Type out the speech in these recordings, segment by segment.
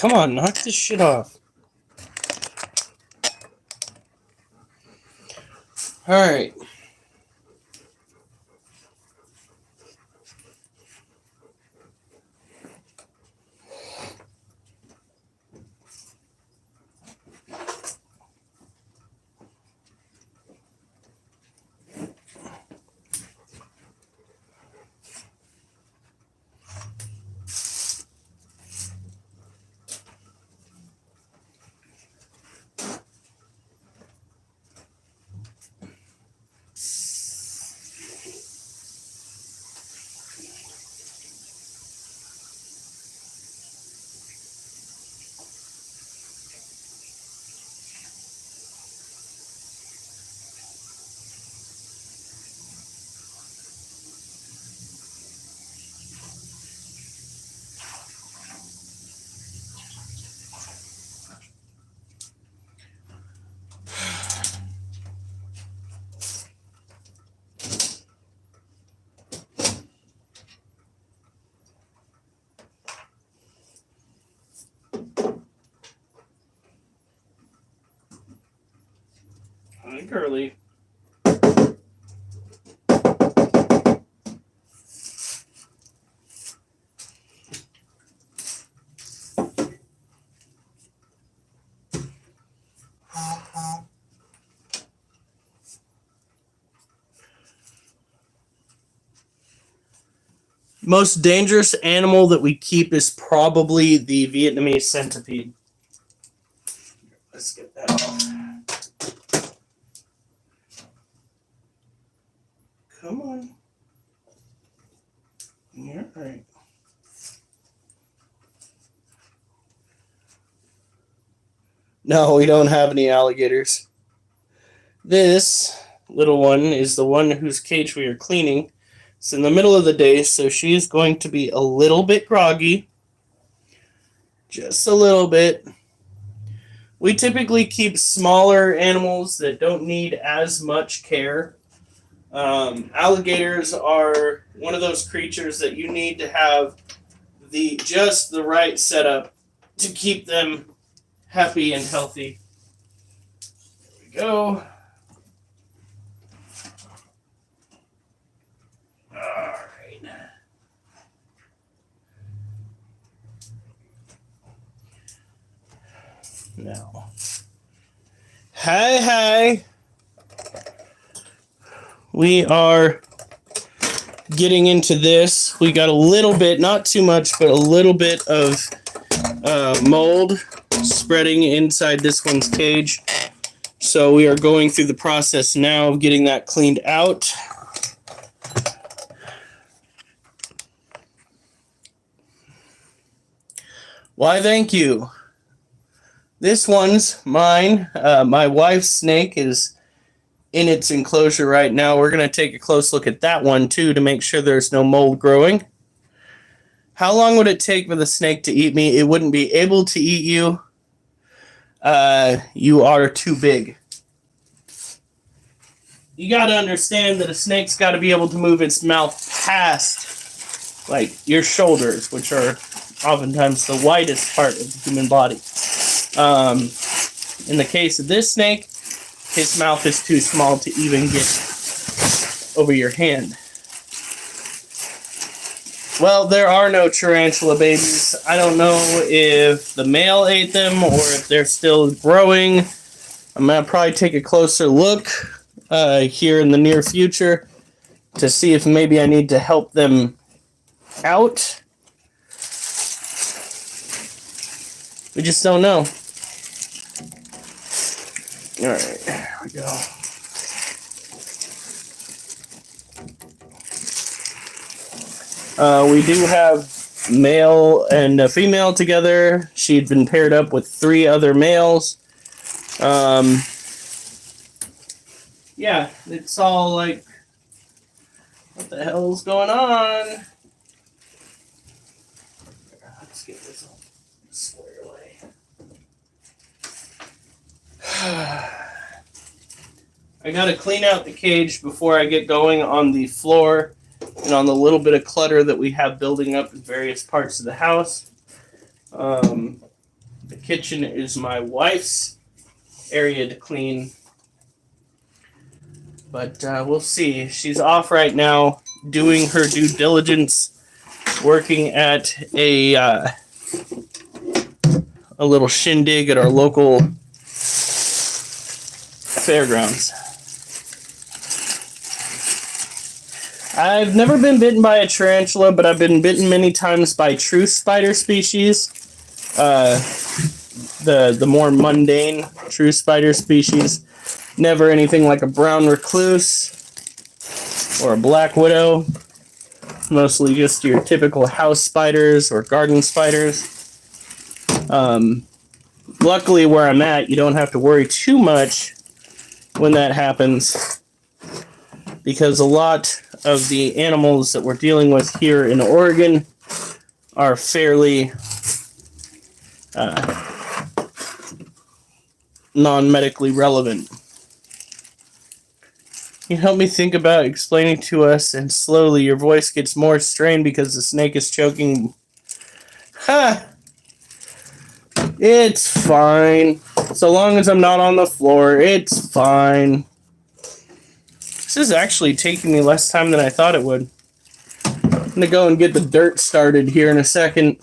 come on, knock this shit off. Alright. Hi, girly. Most dangerous animal that we keep is probably the Vietnamese centipede. Let's get that off. Come on. You're right. No, we don't have any alligators. This little one is the one whose cage we are cleaning. It's in the middle of the day, so she's going to be a little bit groggy. Just a little bit. We typically keep smaller animals that don't need as much care. Alligators are one of those creatures that you need to have just the right setup to keep them happy and healthy. There we go. Now, hi. We are getting into this. We got a little bit, not too much, but a little bit of mold spreading inside this one's cage. So we are going through the process now of getting that cleaned out. Why, thank you. This one's mine. My wife's snake is in its enclosure right now. We're going to take a close look at that one, too, to make sure there's no mold growing. How long would it take for the snake to eat me? It wouldn't be able to eat you. You are too big. You got to understand that a snake's got to be able to move its mouth past, like, your shoulders, which are oftentimes the widest part of the human body. In the case of this snake, his mouth is too small to even get over your hand. Well, there are no tarantula babies. I don't know if the male ate them or if they're still growing. I'm going to probably take a closer look here in the near future to see if maybe I need to help them out. We just don't know. All right, there we go. We do have male and a female together. She'd been paired up with 3 other males. Yeah, it's all like, what the hell's going on? Let's get this all squared away. I gotta clean out the cage before I get going on the floor and on the little bit of clutter that we have building up in various parts of the house. The kitchen is my wife's area to clean. But we'll see. She's off right now doing her due diligence, working at a little shindig at our local fairgrounds. I've never been bitten by a tarantula, but I've been bitten many times by true spider species. The more mundane true spider species. Never anything like a brown recluse or a black widow. Mostly just your typical house spiders or garden spiders. Luckily, where I'm at, you don't have to worry too much when that happens, because a lot of the animals that we're dealing with here in Oregon are fairly non-medically relevant. Can you help me think about explaining to us, and slowly your voice gets more strained because the snake is choking. Ha! It's fine. So long as I'm not on the floor, it's fine. This is actually taking me less time than I thought it would. I'm going to go and get the dirt started here in a second.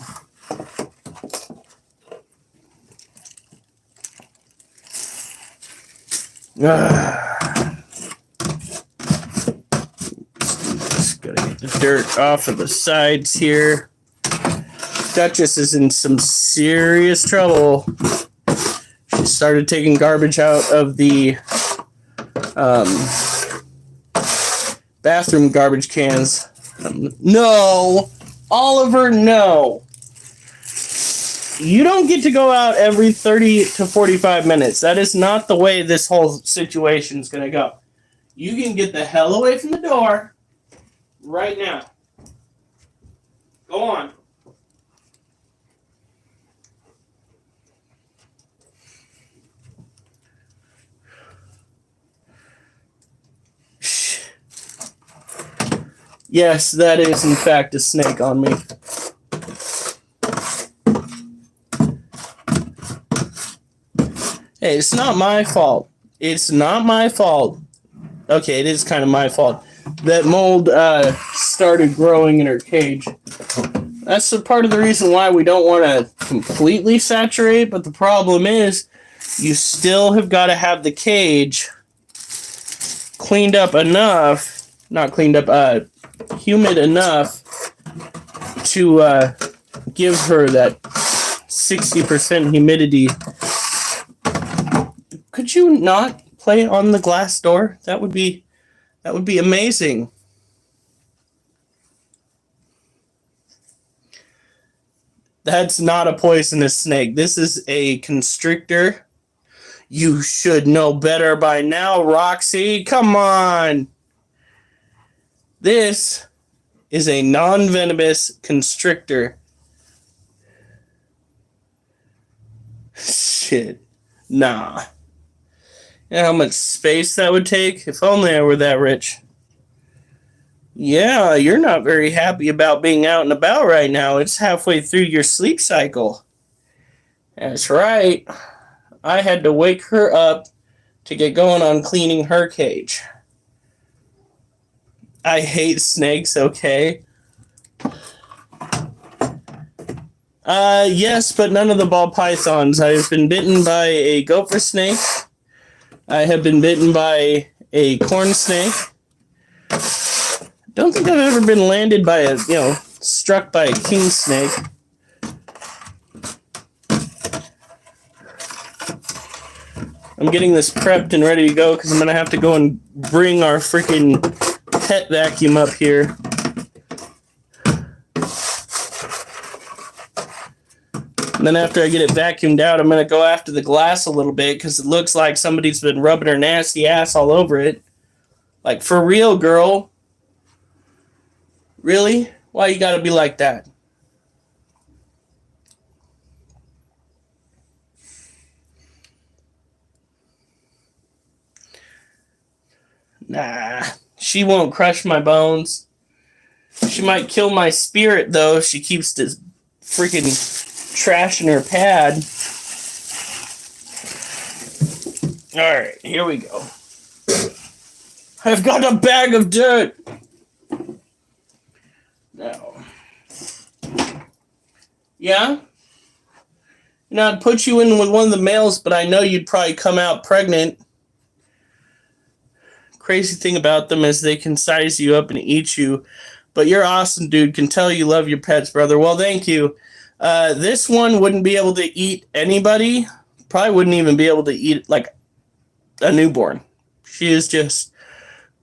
Just got to get the dirt off of the sides here. Duchess is in some serious trouble. She started taking garbage out of the bathroom garbage cans. No! Oliver, no! You don't get to go out every 30 to 45 minutes. That is not the way this whole situation is going to go. You can get the hell away from the door right now. Go on. Yes, that is in fact a snake on me. Hey, it's not my fault. It's not my fault. Okay, it is kind of my fault. That mold started growing in her cage. That's a part of the reason why we don't want to completely saturate, but the problem is you still have got to have the cage cleaned up enough, not cleaned up, humid enough to give her that 60% humidity. Could you not play on the glass door? That would be amazing. That's not a poisonous snake. This is a constrictor. You should know better by now, Roxy. Come on. This is a non-venomous constrictor. Shit. Nah. You know how much space that would take? If only I were that rich. Yeah, you're not very happy about being out and about right now. It's halfway through your sleep cycle. That's right. I had to wake her up to get going on cleaning her cage. I hate snakes, okay? Yes, but none of the ball pythons. I've been bitten by a gopher snake. I have been bitten by a corn snake. Don't think I've ever been landed by struck by a king snake. I'm getting this prepped and ready to go because I'm going to have to go and bring our freaking pet vacuum up here. And then after I get it vacuumed out, I'm going to go after the glass a little bit because it looks like somebody's been rubbing her nasty ass all over it. Like, for real, girl. Really? Why you gotta be like that? Nah, she won't crush my bones. She might kill my spirit, though. She keeps this freaking trash in her pad. Alright, here we go. I've got a bag of dirt! Now. Yeah? You know, I'd put you in with one of the males, but I know you'd probably come out pregnant. Crazy thing about them is they can size you up and eat you. But you're awesome, dude. Can tell you love your pets, brother. Well, thank you. This one wouldn't be able to eat anybody. Probably wouldn't even be able to eat, like, a newborn. She is just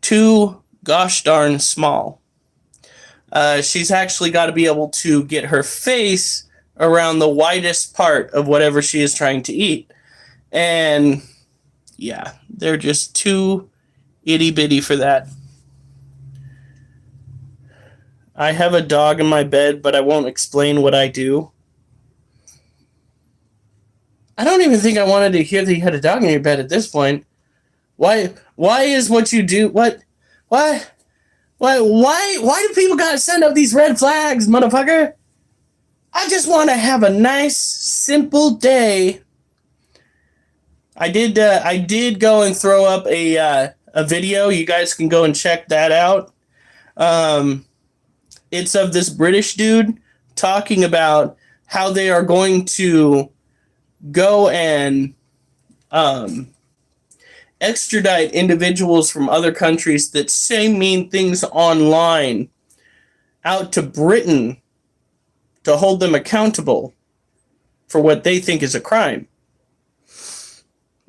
too gosh darn small. She's actually got to be able to get her face around the widest part of whatever she is trying to eat. And yeah, they're just too itty bitty for that. I have a dog in my bed, but I won't explain what I do. I don't even think I wanted to hear that you had a dog in your bed at this point. Why is what you do why do people gotta send up these red flags, motherfucker? I just want to have a nice, simple day. I did go and throw up a video. You guys can go and check that out. It's of this British dude talking about how they are going to go and extradite individuals from other countries that say mean things online out to Britain to hold them accountable for what they think is a crime.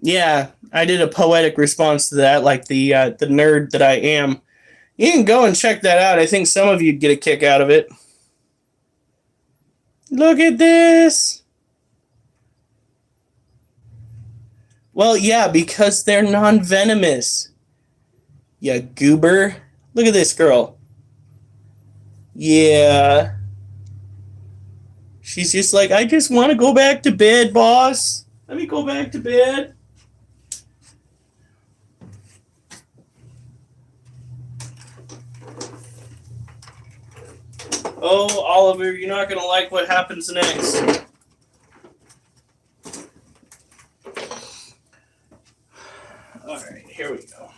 Yeah, I did a poetic response to that, like the nerd that I am. You can go and check that out. I think some of you'd get a kick out of it. Look at this. Well, yeah, because they're non-venomous. Ya goober. Look at this girl. Yeah. She's just like, I just want to go back to bed, boss. Let me go back to bed. Oh, Oliver, you're not going to like what happens next. Alright, here we go.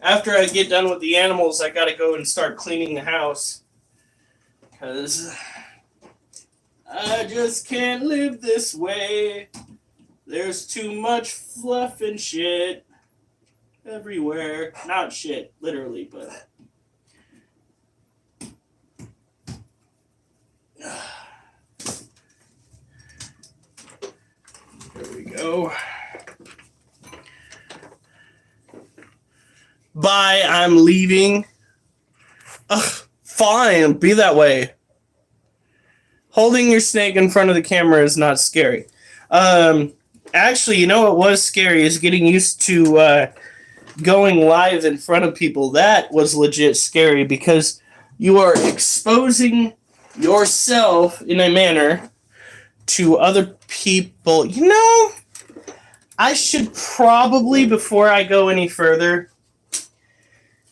After I get done with the animals, I got to go and start cleaning the house. Because I just can't live this way. There's too much fluff and shit everywhere. Not shit, literally, but... There we go. Bye, I'm leaving. Ugh, fine, be that way. Holding your snake in front of the camera is not scary. Actually, you know what was scary is getting used to going live in front of people. That was legit scary because you are exposing yourself in a manner to other people. You know, I should probably, before I go any further,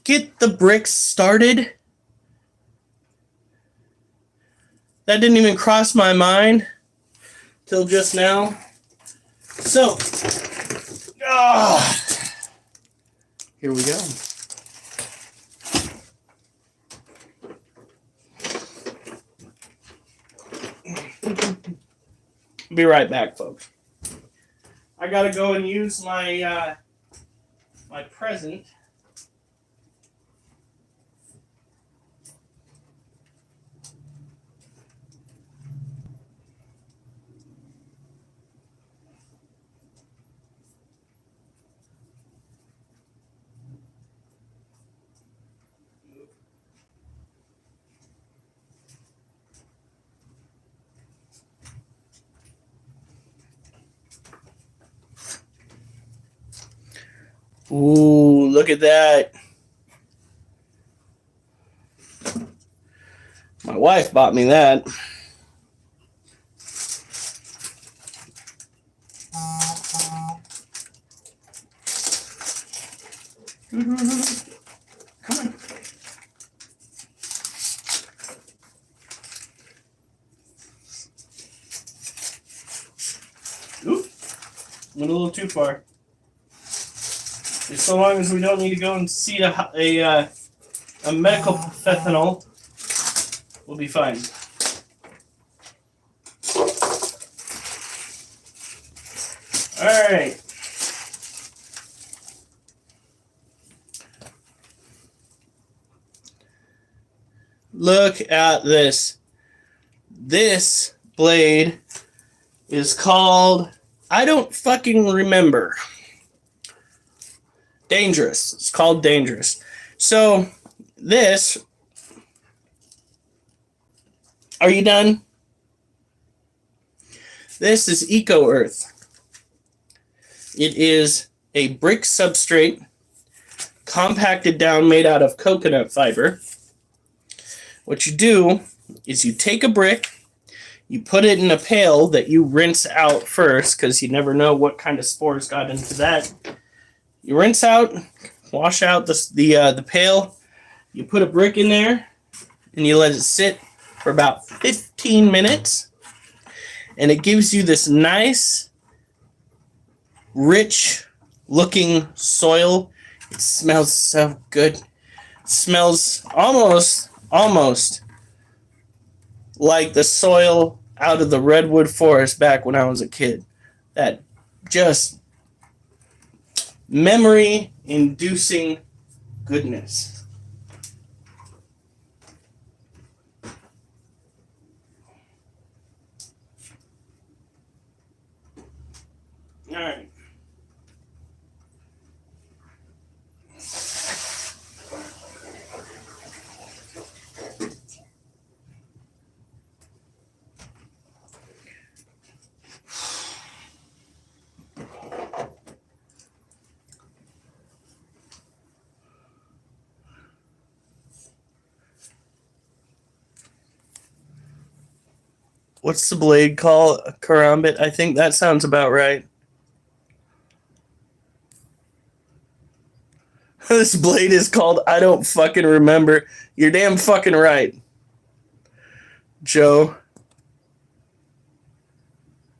get the bricks started. That didn't even cross my mind till just now. So, here we go. Be right back, folks. I gotta go and use my my present. Ooh, look at that. My wife bought me that. Come on. Oop. Went a little too far. Just so long as we don't need to go and see a medical professional, we'll be fine. All right. Look at this. This blade is called, I don't fucking remember. Dangerous. It's called Dangerous. So this, are you done? This is Eco Earth. It is a brick substrate, compacted down, made out of coconut fiber. What you do is you take a brick, you put it in a pail that you rinse out first, because you never know what kind of spores got into that. You rinse out, wash out the pail, you put a brick in there, and you let it sit for about 15 minutes, and it gives you this nice, rich looking soil. It smells so good. It smells almost like the soil out of the redwood forest back when I was a kid. That just memory-inducing goodness. All right. What's the blade called? A karambit? I think that sounds about right. This blade is called I don't fucking remember. You're damn fucking right, Joe.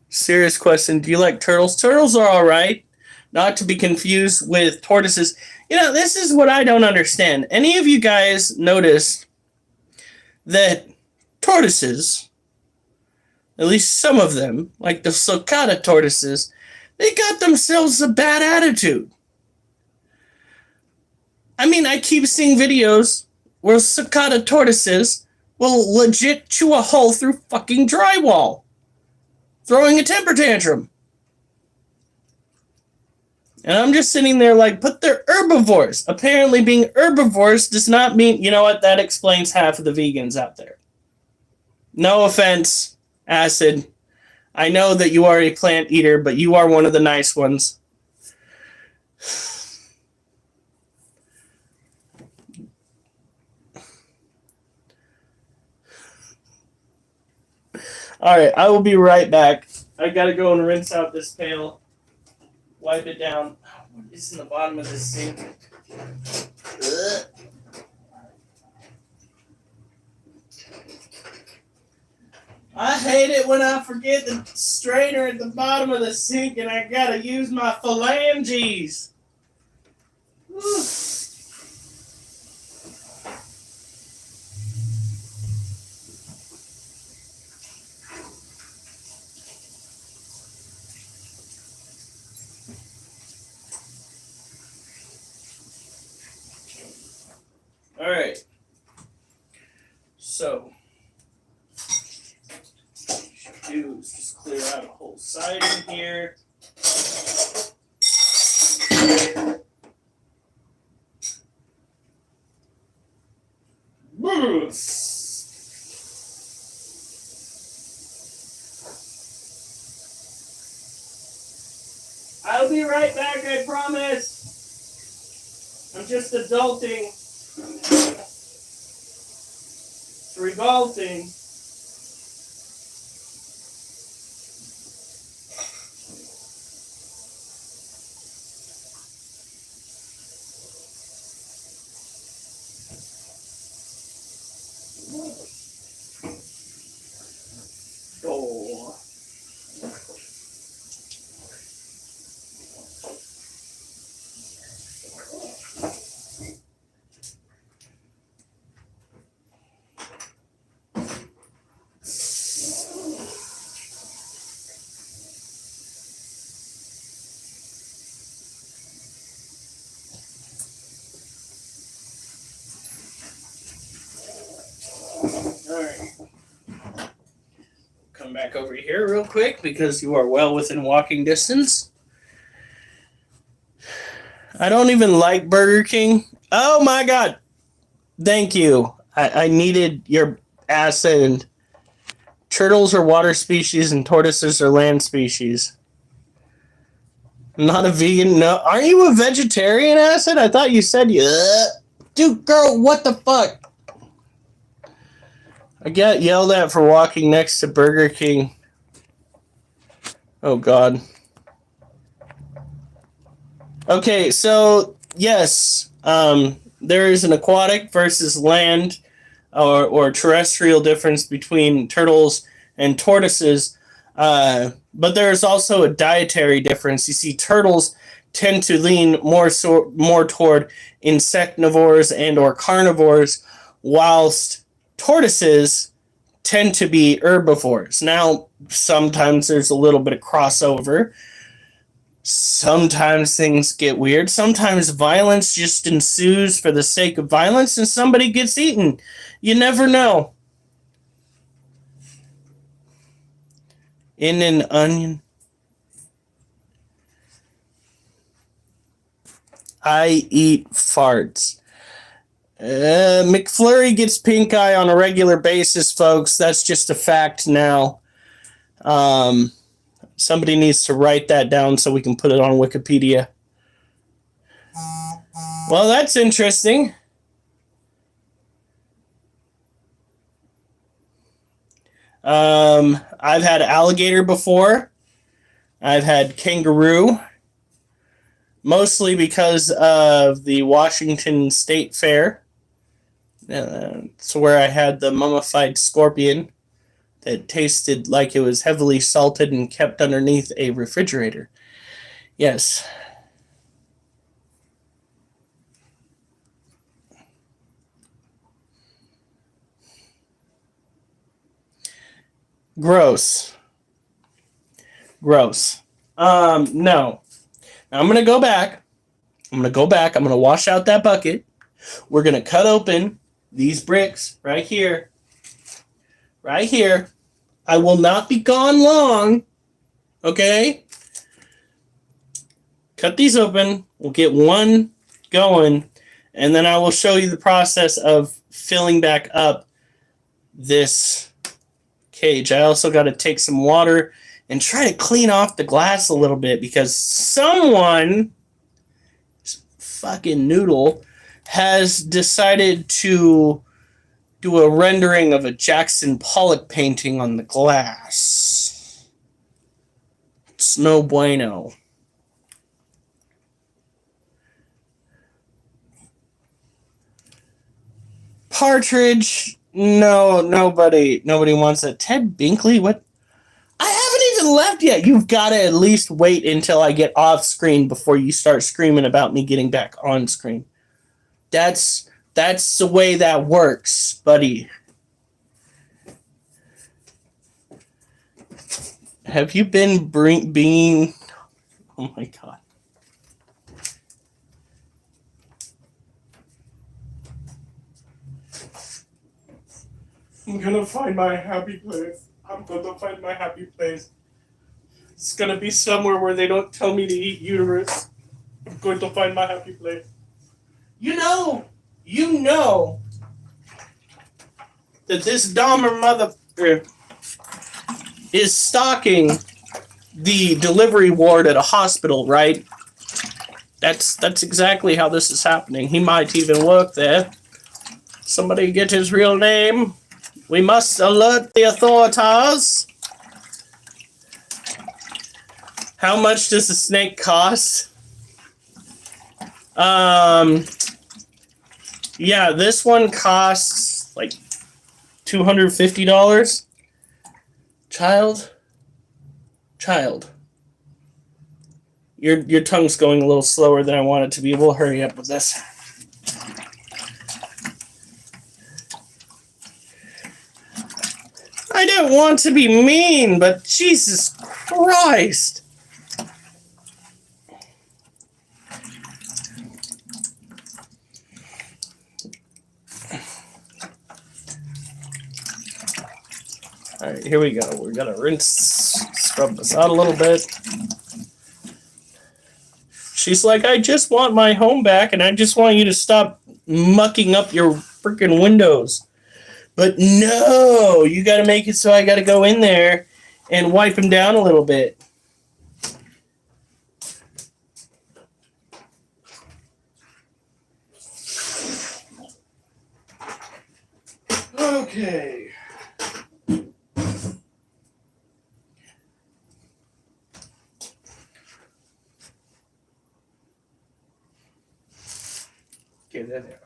Serious question. Do you like turtles? Turtles are all right. Not to be confused with tortoises. You know, this is what I don't understand. Any of you guys notice that tortoises, at least some of them, like the sulcata tortoises, they got themselves a bad attitude. I mean, I keep seeing videos where sulcata tortoises will legit chew a hole through fucking drywall, throwing a temper tantrum. And I'm just sitting there like, but they're herbivores. Apparently being herbivores does not mean, you know what, that explains half of the vegans out there. No offense, Acid. I know that you are a plant eater, but you are one of the nice ones. Alright, I will be right back. I gotta go and rinse out this pail. Wipe it down. What is in the bottom of this sink? Ugh. I hate it when I forget the strainer at the bottom of the sink and I gotta use my phalanges. Whew. All right. So, what you should do is just clear out a whole side in here. I'll be right back, I promise. I'm just adulting. It's revolting. Oh. back over here real quick because you are well within walking distance. I don't even like Burger King. Oh my god. Thank you. I needed your acid. Turtles are water species and tortoises are land species. I'm not a vegan. No. Aren't you a vegetarian, Acid? I thought you said you. Dude, girl, what the fuck? I got yelled at for walking next to Burger King. Oh, God. Okay, so, yes. There is an aquatic versus land or terrestrial difference between turtles and tortoises. But there's also a dietary difference. You see, turtles tend to lean more toward insectivores and or carnivores, whilst tortoises tend to be herbivores. Now, sometimes there's a little bit of crossover. Sometimes things get weird. Sometimes violence just ensues for the sake of violence and somebody gets eaten. You never know. In an onion. I eat farts. McFlurry gets pink eye on a regular basis, folks. That's just a fact now. Somebody needs to write that down so we can put it on Wikipedia. Well, that's interesting. I've had alligator before. I've had kangaroo. Mostly because of the Washington State Fair. It's where I had the mummified scorpion that tasted like it was heavily salted and kept underneath a refrigerator. Yes. Gross. Gross. No. Now I'm going to go back. I'm going to wash out that bucket. We're going to cut open these bricks right here. Right here. I will not be gone long. Okay? Cut these open. We'll get one going. And then I will show you the process of filling back up this cage. I also got to take some water and try to clean off the glass a little bit because someone, fucking noodle, has decided to do a rendering of a Jackson Pollock painting on the glass. It's no bueno. Partridge, no, nobody wants it. Ted Binkley, what? I haven't even left yet. You've got to at least wait until I get off screen before you start screaming about me getting back on screen. That's the way that works, buddy. Have you been being... Oh my god. I'm gonna find my happy place. I'm gonna find my happy place. It's gonna be somewhere where they don't tell me to eat uterus. I'm going to find my happy place. You know that this Dahmer motherfucker is stalking the delivery ward at a hospital, right? That's exactly how this is happening. He might even work there. Somebody get his real name. We must alert the authorities. How much does a snake cost? Yeah, this one costs like $250. Child. Your tongue's going a little slower than I want it to be. We'll hurry up with this. I don't want to be mean, but Jesus Christ. All right, here we go. We're going to scrub this out a little bit. She's like, I just want my home back, and I just want you to stop mucking up your freaking windows. But no, you got to make it so I got to go in there and wipe them down a little bit. Okay. Get that there.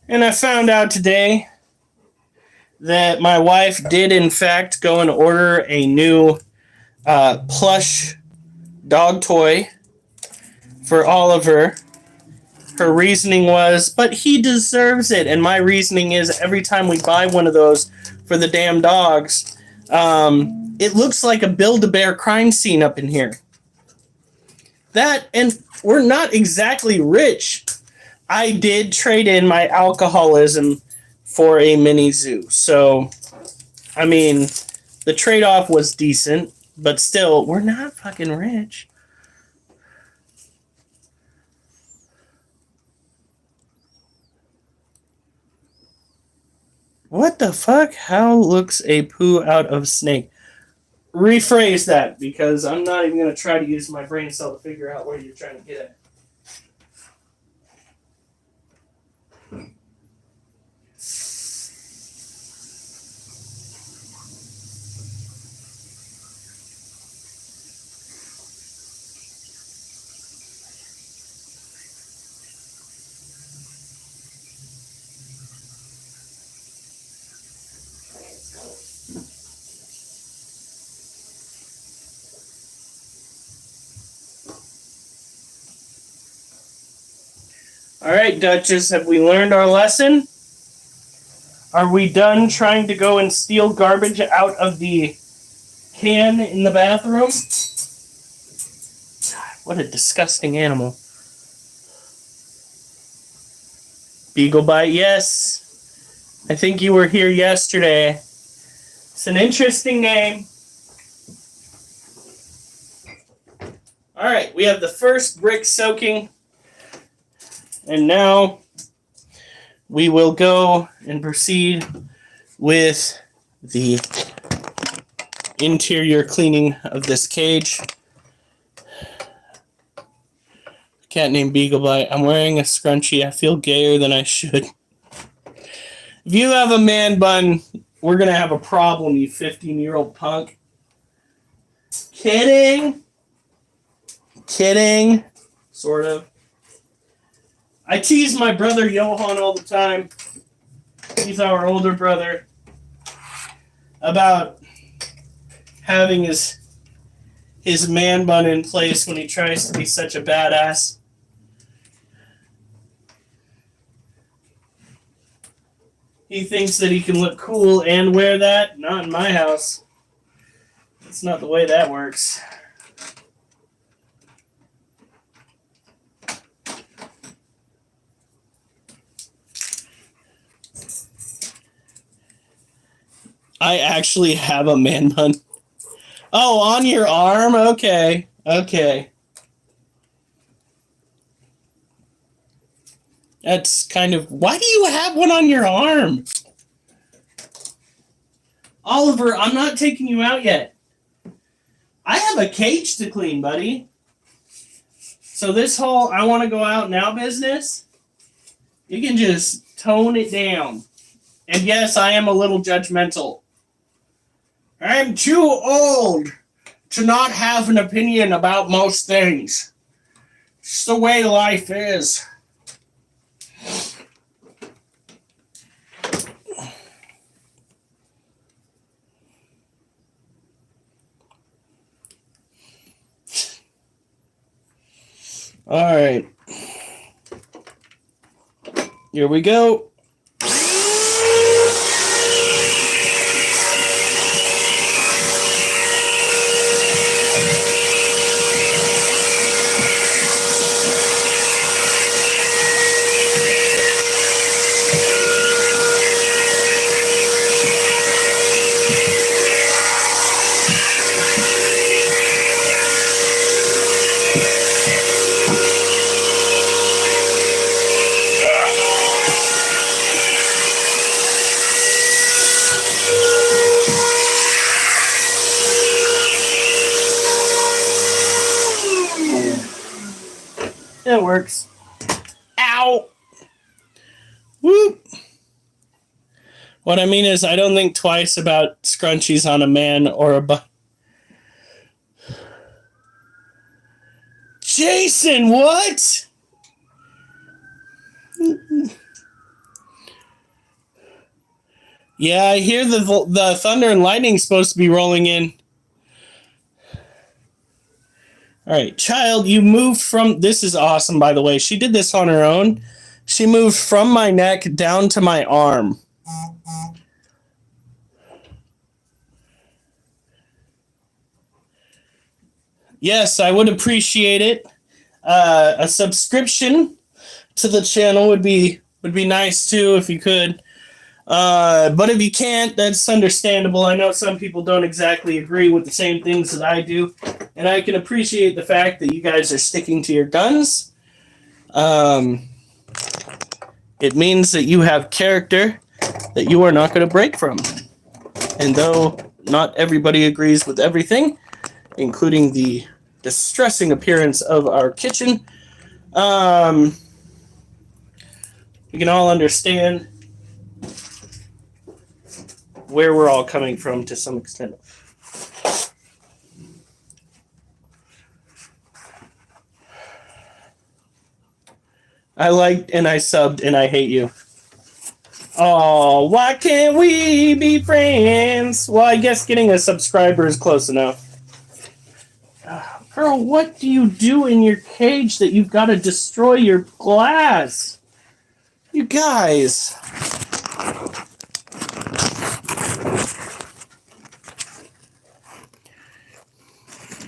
And I found out today that my wife did, in fact, go and order a new plush dog toy for Oliver. Her reasoning was, but he deserves it. And my reasoning is, every time we buy one of those for the damn dogs, it looks like a Build-A-Bear crime scene up in here. That, and we're not exactly rich. I did trade in my alcoholism for a mini zoo. So, I mean, the trade-off was decent, but still, we're not fucking rich. What the fuck? How looks a poo out of snake? Rephrase that, because I'm not even going to try to use my brain cell to figure out where you're trying to get at. All right, Duchess, have we learned our lesson? Are we done trying to go and steal garbage out of the can in the bathroom? God, what a disgusting animal. Beagle Bite, yes. I think you were here yesterday. It's an interesting name. All right, we have the first brick soaking. And now we will go and proceed with the interior cleaning of this cage. Cat named Beaglebite. I'm wearing a scrunchie. I feel gayer than I should. If you have a man bun, we're going to have a problem, you 15-year-old punk. Kidding. Kidding. Sort of. I tease my brother Johan all the time. He's our older brother. About having his man bun in place when he tries to be such a badass. He thinks that he can look cool and wear that. Not in my house. That's not the way that works. I actually have a man bun. Oh, on your arm? Okay. Okay. That's kind of... Why do you have one on your arm? Oliver, I'm not taking you out yet. I have a cage to clean, buddy. So this whole I want to go out now business, you can just tone it down. And yes, I am a little judgmental. I'm too old to not have an opinion about most things. It's the way life is. All right. Here we go. works. Ow! Whoop! What I mean is I don't think twice about scrunchies on a man or a Jason, what? Yeah, I hear the thunder and lightning supposed to be rolling in. All right, child, you moved from... This is awesome, by the way. She did this on her own. She moved from my neck down to my arm. Yes, I would appreciate it. A subscription to the channel would be nice too if you could. But if you can't, that's understandable. I know some people don't exactly agree with the same things that I do, and I can appreciate the fact that you guys are sticking to your guns. It means that you have character that you are not going to break from. And though not everybody agrees with everything, including the distressing appearance of our kitchen, we can all understand where we're all coming from to some extent. I liked and I subbed and I hate you. Oh, why can't we be friends? Well, I guess getting a subscriber is close enough. Girl, what do you do in your cage that you've got to destroy your glass? You guys.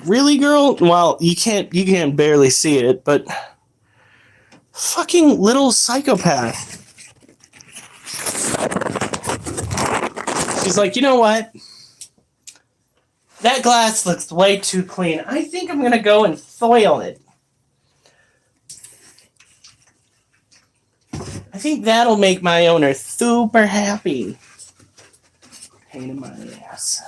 Really, girl? Well, you can't barely see it, but fucking little psychopath. She's like, you know what? That glass looks way too clean. I think I'm gonna go and foil it. I think that'll make my owner super happy. Pain in my ass.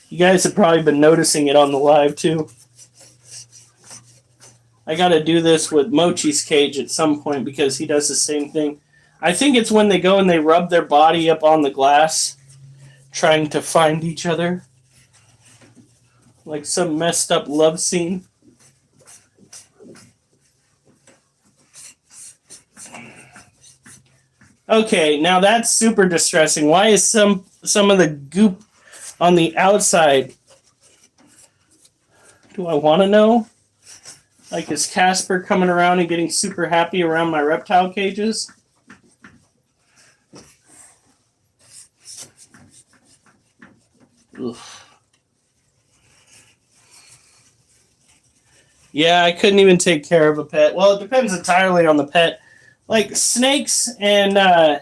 You guys have probably been noticing it on the live too. I gotta do this with Mochi's cage at some point because he does the same thing. I think it's when they go and they rub their body up on the glass, trying to find each other. Like some messed up love scene. Okay, now that's super distressing. Why is some of the goop on the outside? Do I want to know? Like, is Casper coming around and getting super happy around my reptile cages? Ugh. Yeah, I couldn't even take care of a pet. Well, it depends entirely on the pet. Like, snakes and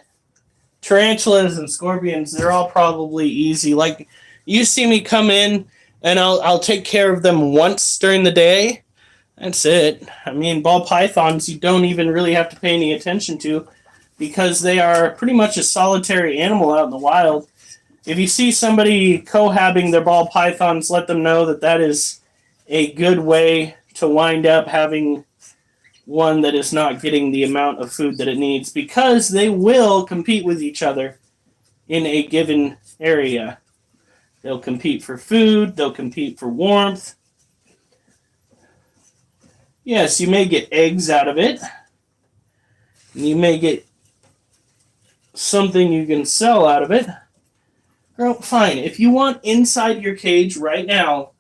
tarantulas and scorpions, they're all probably easy. Like, you see me come in, and I'll take care of them once during the day. That's it. I mean, ball pythons, you don't even really have to pay any attention to because they are pretty much a solitary animal out in the wild. If you see somebody cohabbing their ball pythons, let them know that that is a good way to wind up having one that is not getting the amount of food that it needs because they will compete with each other in a given area. They'll compete for food. They'll compete for warmth. Yes, you may get eggs out of it. You may get something you can sell out of it. Girl, fine. If you want inside your cage right now,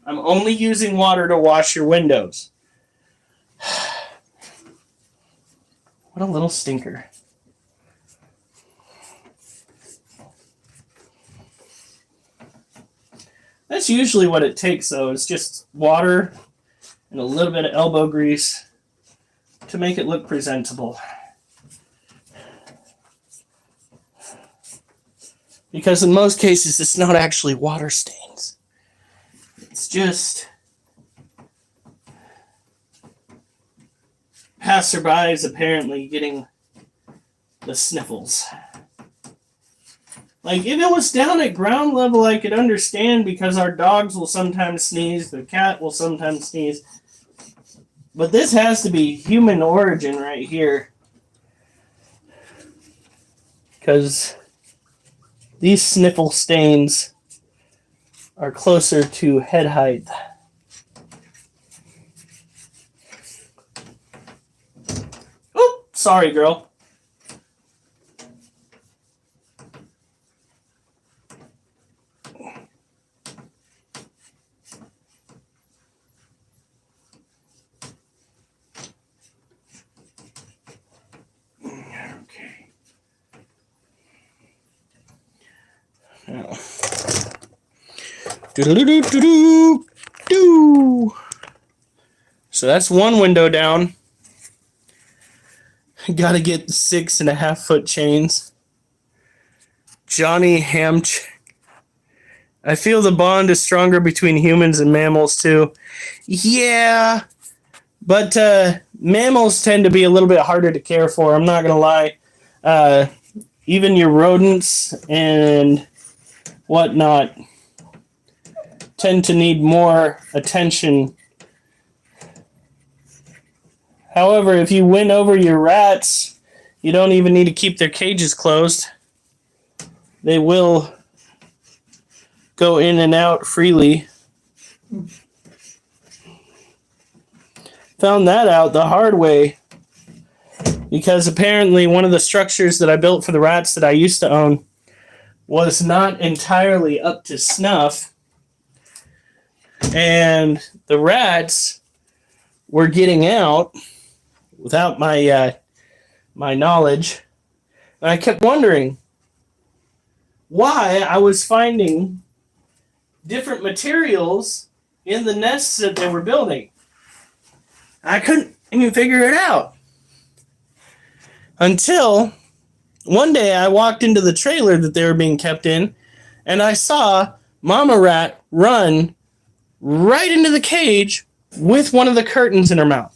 I'm only using water to wash your windows. What a little stinker. That's usually what it takes, though. It's just water and a little bit of elbow grease to make it look presentable. Because in most cases, it's not actually water stains. It's just passerbys apparently getting the sniffles. Like, if it was down at ground level, I could understand because our dogs will sometimes sneeze, the cat will sometimes sneeze. But this has to be human origin right here. Because these sniffle stains are closer to head height. Oh, sorry, girl. Now. So that's one window down. Gotta get 6.5 foot chains. Johnny Hamch. I feel the bond is stronger between humans and mammals too. Yeah, but mammals tend to be a little bit harder to care for. I'm not gonna lie. Even your rodents and whatnot tend to need more attention. However, if you win over your rats, you don't even need to keep their cages closed. They will go in and out freely. Found that out the hard way because apparently one of the structures that I built for the rats that I used to own was not entirely up to snuff, and the rats were getting out without my my knowledge, and I kept wondering why I was finding different materials in the nests that they were building. I couldn't even figure it out until one day I walked into the trailer that they were being kept in, and I saw Mama Rat run right into the cage with one of the curtains in her mouth.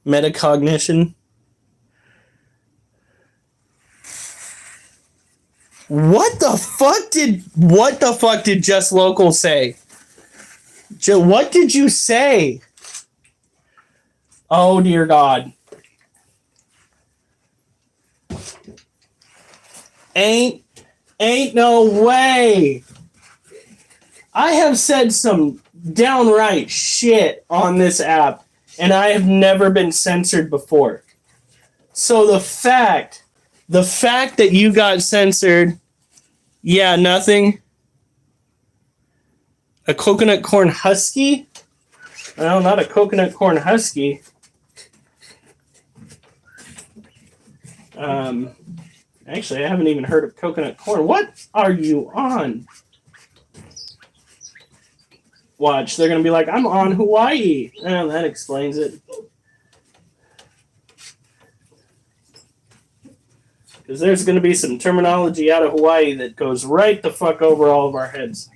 Metacognition. What the fuck did Just Local say? What did you say? Oh dear God. Ain't no way. I have said some downright shit on this app, and I have never been censored before. So the fact that you got censored, yeah, nothing. A coconut corn husky? No, not a coconut corn husky. Actually, I haven't even heard of coconut corn. What are you on? Watch, they're going to be like, I'm on Hawaii. Oh, that explains it. Because there's going to be some terminology out of Hawaii that goes right the fuck over all of our heads.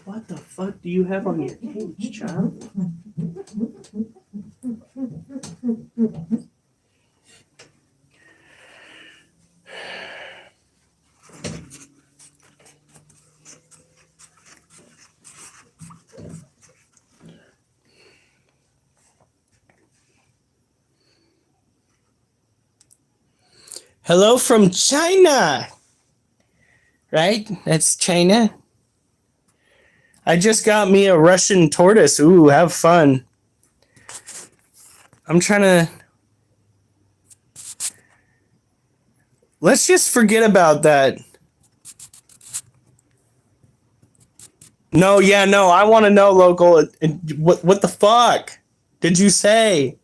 What the fuck do you have on your cage, child? Hello from China. Right? That's China. I just got me a Russian tortoise. Ooh, have fun. I'm trying to... Let's just forget about that. No, I want to know, Local. What the fuck did you say?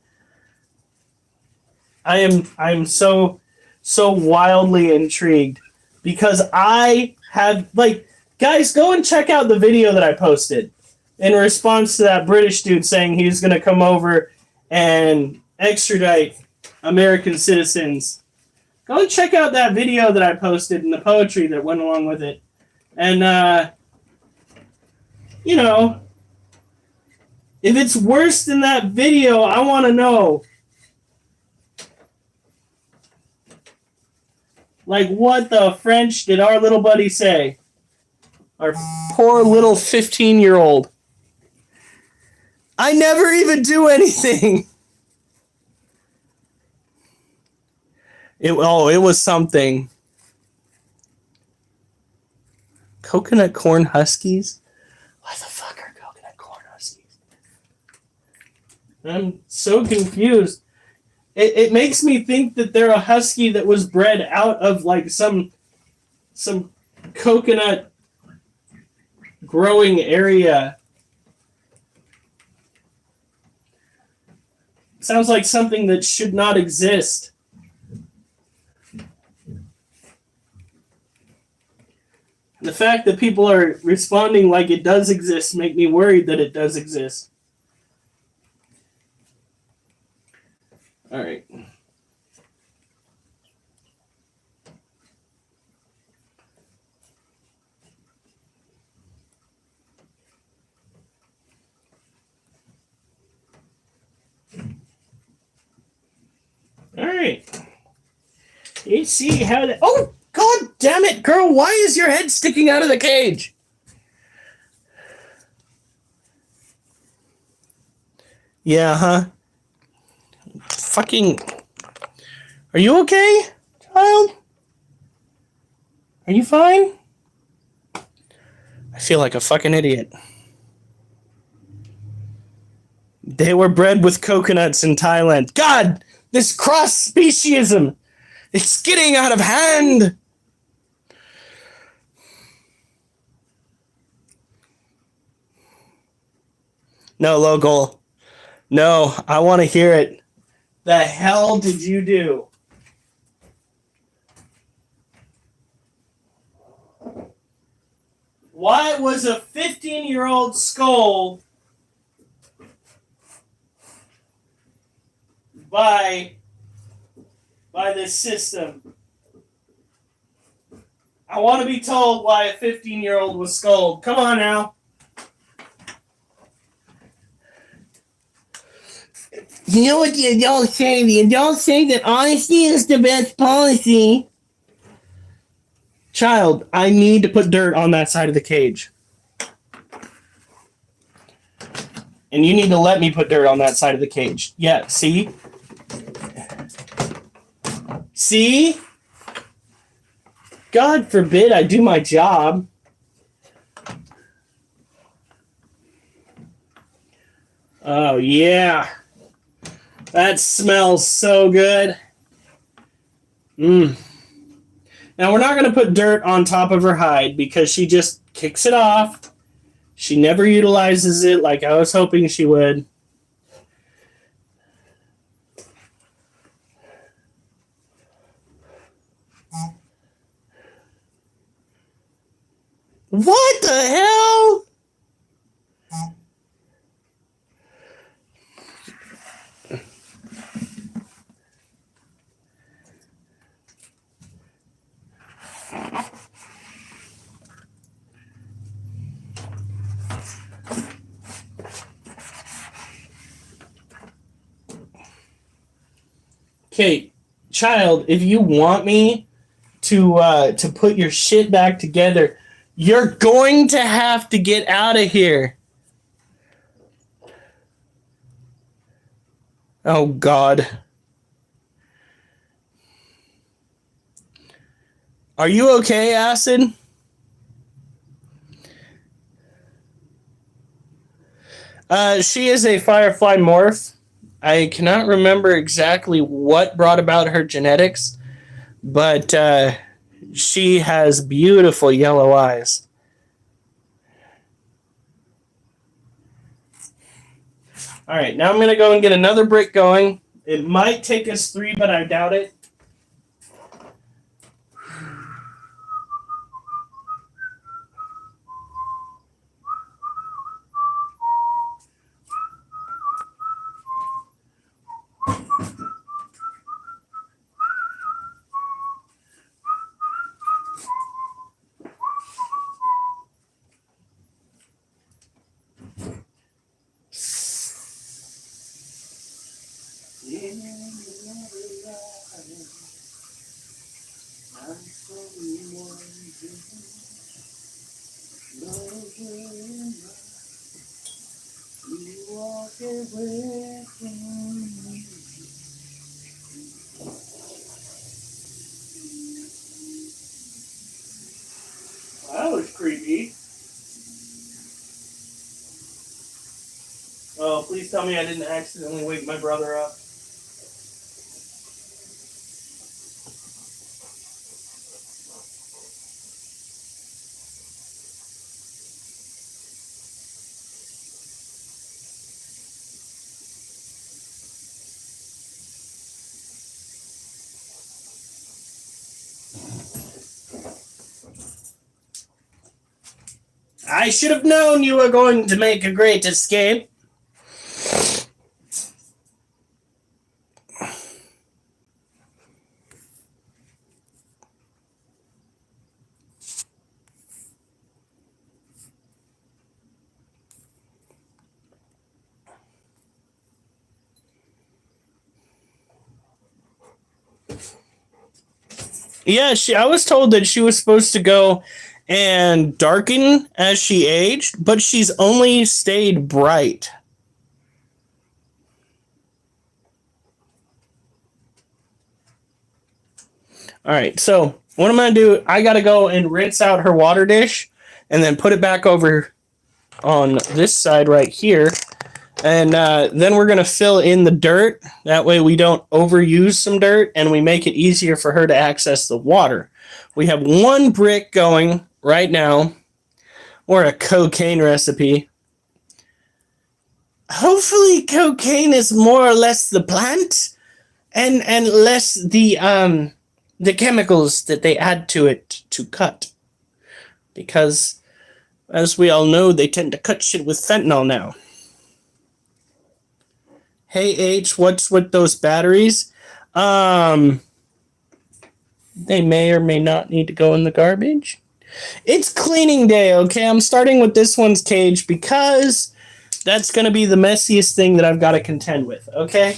I'm so wildly intrigued because I have, like, guys, go and check out the video that I posted in response to that British dude saying he was going to come over and extradite American citizens. Go and check out that video that I posted and the poetry that went along with it. And, If it's worse than that video, I want to know. Like, what the French did our little buddy say? Our poor little 15-year-old. I never even do anything. It was something. Coconut corn huskies? What the fuck are coconut corn huskies? I'm so confused. It makes me think that they're a husky that was bred out of like some coconut growing area. Sounds like something that should not exist. The fact that people are responding like it does exist make me worried that it does exist. All right. All right. You see how that... Oh, God damn it, girl. Why is your head sticking out of the cage? Yeah, huh? Fucking... Are you okay, child? Are you fine? I feel like a fucking idiot. They were bred with coconuts in Thailand. God, this cross-speciesism, it's getting out of hand. No, local. No, I want to hear it. The hell did you do? Why was a 15-year-old skull by this system? I want to be told why a 15-year-old was skulled. Come on now. You know what the adults say? The adults say that honesty is the best policy. Child, I need to put dirt on that side of the cage. And you need to let me put dirt on that side of the cage. Yeah, see? See? God forbid I do my job. Oh, yeah. That smells so good. Now, we're not going to put dirt on top of her hide because she just kicks it off. She never utilizes it like I was hoping she would. What the hell? Okay, child, if you want me to put your shit back together, you're going to have to get out of here. Oh, God. Are you okay, Acid? She is a Firefly morph. I cannot remember exactly what brought about her genetics, but she has beautiful yellow eyes. All right, now I'm going to go and get another brick going. It might take us 3, but I doubt it. That was creepy. Oh, please tell me I didn't accidentally wake my brother up. I should have known you were going to make a great escape. Yeah, I was told that she was supposed to go and darken as she aged, but she's only stayed bright. All right, so what I'm going to do, I got to go and rinse out her water dish and then put it back over on this side right here. And then we're going to fill in the dirt. That way we don't overuse some dirt and we make it easier for her to access the water. We have one brick going right now, or a cocaine recipe. Hopefully cocaine is more or less the plant and less the chemicals that they add to it to cut. Because as we all know, they tend to cut shit with fentanyl now. Hey H, what's with those batteries? They may or may not need to go in the garbage. It's cleaning day, okay? I'm starting with this one's cage because that's going to be the messiest thing that I've got to contend with, okay?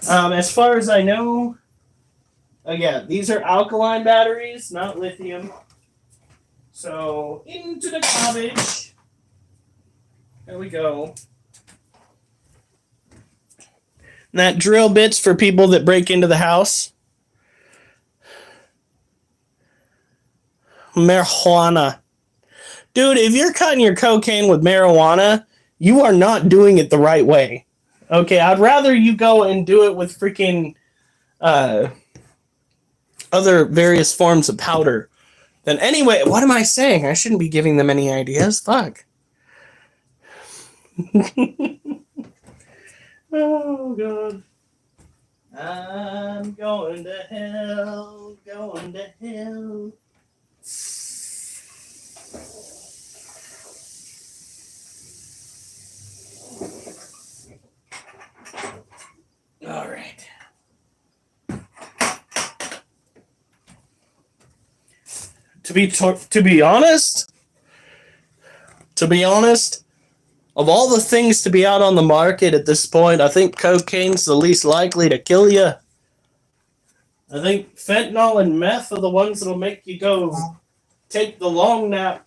As far as I know, again, these are alkaline batteries, not lithium. So, into the garbage. There we go. And that drill bit's for people that break into the house. Marijuana. Dude, if you're cutting your cocaine with marijuana, you are not doing it the right way. Okay, I'd rather you go and do it with freaking other various forms of powder. Then anyway, what am I saying? I shouldn't be giving them any ideas. Fuck. Oh, God. I'm going to hell, going to hell. All right. To be honest, of all the things to be out on the market at this point, I think cocaine's the least likely to kill you. I think fentanyl and meth are the ones that'll make you go take the long nap.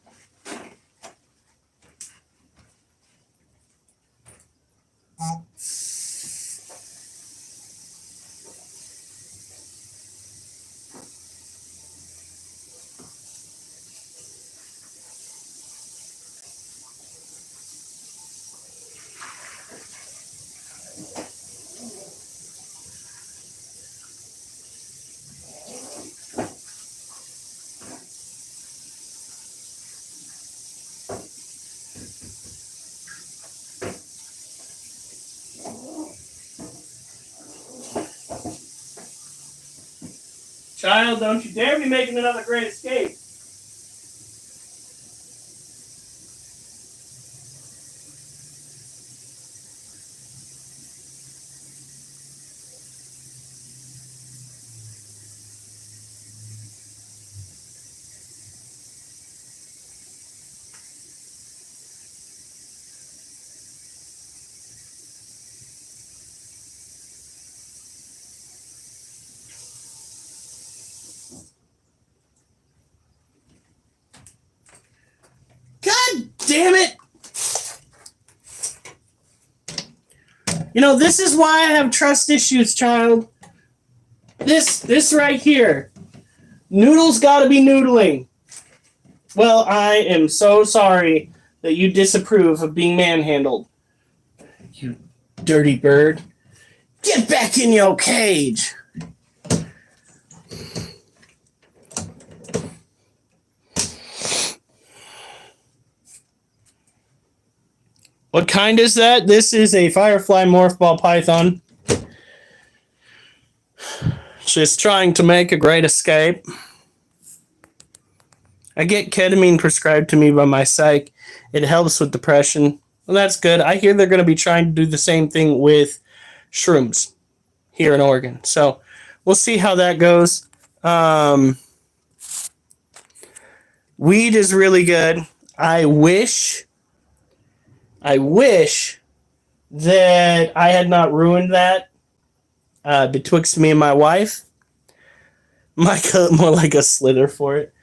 Child, don't you dare be making another great escape. God damn it! You know, this is why I have trust issues, child. This right here. Noodles gotta be noodling. Well, I am so sorry that you disapprove of being manhandled. You dirty bird. Get back in your cage. What kind is that? This is a firefly morph ball python. She's trying to make a great escape. I get ketamine prescribed to me by my psych. It helps with depression. Well, that's good. I hear they're going to be trying to do the same thing with shrooms here in Oregon. So we'll see how that goes. Weed is really good. I wish that I had not ruined that betwixt me and my wife. More like a slither for it.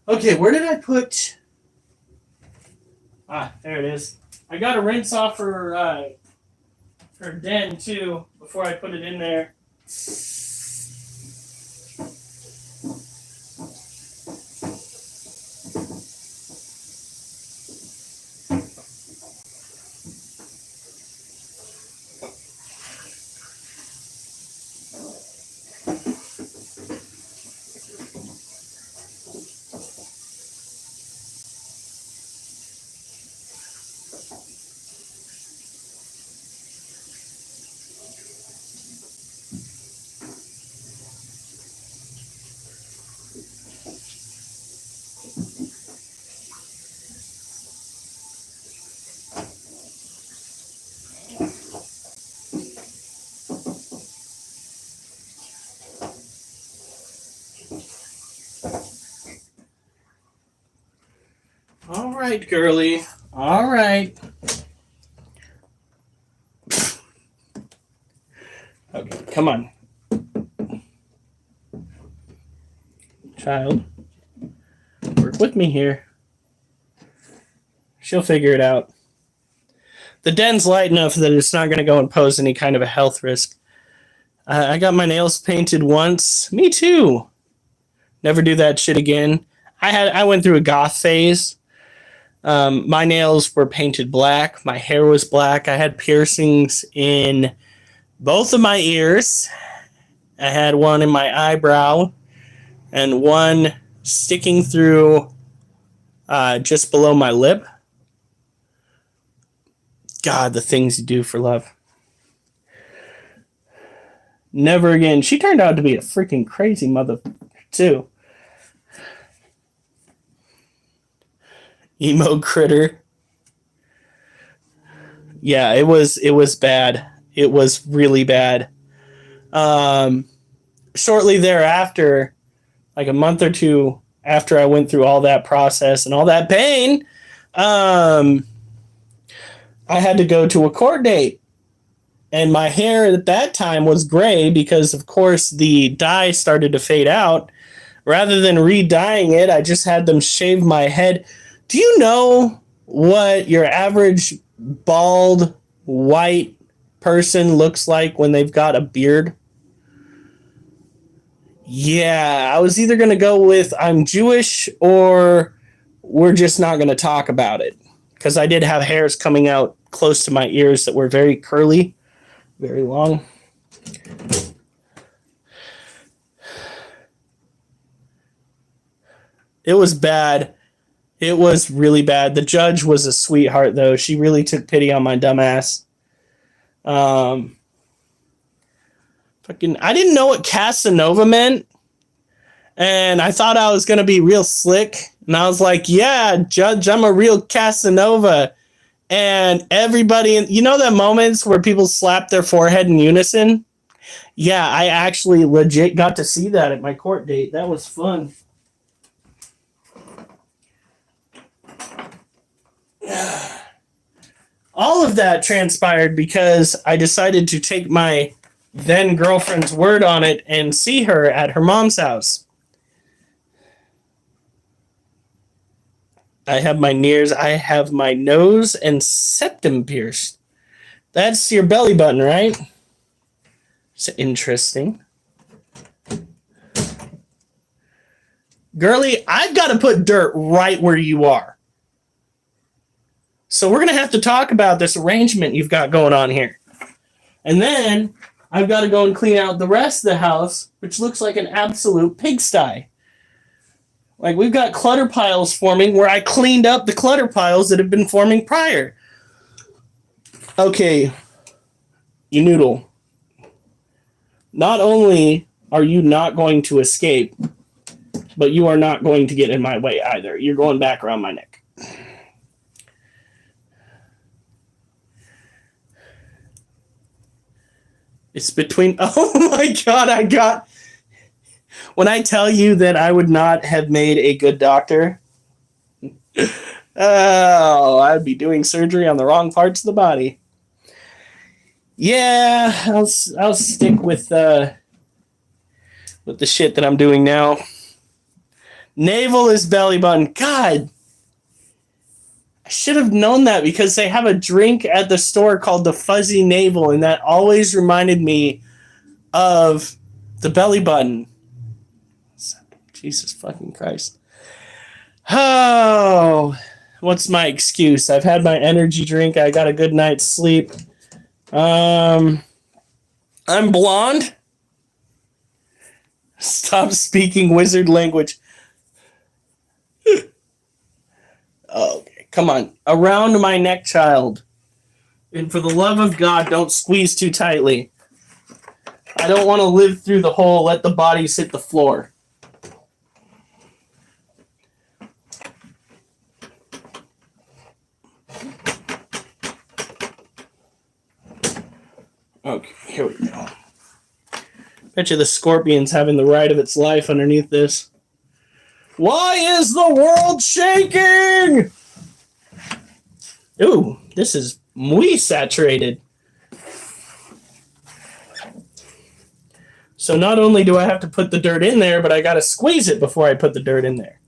Okay, where did I put... there it is. I got to rinse off her den, too, before I put it in there. All right, girly. All right. Okay, come on. Child. Work with me here. She'll figure it out. The den's light enough that it's not going to go and pose any kind of a health risk. I got my nails painted once. Me too. Never do that shit again. I went through a goth phase. My nails were painted black. My hair was black. I had piercings in both of my ears. I had one in my eyebrow and one sticking through just below my lip. God, the things you do for love. Never again. She turned out to be a freaking crazy mother, too. Emo critter. Yeah, it was bad. It was really bad. Shortly thereafter, like a month or two after I went through all that process and all that pain, I had to go to a court date. And my hair at that time was gray because, of course, the dye started to fade out. Rather than re-dyeing it, I just had them shave my head. Do you know what your average bald, white person looks like when they've got a beard? Yeah, I was either going to go with I'm Jewish or we're just not going to talk about it. Because I did have hairs coming out close to my ears that were very curly, very long. It was bad. It was really bad. The judge was a sweetheart, though. She really took pity on my dumb ass. I didn't know what Casanova meant. And I thought I was going to be real slick. And I was like, yeah, Judge, I'm a real Casanova. And everybody, you know the moments where people slap their forehead in unison? Yeah, I actually legit got to see that at my court date. That was fun. All of that transpired because I decided to take my then girlfriend's word on it and see her at her mom's house. I have my nose and septum pierced. That's your belly button, right? It's interesting. Girly, I've got to put dirt right where you are. So we're going to have to talk about this arrangement you've got going on here. And then I've got to go and clean out the rest of the house, which looks like an absolute pigsty. Like, we've got clutter piles forming where I cleaned up the clutter piles that have been forming prior. Okay, you noodle. Not only are you not going to escape, but you are not going to get in my way either. You're going back around my neck. It's between... Oh my God, when I tell you that I would not have made a good doctor, oh, I'd be doing surgery on the wrong parts of the body. Yeah, I'll stick with the shit that I'm doing now. Navel is belly button. God, I should have known that because they have a drink at the store called the Fuzzy Navel, and that always reminded me of the belly button. Jesus fucking Christ. Oh, what's my excuse? I've had my energy drink. I got a good night's sleep. I'm blonde. Stop speaking wizard language. Okay, come on. Around my neck, child. And for the love of God, don't squeeze too tightly. I don't want to live through the hole. Let the bodies hit the floor. Okay, here we go. Bet you the scorpion's having the ride of its life underneath this. Why is the world shaking? Ooh, this is muy saturated. So not only do I have to put the dirt in there, but I got to squeeze it before I put the dirt in there.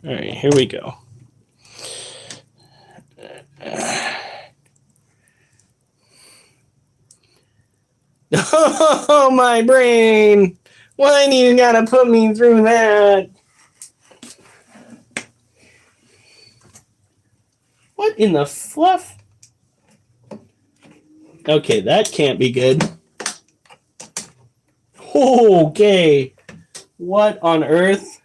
All right, here we go. Oh, my brain. Why do you gotta put me through that? What in the fluff? Okay, that can't be good. Okay. What on earth?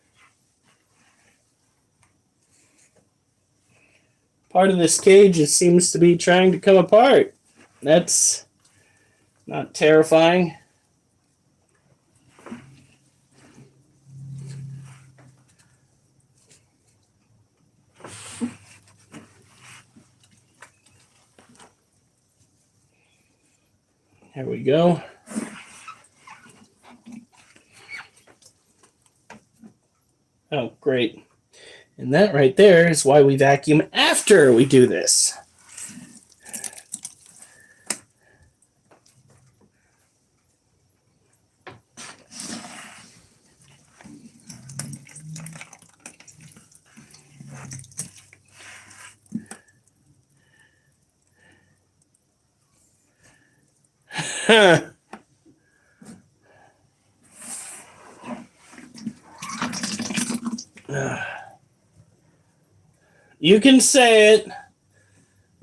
Part of this cage seems to be trying to come apart. That's not terrifying. There we go. Oh, great. And that right there is why we vacuum after we do this. You can say it.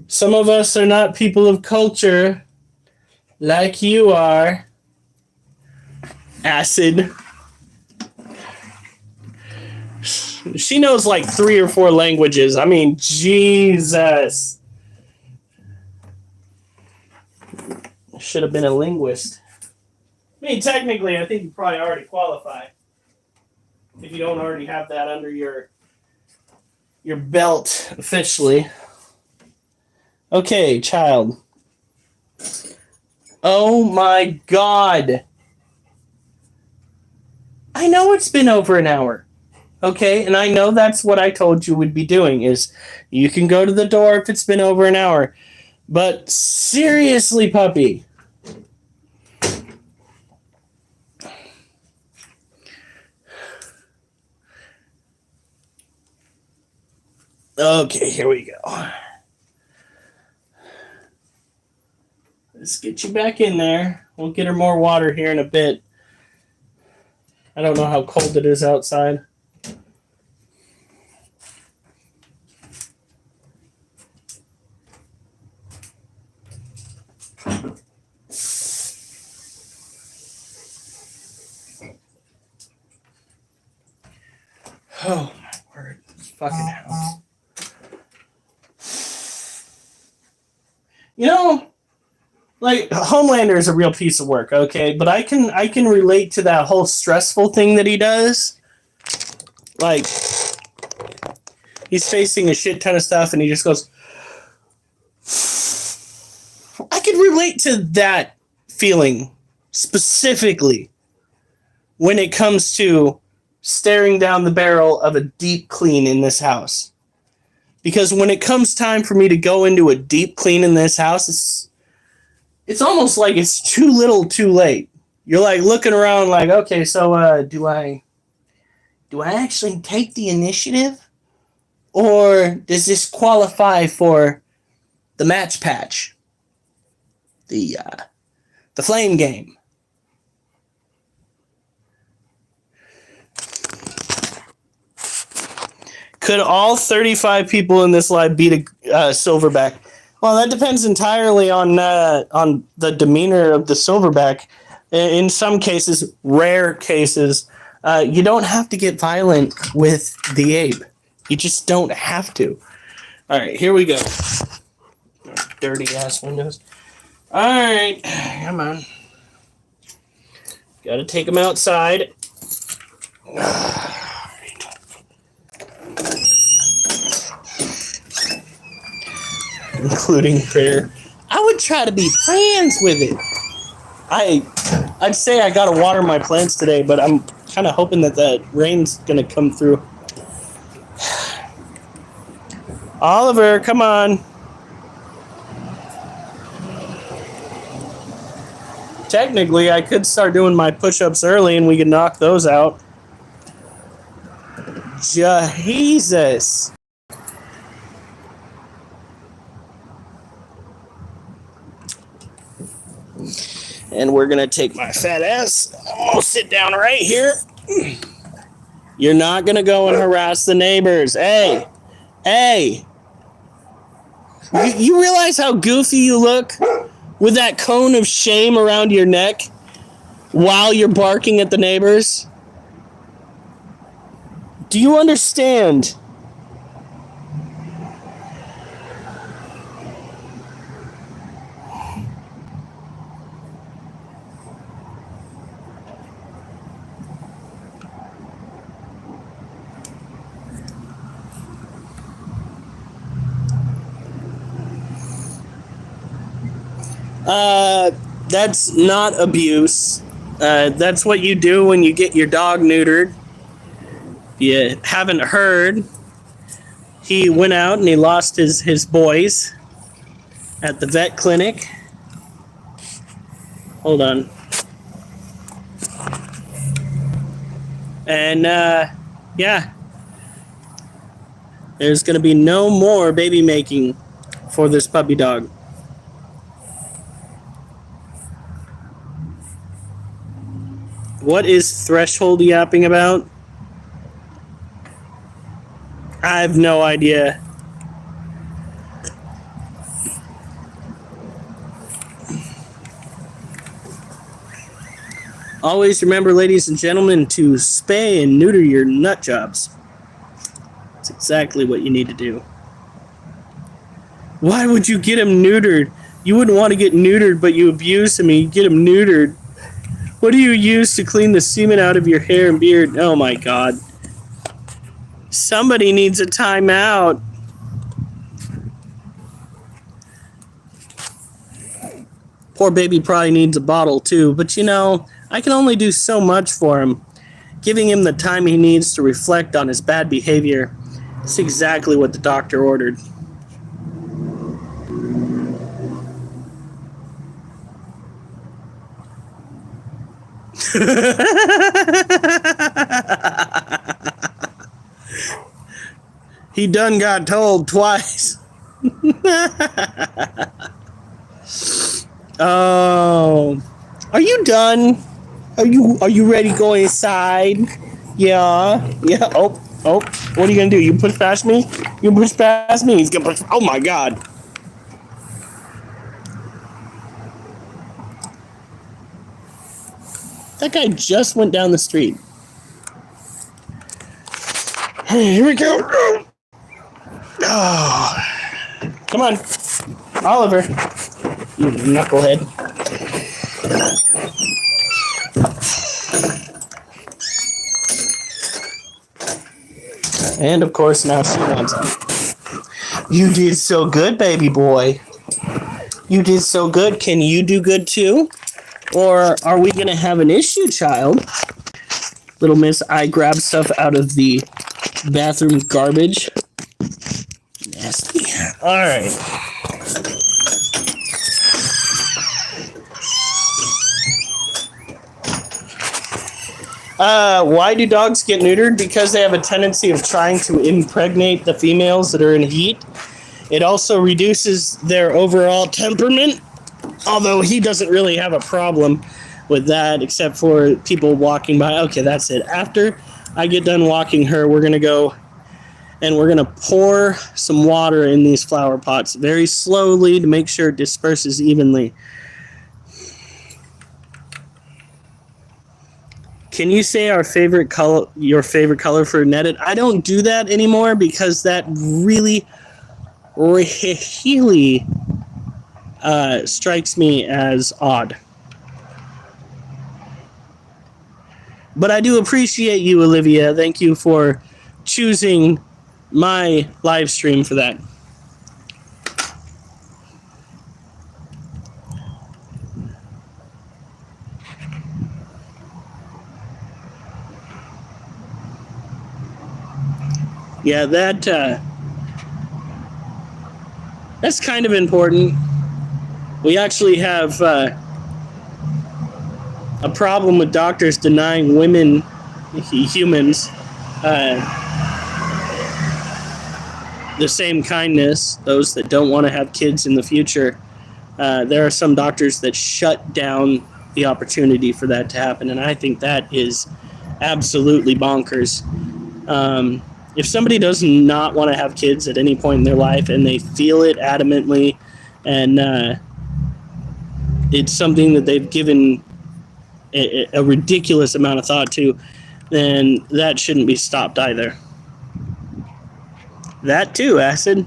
Some of us are not people of culture like you are. Acid. She knows like 3 or 4 languages. I mean, Jesus. Should have been a linguist. I mean, technically, I think you probably already qualify. If you don't already have that under your belt officially. Okay, child. Oh my God. I know it's been over an hour. Okay, and I know that's what I told you would be doing is you can go to the door if it's been over an hour. But seriously, puppy. Okay, here we go. Let's get you back in there. We'll get her more water here in a bit. I don't know how cold it is outside. Oh my word. This fucking house. You know, like Homelander is a real piece of work, okay? But I can relate to that whole stressful thing that he does. Like he's facing a shit ton of stuff and he just goes, I can relate to that feeling specifically when it comes to staring down the barrel of a deep clean in this house. Because when it comes time for me to go into a deep clean in this house, it's almost like it's too little too late. You're like looking around like, okay, so do I actually take the initiative? Or does this qualify for the match patch? The flame game? Could all 35 people in this live beat a silverback? Well, that depends entirely on the demeanor of the silverback. In some cases, rare cases, you don't have to get violent with the ape. You just don't have to. All right, here we go. Dirty ass windows. All right, come on. Got to take them outside. Including prayer. I would try to be friends with it. I'd say I gotta water my plants today, but I'm kind of hoping that the rain's gonna come through. Oliver, come on. Technically, I could start doing my push-ups early and we could knock those out. Jesus. And we're going to take my fat ass. I'll sit down right here. You're not going to go and harass the neighbors. Hey. You realize how goofy you look with that cone of shame around your neck while you're barking at the neighbors? Do you understand? That's not abuse. That's what you do when you get your dog neutered. If you haven't heard, he went out and he lost his boys at the vet clinic. Hold on. And, yeah. There's going to be no more baby making for this puppy dog. What is threshold yapping about? I have no idea. Always remember, ladies and gentlemen, to spay and neuter your nut jobs. That's exactly what you need to do. Why would you get him neutered? You wouldn't want to get neutered, but you abuse him and you get him neutered. What do you use to clean the semen out of your hair and beard? Oh my God. Somebody needs a timeout. Poor baby probably needs a bottle too, but you know, I can only do so much for him. Giving him the time he needs to reflect on his bad behavior. That's exactly what the doctor ordered. He done got told twice. Oh, are you done? Are you ready to go inside? Yeah, yeah. Oh, oh. What are you gonna do? You push past me? You push past me? He's gonna push. Oh my God! That guy just went down the street. Hey, here we go. Oh, come on, Oliver. You knucklehead. And of course, now she wants it. You did so good, baby boy. You did so good. Can you do good too? Or are we going to have an issue, child? Little miss, I grabbed stuff out of the bathroom garbage. Nasty. All right. Why do dogs get neutered? Because they have a tendency of trying to impregnate the females that are in heat. It also reduces their overall temperament, although he doesn't really have a problem with that, except for people walking by. Okay, that's it. After I get done walking her, we're going to go and we're going to pour some water in these flower pots very slowly to make sure it disperses evenly. Can you say our favorite color, your favorite color for netted? I don't do that anymore because that really strikes me as odd. But I do appreciate you, Olivia. Thank you for choosing my live stream for that. Yeah, that's kind of important. We actually have a problem with doctors denying women, humans, the same kindness, those that don't want to have kids in the future. There are some doctors that shut down the opportunity for that to happen, and I think that is absolutely bonkers. If somebody does not want to have kids at any point in their life and they feel it adamantly, and it's something that they've given a ridiculous amount of thought to, then that shouldn't be stopped either. That too, Acid.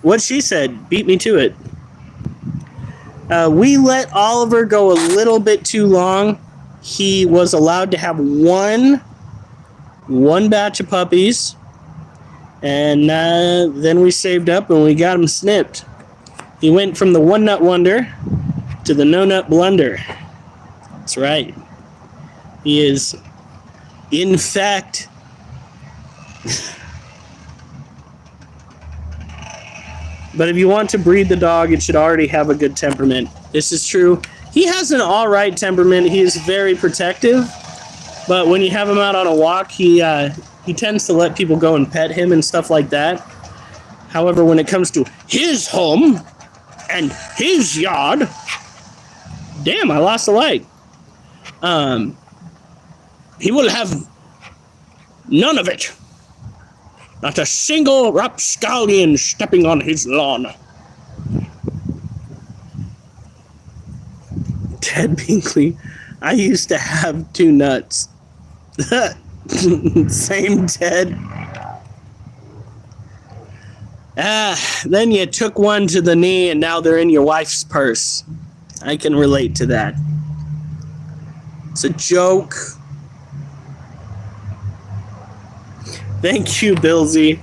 What she said, beat me to it. We let Oliver go a little bit too long. He was allowed to have one batch of puppies, and then we saved up and we got him snipped. He went from the one nut wonder to the no nut blunder. That's right. He is, in fact, but if you want to breed the dog, it should already have a good temperament. This is true. He has an all right temperament. He is very protective, but when you have him out on a walk, he tends to let people go and pet him and stuff like that. However, when it comes to his home and his yard, damn, I lost a light. He will have none of it. Not a single rapscallion stepping on his lawn. Ted Binkley, I used to have two nuts. Same Ted. Then you took one to the knee and now they're in your wife's purse. I can relate to that. It's a joke. Thank you, Billsy.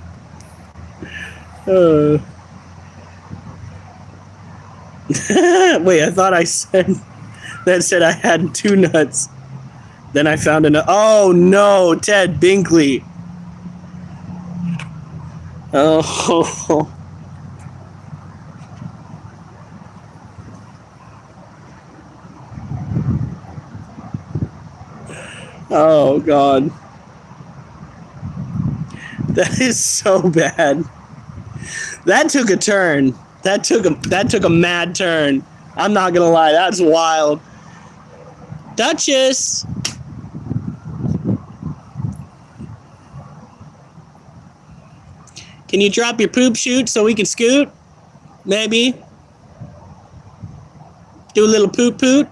Wait, I thought I said that said I had two nuts. Then I found an. Oh no, Ted Binkley. Oh. Oh God. That is so bad. That took a turn. That took a mad turn. I'm not gonna lie, that's wild. Duchess! Can you drop your poop chute so we can scoot? Maybe. Do a little poot poot.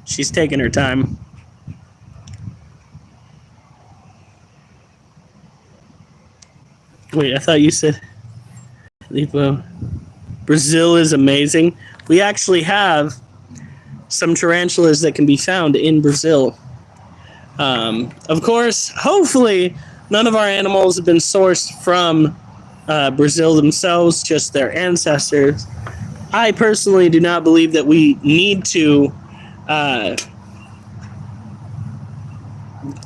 She's taking her time. Wait, I thought you said Brazil is amazing. We actually have some tarantulas that can be found in Brazil. Of course, hopefully, none of our animals have been sourced from Brazil themselves, just their ancestors. I personally do not believe that we need to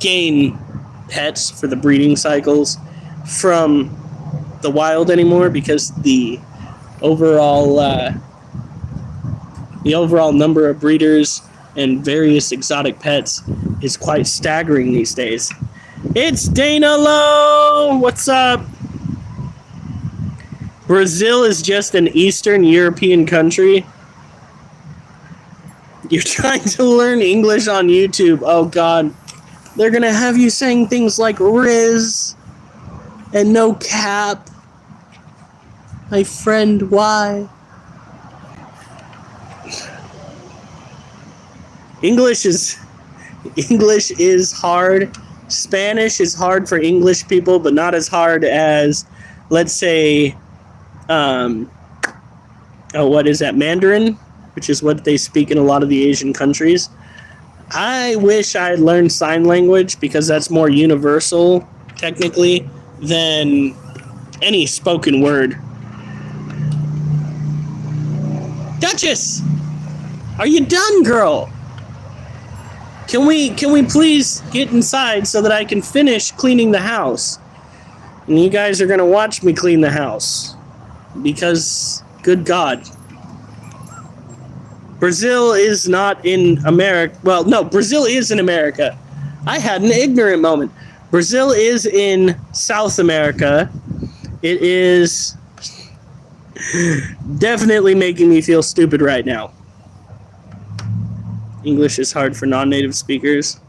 gain pets for the breeding cycles from the wild anymore, because the overall number of breeders and various exotic pets is quite staggering these days. It's Dana Lowe! What's up? Brazil is just an Eastern European country. You're trying to learn English on YouTube. Oh God. They're gonna have you saying things like Riz and no cap. My friend, why? English is hard. Spanish is hard for English people, but not as hard as, let's say, what is that, Mandarin, which is what they speak in a lot of the Asian countries. I wish I had learned sign language, because that's more universal, technically, than any spoken word. Duchess! Are you done, girl? Can we please get inside so that I can finish cleaning the house? And you guys are going to watch me clean the house. Because, good God. Brazil is not in America. Well, no, Brazil is in America. I had an ignorant moment. Brazil is in South America. It is definitely making me feel stupid right now. English is hard for non-native speakers.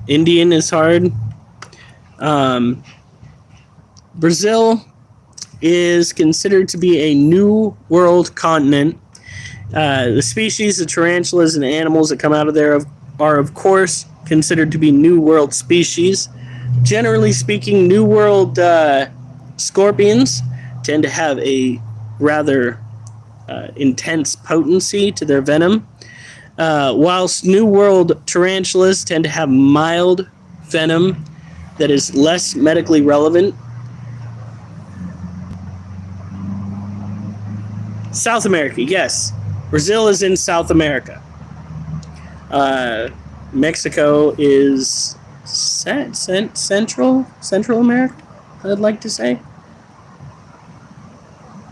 Indian is hard. Brazil is considered to be a new world continent. The species of tarantulas and animals that come out of there are, of course, considered to be New World species. Generally speaking, New World scorpions tend to have a rather intense potency to their venom, whilst New World tarantulas tend to have mild venom that is less medically relevant. South America, yes. Brazil is in South America. Mexico is Central America, I'd like to say.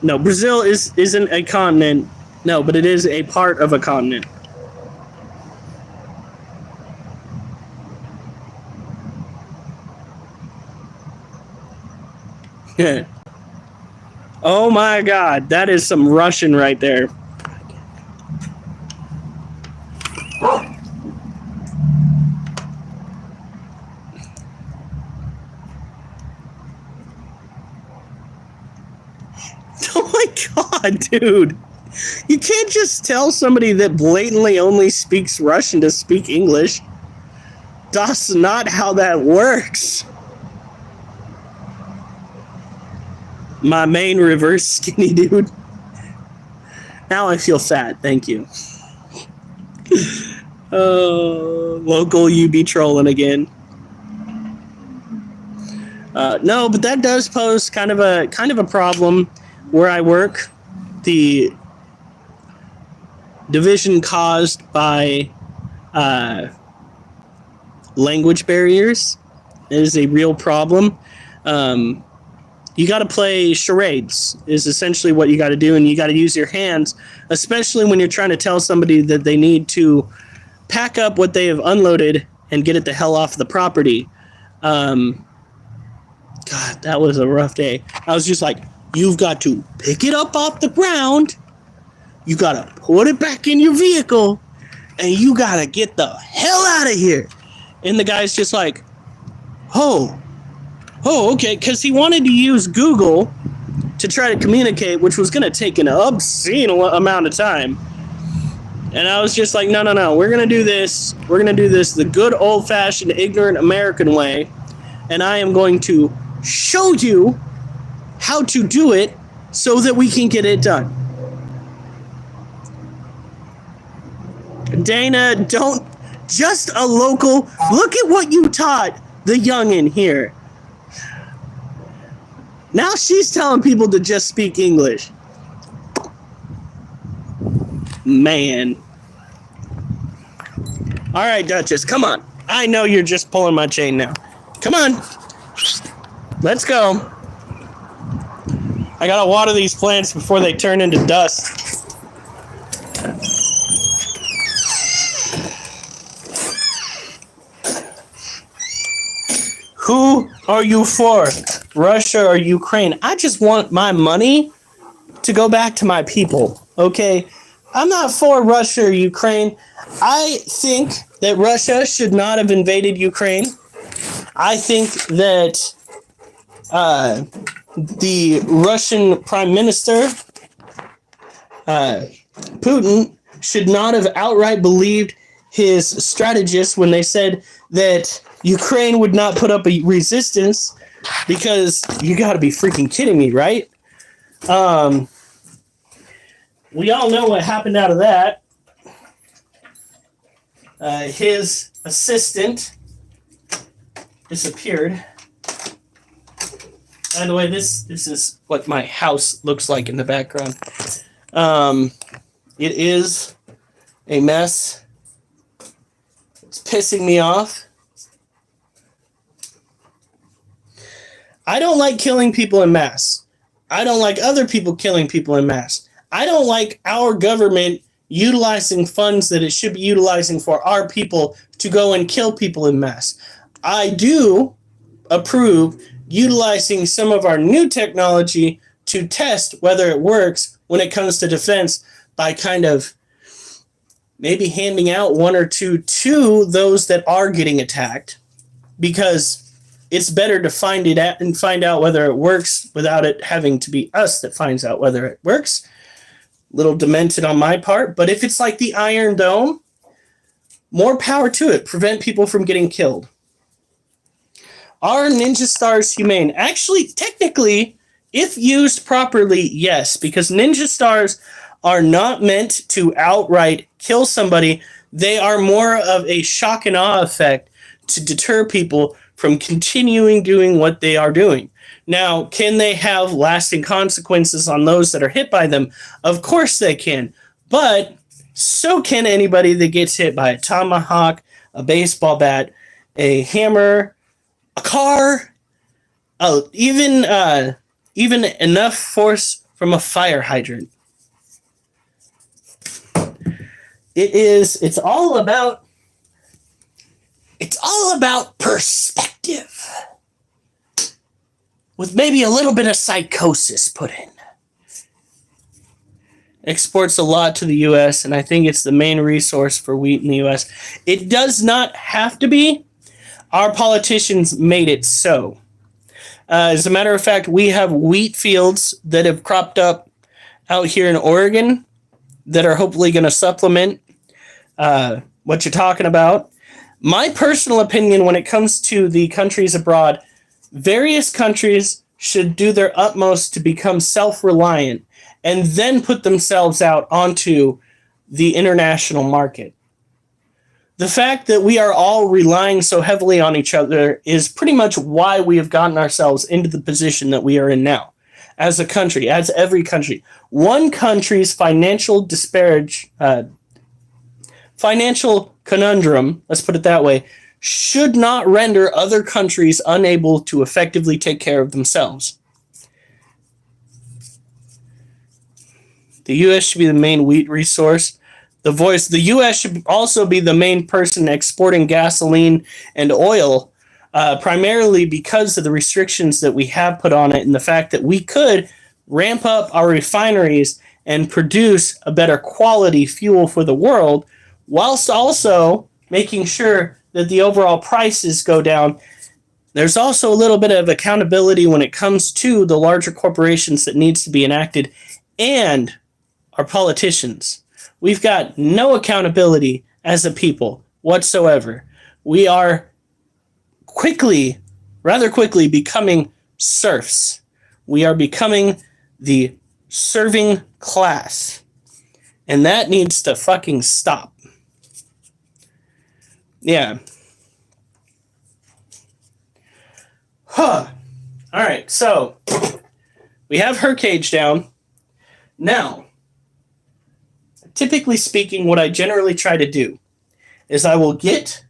No, Brazil isn't a continent. No, but it is a part of a continent. Oh my God, that is some Russian right there. Oh my God, dude. You can't just tell somebody that blatantly only speaks Russian to speak English. That's not how that works. My main reverse skinny dude. Now I feel fat, thank you. Local, you be trolling again. No, but that does pose kind of a problem where I work. The division caused by language barriers is a real problem. You got to play charades is essentially what you got to do, and you got to use your hands, especially when you're trying to tell somebody that they need to pack up what they have unloaded and get it the hell off the property. God, that was a rough day. I was just like, you've got to pick it up off the ground, you gotta put it back in your vehicle, and you gotta get the hell out of here. And the guy's just like, oh, okay, because he wanted to use Google to try to communicate, which was going to take an obscene amount of time. And I was just like, no, we're going to do this. We're going to do this the good old-fashioned, ignorant American way. And I am going to show you how to do it so that we can get it done. Dana, don't, just a local, look at what you taught the youngin' here. Now she's telling people to just speak English. Man. All right, Duchess, come on. I know you're just pulling my chain now. Come on. Let's go. I gotta water these plants before they turn into dust. Who are you for? Russia or Ukraine? I just want my money to go back to my people, okay? I'm not for Russia or Ukraine. I think that Russia should not have invaded Ukraine. I think that the Russian Prime Minister, Putin, should not have outright believed his strategists when they said that Ukraine would not put up a resistance, because you got to be freaking kidding me, right? We all know what happened out of that. His assistant disappeared. By the way, this is what my house looks like in the background. It is a mess. It's pissing me off. I don't like killing people en masse. I don't like other people killing people en masse. I don't like our government utilizing funds that it should be utilizing for our people to go and kill people en masse. I do approve utilizing some of our new technology to test whether it works when it comes to defense by kind of maybe handing out one or two to those that are getting attacked, because it's better to find it out and find out whether it works without it having to be us that finds out whether it works. Little demented on my part, but if it's like the Iron Dome, more power to it. Prevent people from getting killed. Are ninja stars humane? Actually, technically, if used properly, yes, because ninja stars are not meant to outright kill somebody. They are more of a shock and awe effect to deter people from continuing doing what they are doing. Now, can they have lasting consequences on those that are hit by them? Of course they can. But so can anybody that gets hit by a tomahawk, a baseball bat, a hammer, a car, even enough force from a fire hydrant. It's all about perspective, with maybe a little bit of psychosis put in. Exports a lot to the U.S., and I think it's the main resource for wheat in the U.S. It does not have to be. Our politicians made it so. As a matter of fact, we have wheat fields that have cropped up out here in Oregon that are hopefully going to supplement what you're talking about. My personal opinion when it comes to the countries abroad, various countries should do their utmost to become self-reliant and then put themselves out onto the international market. The fact that we are all relying so heavily on each other is pretty much why we have gotten ourselves into the position that we are in now. As a country, as every country. One country's financial conundrum, let's put it that way, should not render other countries unable to effectively take care of themselves. The U.S. should be the main wheat resource. The U.S. should also be the main person exporting gasoline and oil, primarily because of the restrictions that we have put on it and the fact that we could ramp up our refineries and produce a better quality fuel for the world, whilst also making sure that the overall prices go down. There's also a little bit of accountability when it comes to the larger corporations that needs to be enacted, and our politicians. We've got no accountability as a people whatsoever. We are rather quickly becoming serfs. We are becoming the serving class. And that needs to fucking stop. Yeah. Huh. All right, so we have her cage down. Now, typically speaking, what I generally try to do is I will get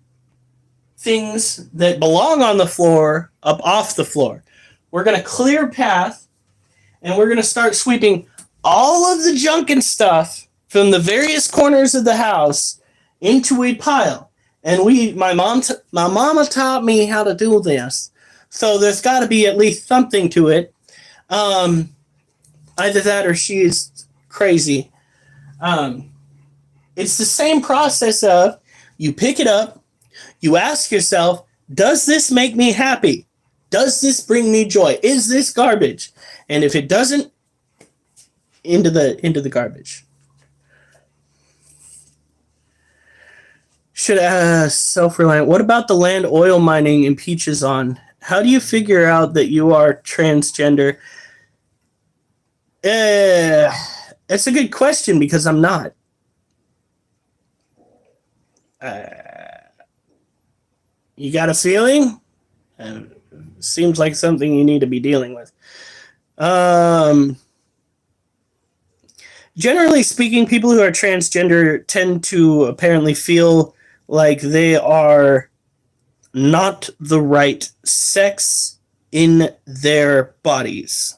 things that belong on the floor up off the floor. We're going to clear a path, and we're going to start sweeping all of the junk and stuff from the various corners of the house into a pile. And my mama taught me how to do this. So there's got to be at least something to it. Either that or she's crazy. It's the same process of you pick it up, you ask yourself, does this make me happy? Does this bring me joy? Is this garbage? And if it doesn't, into the garbage. Should self-reliant. What about the land oil mining impeaches on? How do you figure out that you are transgender? That's a good question because I'm not. You got a feeling? Seems like something you need to be dealing with. Generally speaking, people who are transgender tend to apparently feel like they are not the right sex in their bodies.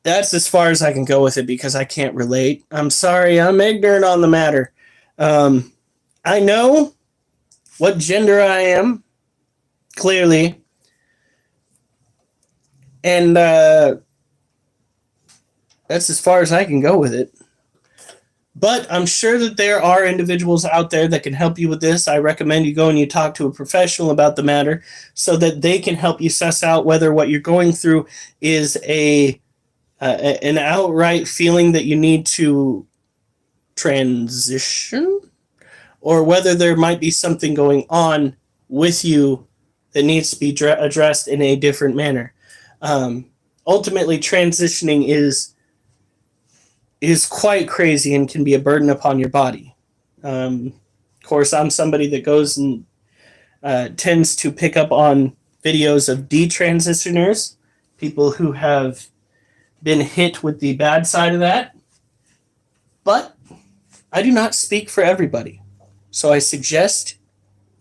That's as far as I can go with it because I can't relate. I'm sorry, I'm ignorant on the matter. I know what gender I am, clearly. And that's as far as I can go with it. But I'm sure that there are individuals out there that can help you with this. I recommend you go and you talk to a professional about the matter so that they can help you suss out whether what you're going through is an outright feeling that you need to transition, or whether there might be something going on with you that needs to be addressed in a different manner. Ultimately, transitioning is quite crazy and can be a burden upon your body. Of course, I'm somebody that goes and tends to pick up on videos of detransitioners, people who have been hit with the bad side of that. But I do not speak for everybody. So I suggest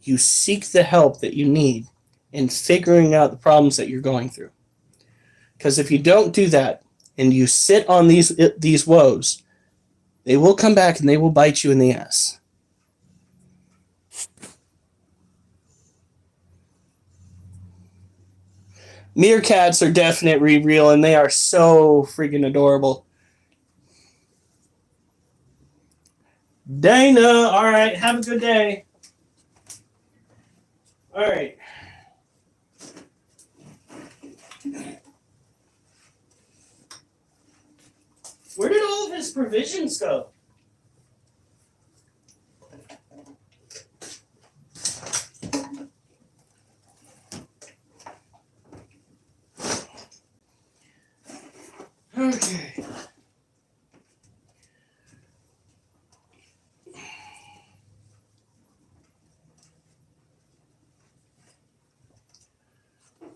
you seek the help that you need in figuring out the problems that you're going through. Because if you don't do that and you sit on these woes, they will come back and they will bite you in the ass. Meerkats are definitely real, and they are so freaking adorable. Dana, all right, have a good day. All right. Where did all of his provisions go? Okay.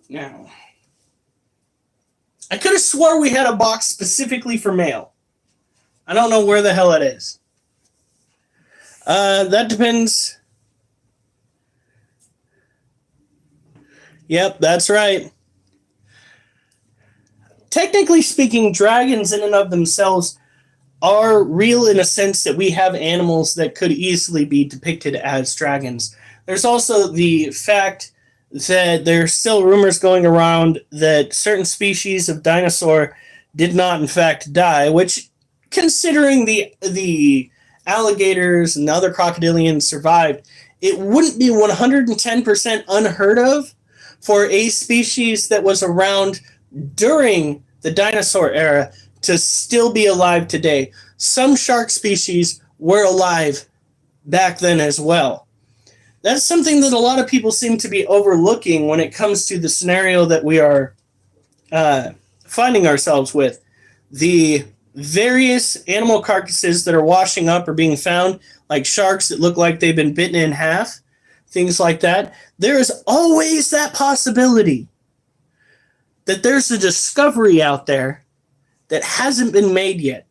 Now, I could have swore we had a box specifically for mail. I don't know where the hell it is. That depends. Yep, that's right. Technically speaking, dragons in and of themselves are real in a sense that we have animals that could easily be depicted as dragons. There's also the fact that there's still rumors going around that certain species of dinosaur did not in fact die, which, considering the alligators and the other crocodilians survived, it wouldn't be 110% unheard of for a species that was around during the dinosaur era to still be alive today. Some shark species were alive back then as well. That's something that a lot of people seem to be overlooking when it comes to the scenario that we are finding ourselves with. The various animal carcasses that are washing up or being found, like sharks that look like they've been bitten in half, things like that. There is always that possibility that there's a discovery out there that hasn't been made yet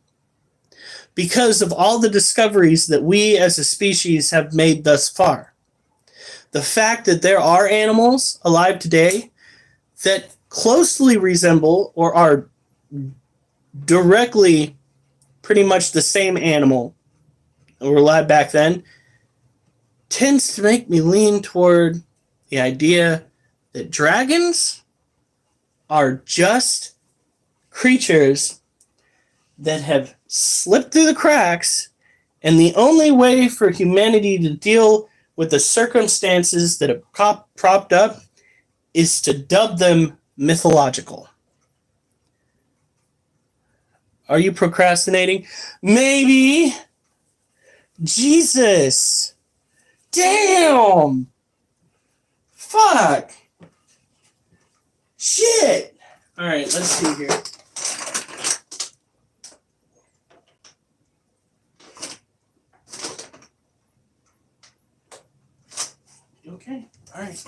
because of all the discoveries that we as a species have made thus far. The fact that there are animals alive today that closely resemble or are directly pretty much the same animal that were alive back then tends to make me lean toward the idea that dragons are just creatures that have slipped through the cracks, and the only way for humanity to deal with the circumstances that have propped up is to dub them mythological. Are you procrastinating? Maybe. Jesus. Damn. Fuck. Shit. All right, let's see here. Okay, all right.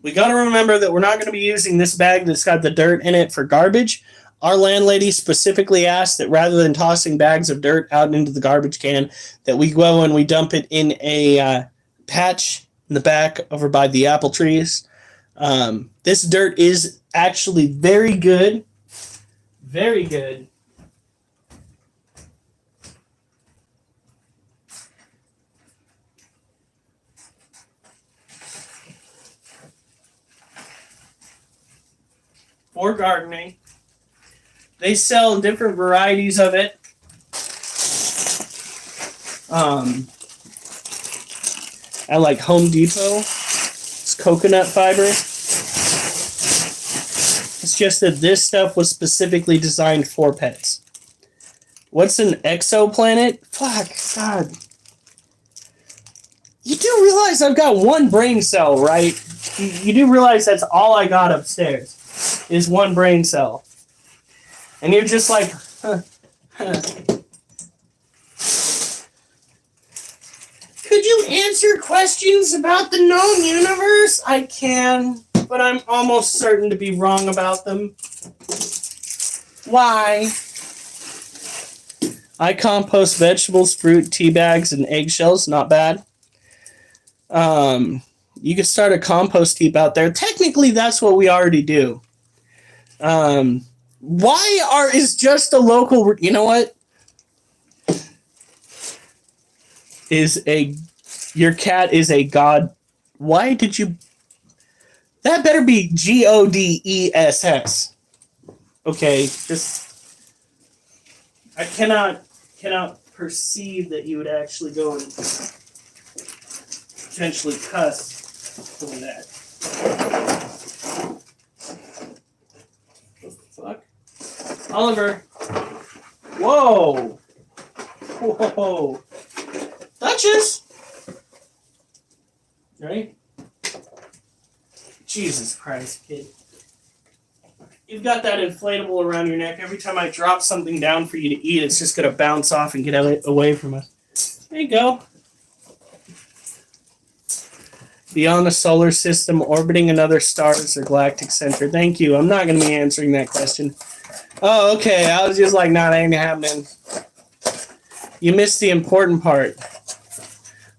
We got to remember that we're not going to be using this bag that's got the dirt in it for garbage. Our landlady specifically asked that rather than tossing bags of dirt out into the garbage can, that we go and we dump it in a patch in the back over by the apple trees. This dirt is actually very good. Very good. For gardening. They sell different varieties of it. At like Home Depot. It's coconut fiber. It's just that this stuff was specifically designed for pets. What's an exoplanet? Fuck, God. You do realize I've got one brain cell, right? You do realize that's all I got upstairs is one brain cell. And you're just like, huh. Could you answer questions about the known universe? I can, but I'm almost certain to be wrong about them. Why? I compost vegetables, fruit, tea bags, and eggshells. Not bad. You could start a compost heap out there. Technically, that's what we already do. Is just a local, you know what? Your cat is a god. Why did you, that better be GODESS. Okay, just, I cannot perceive that you would actually go and potentially cuss for that. What the fuck? Oliver. Whoa. Whoa. Duchess. Right? Jesus Christ, kid. You've got that inflatable around your neck. Every time I drop something down for you to eat, it's just going to bounce off and get away from us. There you go. Beyond the solar system, orbiting another star is the galactic center. Thank you. I'm not going to be answering that question. Oh, okay. I was just like, nah, that ain't happening. You missed the important part.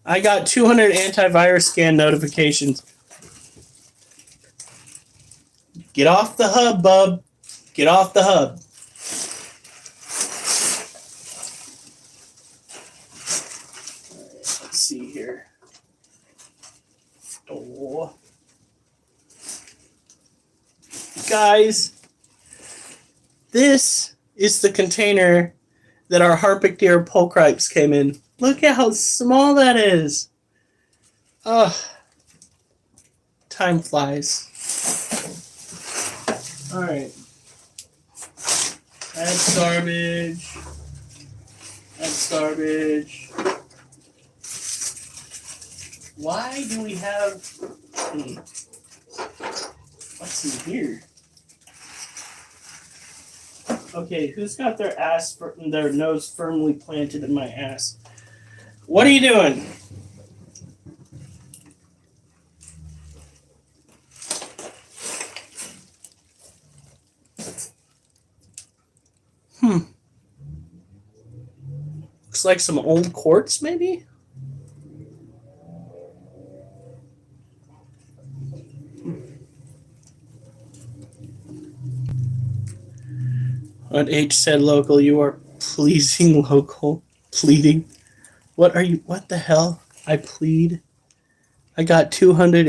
I got 200 antivirus scan notifications. Get off the hub, bub. Get off the hub. Guys, this is the container that our Harpic deer pulchripes came in. Look at how small that is. Ugh. Time flies. Alright. That's garbage. That's garbage. Why do we have... What's in here? Okay, who's got their nose firmly planted in my ass? What are you doing? Looks like some old quartz, maybe? What H said local, you are pleasing local. Pleading. What are you? What the hell? I plead. I got 200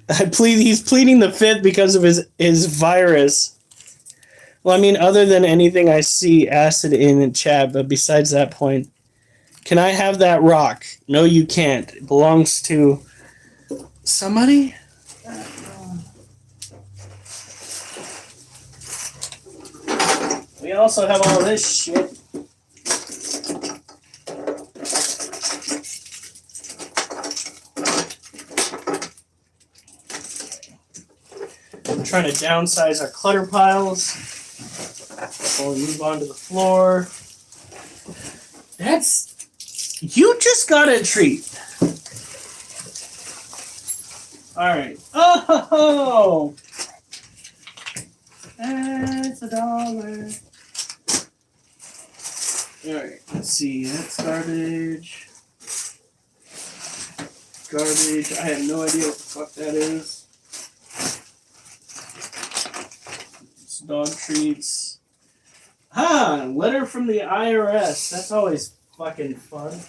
I plead. He's pleading the fifth because of his virus. Well, I mean, other than anything I see acid in chat, but besides that point, can I have that rock? No, you can't. It belongs to somebody? We also have all this shit. I'm trying to downsize our clutter piles before we move on to the floor. You just got a treat. Alright. Oh! That's $1. Alright, let's see. That's garbage. Garbage. I have no idea what the fuck that is. It's dog treats. Letter from the IRS. That's always fucking fun.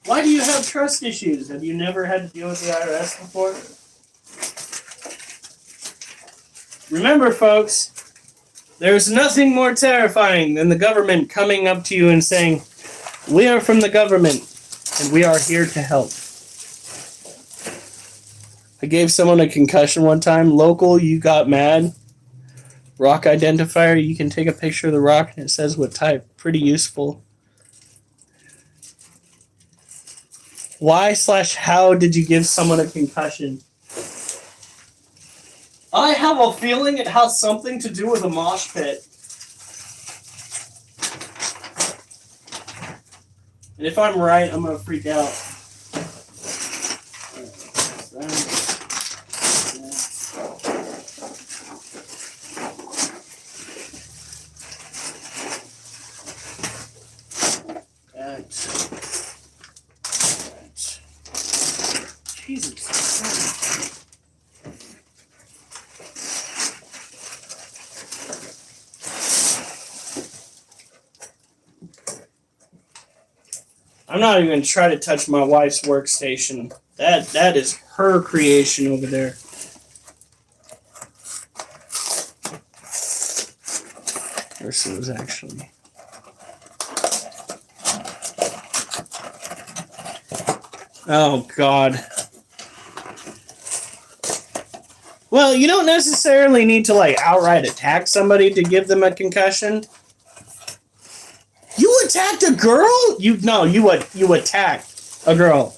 Why do you have trust issues? Have you never had to deal with the IRS before? Remember, folks, there's nothing more terrifying than the government coming up to you and saying, "We are from the government, and we are here to help." I gave someone a concussion one time. Local, you got mad. Rock identifier, you can take a picture of the rock and it says what type. Pretty useful. Why/how did you give someone a concussion? I have a feeling it has something to do with a mosh pit. And if I'm right, I'm going to freak out. Jesus Christ. I'm not even going to try to touch my wife's workstation. That is her creation over there. Ursula's actually. Oh, God. Well, you don't necessarily need to, like, outright attack somebody to give them a concussion. You attacked a girl? You attacked a girl.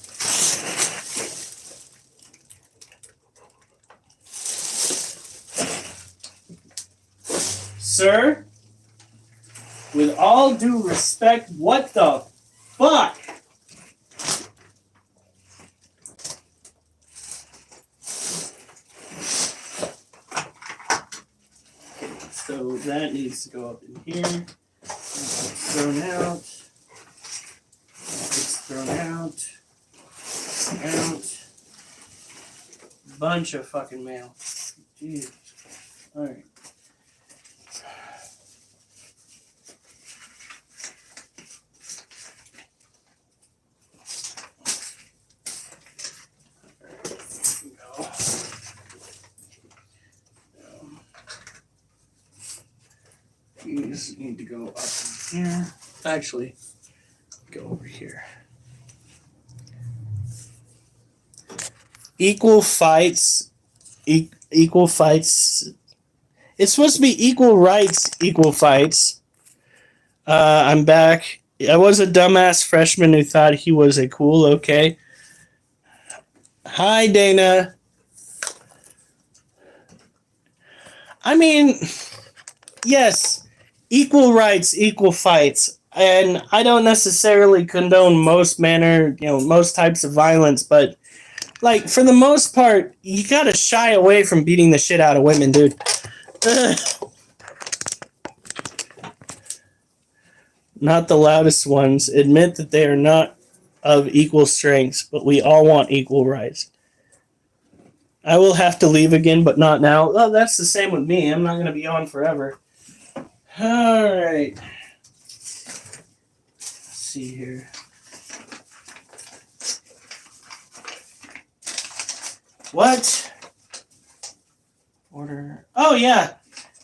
Sir, with all due respect, what the fuck? So that needs to go up in here. It's thrown out. It's thrown out. Out. Bunch of fucking mail. Jesus. Alright. these need to go up in here. Actually, go over here. Equal fights. Equal fights. It's supposed to be equal rights, equal fights. I'm back. I was a dumbass freshman who thought he was a cool, okay. Hi, Dana. I mean, yes, equal rights, equal fights. And I don't necessarily condone most most types of violence, but like for the most part, you gotta shy away from beating the shit out of women, dude. Ugh. Not the loudest ones. Admit that they are not of equal strengths, but we all want equal rights. I will have to leave again, but not now. Oh, that's the same with me. I'm not going to be on forever. All right. Let's see here. What? Order. Oh, yeah.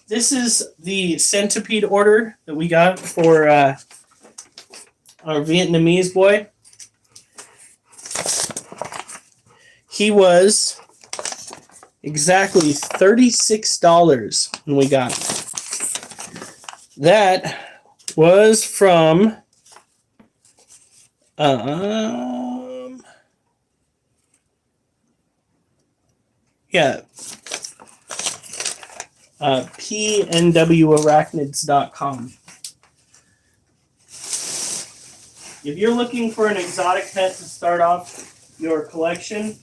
This is the centipede order that we got for our Vietnamese boy. He was exactly $36 when we got him. That was from pnwarachnids.com. If you're looking for an exotic pet to start off your collection,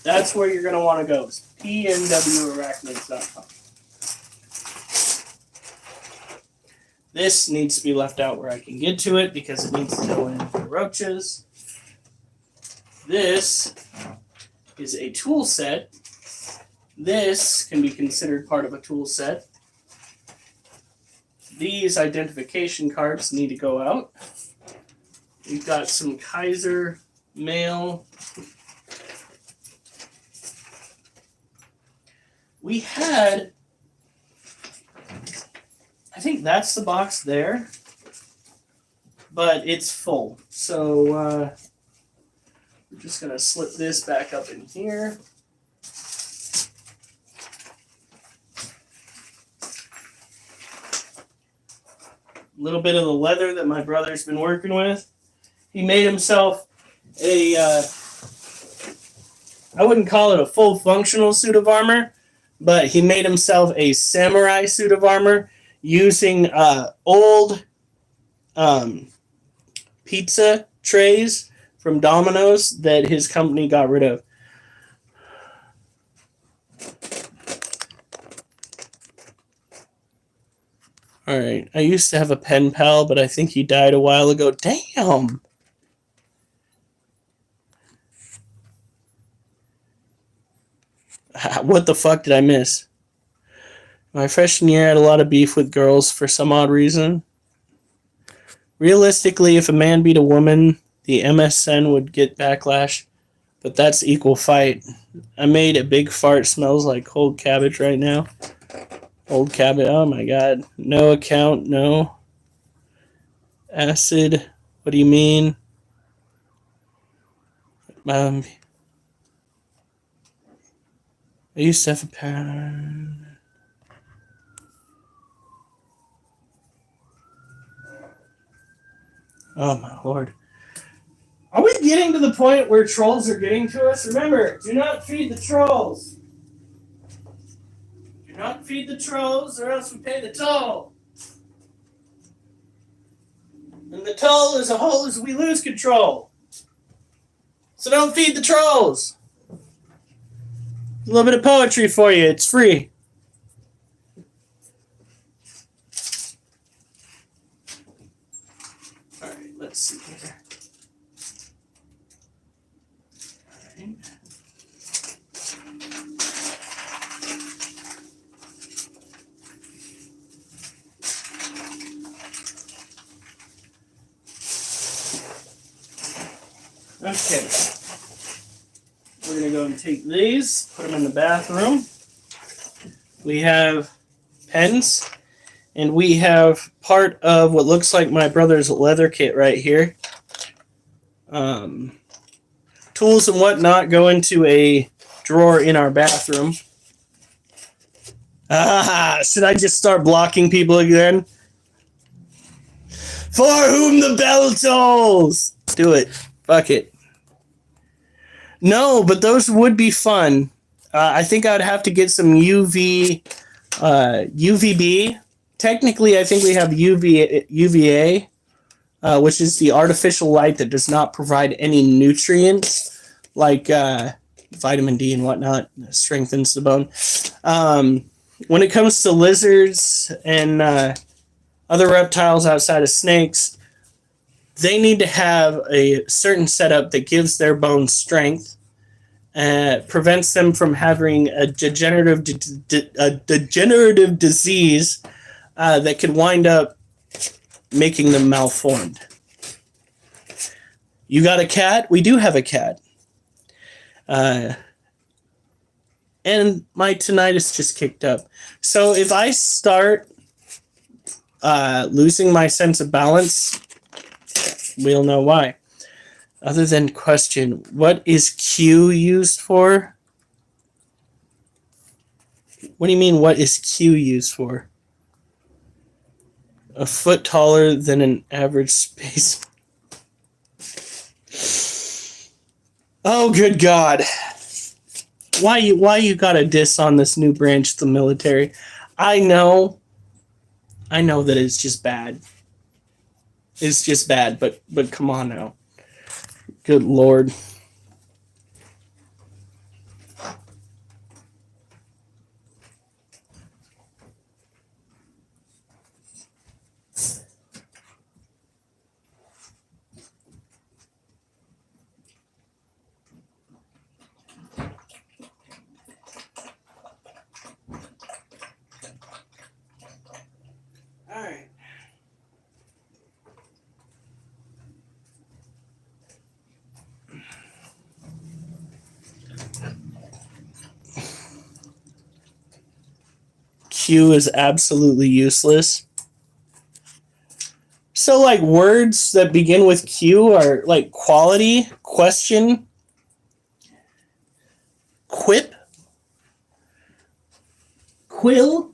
that's where you're going to want to go. pnwarachnids.com. This needs to be left out where I can get to it because it needs to go in the roaches. This is a tool set. This can be considered part of a tool set. These identification cards need to go out. We've got some Kaiser mail. We had, I think that's the box there, but it's full. So we're just going to slip this back up in here. A little bit of the leather that my brother's been working with. He made himself a, I wouldn't call it a full functional suit of armor, but he made himself a samurai suit of armor using old pizza trays from Domino's that his company got rid of. All right, I used to have a pen pal, but I think he died a while ago. Damn! What the fuck did I miss? My freshman year, I had a lot of beef with girls for some odd reason. Realistically, if a man beat a woman, the MSN would get backlash, but that's equal fight. I made a big fart smells like cold cabbage right now. Old cabbage, oh my god. No account, no. Acid, what do you mean? I used to have a pen. Oh my lord. Are we getting to the point where trolls are getting to us? Remember, do not feed the trolls. Do not feed the trolls or else we pay the toll. And the toll is a whole as we lose control. So don't feed the trolls. A little bit of poetry for you. It's free. All right, let's see here. All right. Okay. We're going to go and take these, put them in the bathroom. We have pens. And we have part of what looks like my brother's leather kit right here. Tools and whatnot go into a drawer in our bathroom. Should I just start blocking people again? For whom the bell tolls! Do it. Fuck it. No, but those would be fun. I think I'd have to get some UVB. Technically, I think we have UVA, which is the artificial light that does not provide any nutrients, like vitamin D and whatnot. Strengthens the bone. When it comes to lizards and other reptiles outside of snakes, they need to have a certain setup that gives their bones strength, prevents them from having a degenerative disease that could wind up making them malformed. You got a cat? We do have a cat. And my tinnitus just kicked up. So if I start losing my sense of balance, we'll know why. Other than question, what is Q used for? What do you mean, what is Q used for? A foot taller than an average space. Oh, good God. Why you got a diss on this new branch of the military? I know that it's just bad. It's just bad, but come on now. Good Lord. All right. Q is absolutely useless. So, like, words that begin with Q are like quality, question, quip, quill.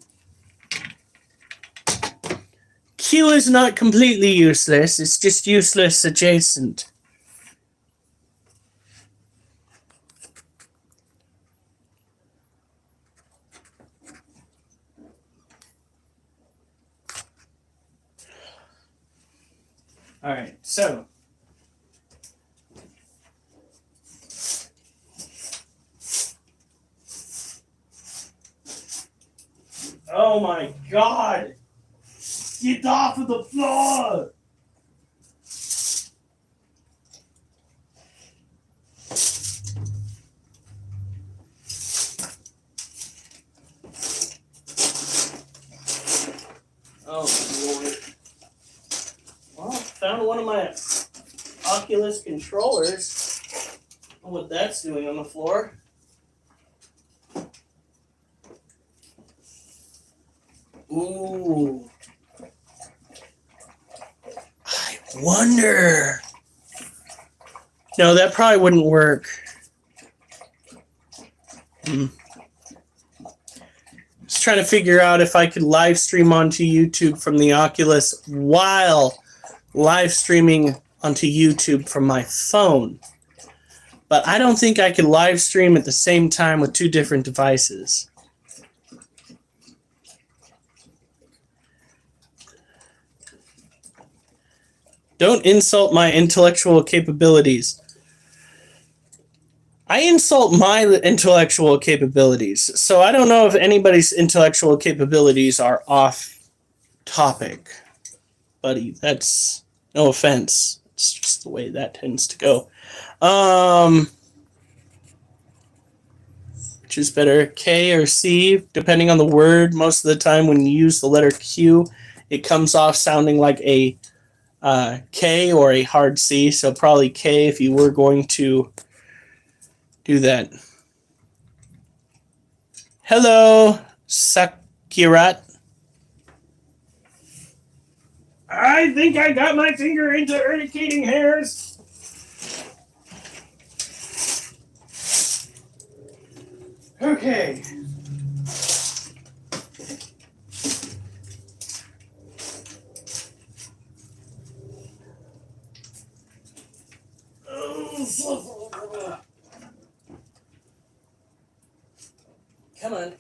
Q is not completely useless, it's just useless adjacent. All right, so oh my God! Get off of the floor! Oh Lord! Well, found one of my Oculus controllers. I don't know what that's doing on the floor. Ooh. I wonder. No, that probably wouldn't work. Just trying to figure out if I could live stream onto YouTube from the Oculus while live streaming onto YouTube from my phone. But I don't think I could live stream at the same time with two different devices. Don't insult my intellectual capabilities. I insult my intellectual capabilities. So I don't know if anybody's intellectual capabilities are off topic. Buddy, that's no offense. It's just the way that tends to go. Which is better, K or C, depending on the word. Most of the time when you use the letter Q, it comes off sounding like a K or a hard C, so probably K if you were going to do that. Hello, Sakirat. I think I got my finger into urticating hairs. Okay. Come on.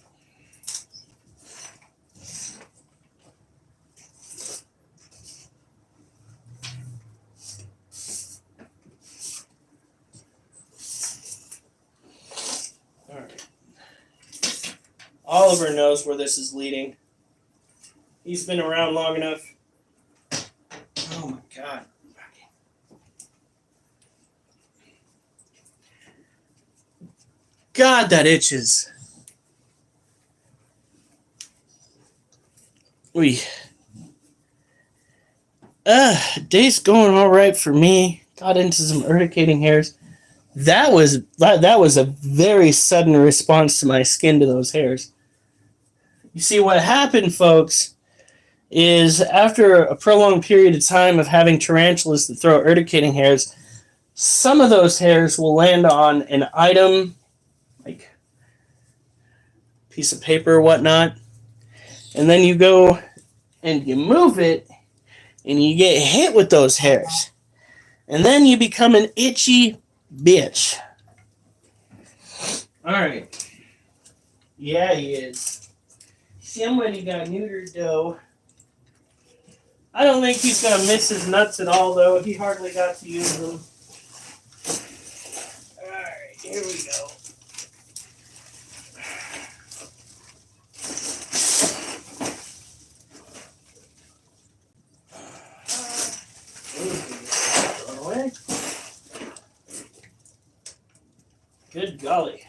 All right. Oliver knows where this is leading. He's been around long enough. Oh my God. God, that itches. Day's going all right for me. Got into some urticating hairs. That was a very sudden response to my skin to those hairs. You see, what happened, folks, is after a prolonged period of time of having tarantulas that throw urticating hairs, some of those hairs will land on an item, like a piece of paper or whatnot, and then you go and you move it, and you get hit with those hairs. And then you become an itchy bitch. Alright. Yeah, he is. Somebody got neutered, though. I don't think he's going to miss his nuts at all, though. He hardly got to use them. Alright, here we go. Good golly.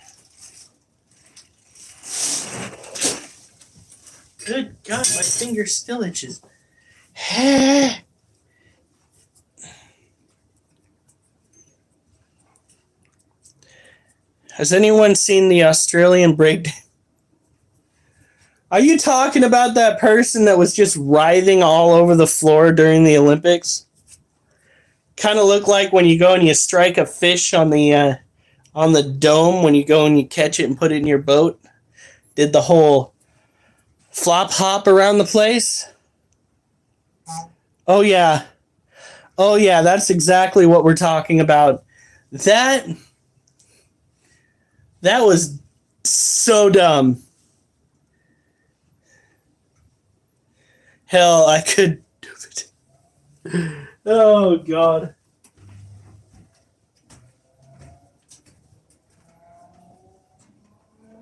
Good God, my finger still itches. Has anyone seen the Australian breakdown? Are you talking about that person that was just writhing all over the floor during the Olympics? Kind of looked like when you go and you strike a fish on the dome when you go and you catch it and put it in your boat. Did the whole flop hop around the place? Oh yeah. Oh yeah, that's exactly what we're talking about. That was so dumb. Hell, I could do it. Oh God.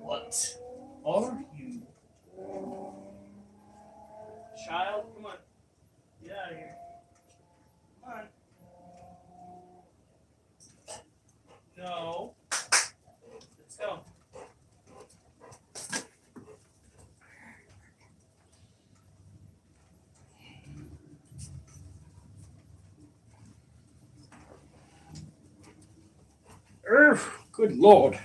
What are you? Child, come on. Get out of here. Come on. No. Let's go. Good Lord.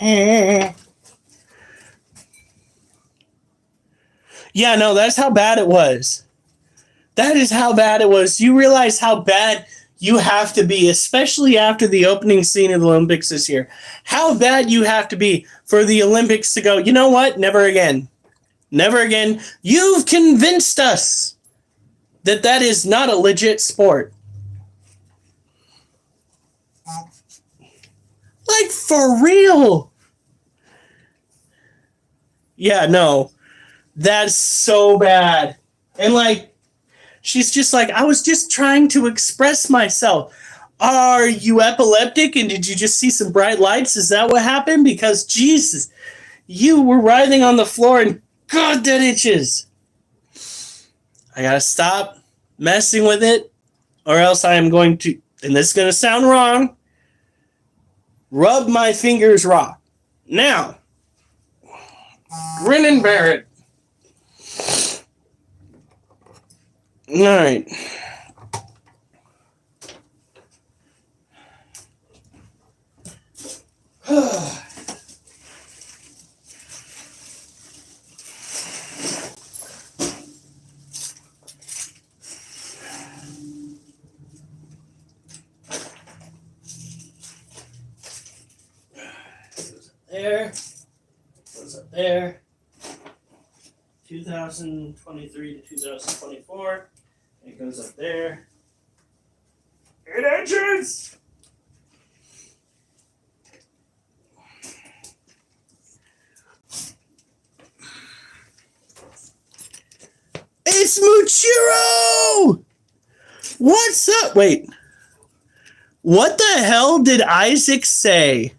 Yeah, no, that's how bad it was. That is how bad it was. You realize how bad you have to be, especially after the opening scene of the Olympics this year. How bad you have to be for the Olympics to go, you know what? Never again. Never again. You've convinced us that that is not a legit sport. Like, for real. Yeah, no. That's so bad. And, like, she's just like, I was just trying to express myself. Are you epileptic and did you just see some bright lights? Is that what happened? Because, Jesus, you were writhing on the floor and, God, that itches. I gotta stop messing with it, or else I am going to, and this is going to sound wrong, rub my fingers raw. Now, grin and bear it. All right. there, goes up there. 2023 to 2024. It goes up there. 8 inches! It's Muchiro! What's up? Wait. What the hell did Isaac say?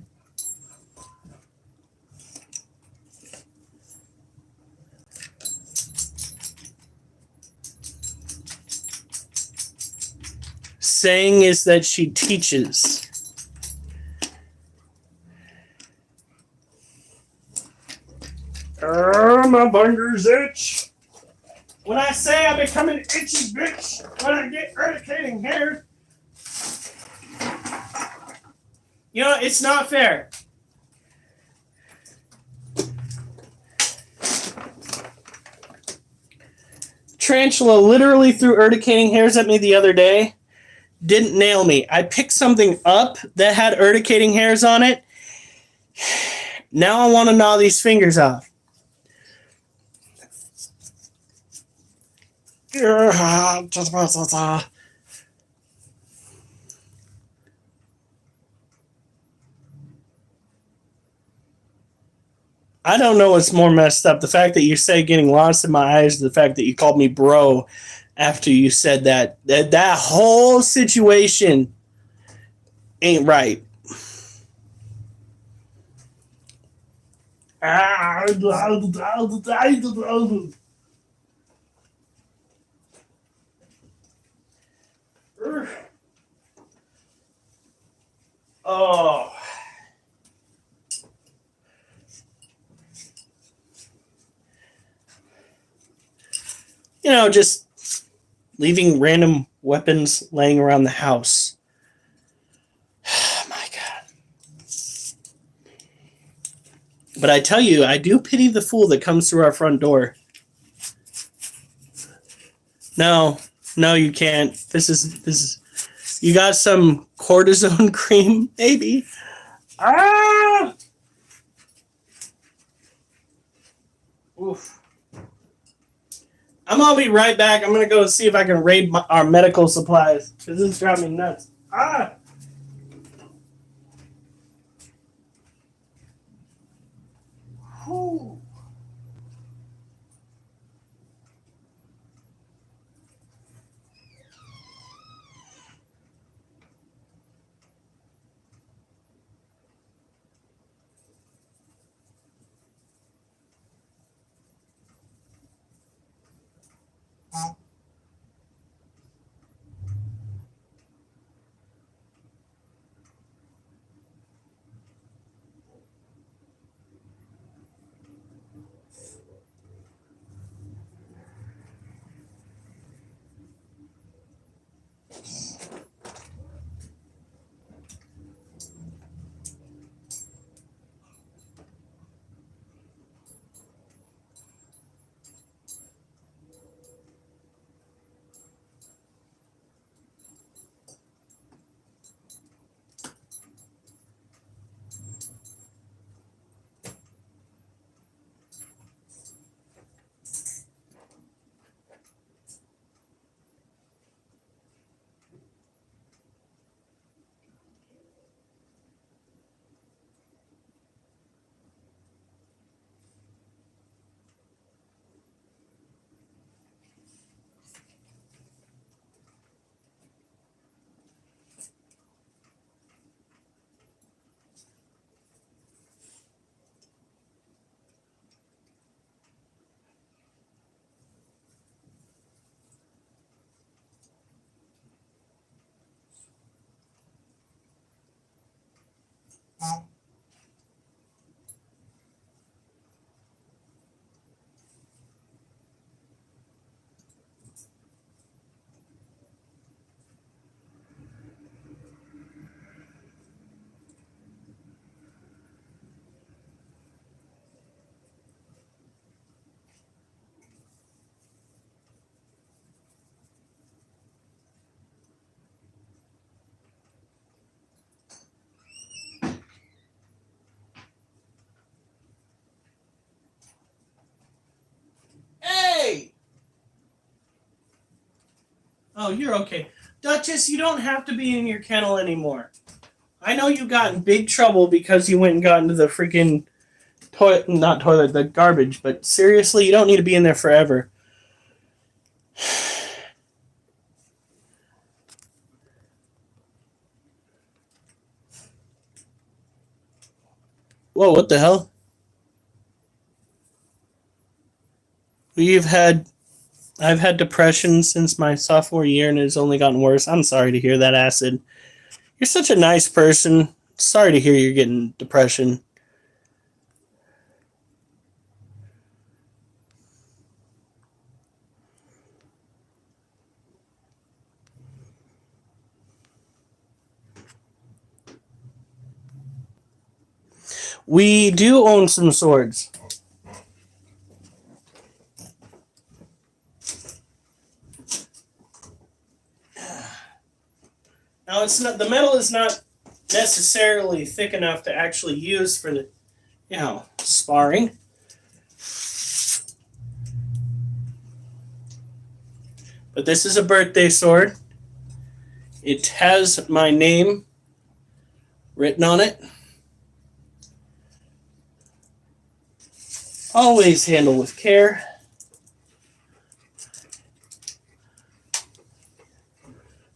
Saying is that she teaches. My fingers itch. When I say I become an itchy bitch, when I get irritating hair. You know, it's not fair. Tarantula literally threw urticating hairs at me the other day. Didn't nail me. I picked something up that had urticating hairs on it. Now I want to gnaw these fingers off. I don't know what's more messed up. The fact that you say getting lost in my eyes, the fact that you called me bro after you said that. That whole situation ain't right. Oh. You know, just leaving random weapons laying around the house. Oh my God. But I tell you, I do pity the fool that comes through our front door. No, you can't. This is. You got some cortisone cream, maybe? Ah! Oof. I'm gonna be right back. I'm gonna go see if I can raid our medical supplies because this is driving me nuts. Ah! Whew. Oh, you're okay. Duchess, you don't have to be in your kennel anymore. I know you got in big trouble because you went and got into the freaking toilet, not toilet, the garbage, but seriously, you don't need to be in there forever. Whoa, what the hell? I've had depression since my sophomore year and it's only gotten worse. I'm sorry to hear that, Acid. You're such a nice person. Sorry to hear you're getting depression. We do own some swords. Now it's not, the metal is not necessarily thick enough to actually use for the, sparring. But this is a birthday sword. It has my name written on it. Always handle with care.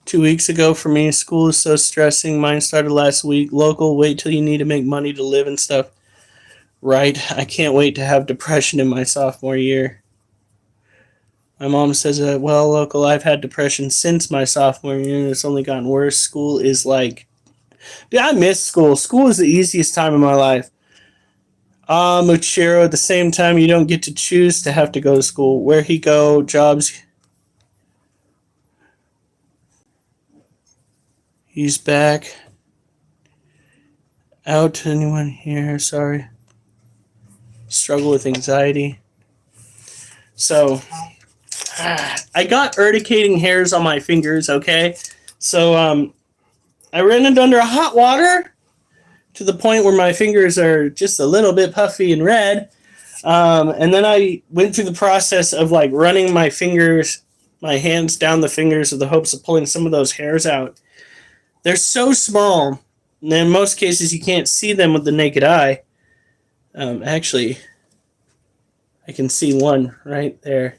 Two weeks ago for me, school is so stressing. Mine started last week. Local, wait till you need to make money to live and stuff. Right, I can't wait to have depression in my sophomore year. My mom says, well, local, I've had depression since my sophomore year and it's only gotten worse. School is like, dude, I miss school. School is the easiest time of my life. Muchiro, at the same time, you don't get to choose to have to go to school. Where he go, jobs. He's back. Out, anyone here? Sorry. Struggle with anxiety. So, I got urticating hairs on my fingers, okay? So, I ran it under hot water to the point where my fingers are just a little bit puffy and red. And then I went through the process of like running my hands down the fingers with the hopes of pulling some of those hairs out. They're so small, and in most cases you can't see them with the naked eye. Actually, I can see one right there.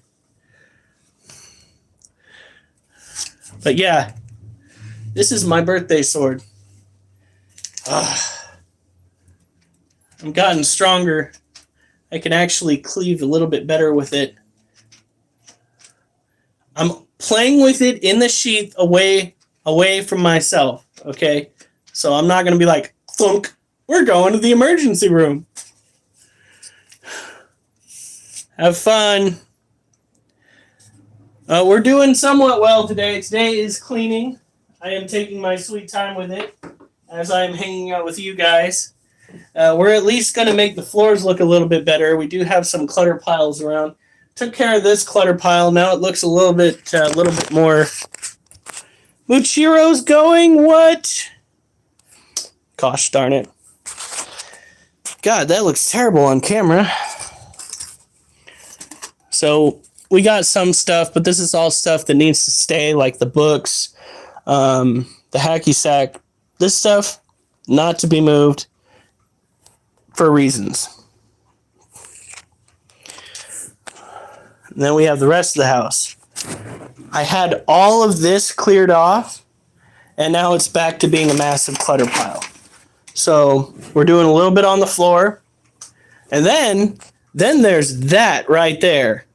But yeah, this is my birthday sword. I'm gotten stronger. I can actually cleave a little bit better with it. I'm playing with it in the sheath away from myself, okay? So I'm not going to be like, thunk, we're going to the emergency room. Have fun. We're doing somewhat well today. Today is cleaning. I am taking my sweet time with it as I am hanging out with you guys. We're at least going to make the floors look a little bit better. We do have some clutter piles around. Took care of this clutter pile. Now it looks a little bit more. Muchiro's going, what? Gosh darn it. God, that looks terrible on camera. So we got some stuff, but this is all stuff that needs to stay, like the books, the hacky sack. This stuff, not to be moved for reasons. And then we have the rest of the house. I had all of this cleared off, and now it's back to being a massive clutter pile. So we're doing a little bit on the floor, and then there's that right there.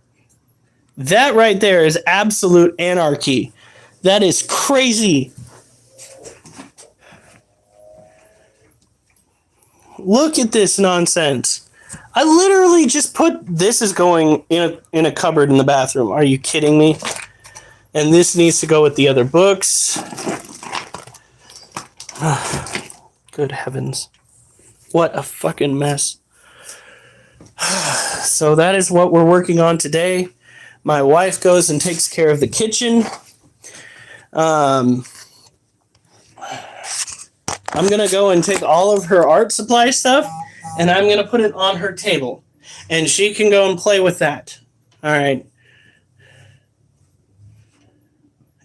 That right there is absolute anarchy. That is crazy. Look at this nonsense. I literally just put this is going in a cupboard in the bathroom. Are you kidding me? And this needs to go with the other books. Good heavens. What a fucking mess. So that is what we're working on today. My wife goes and takes care of the kitchen. I'm going to go and take all of her art supply stuff, and I'm going to put it on her table. And she can go and play with that. All right.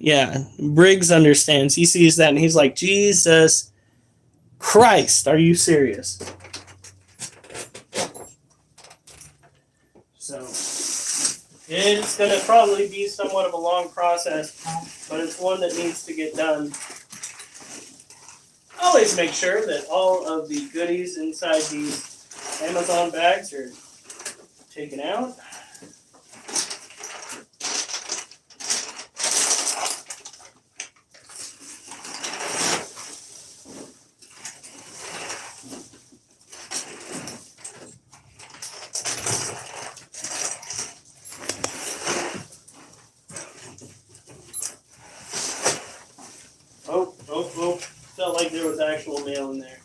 Yeah, Briggs understands. He sees that and he's like, Jesus Christ, are you serious? So it's going to probably be somewhat of a long process, but it's one that needs to get done. Always make sure that all of the goodies inside these Amazon bags are taken out. Oh. Felt like there was actual mail in there.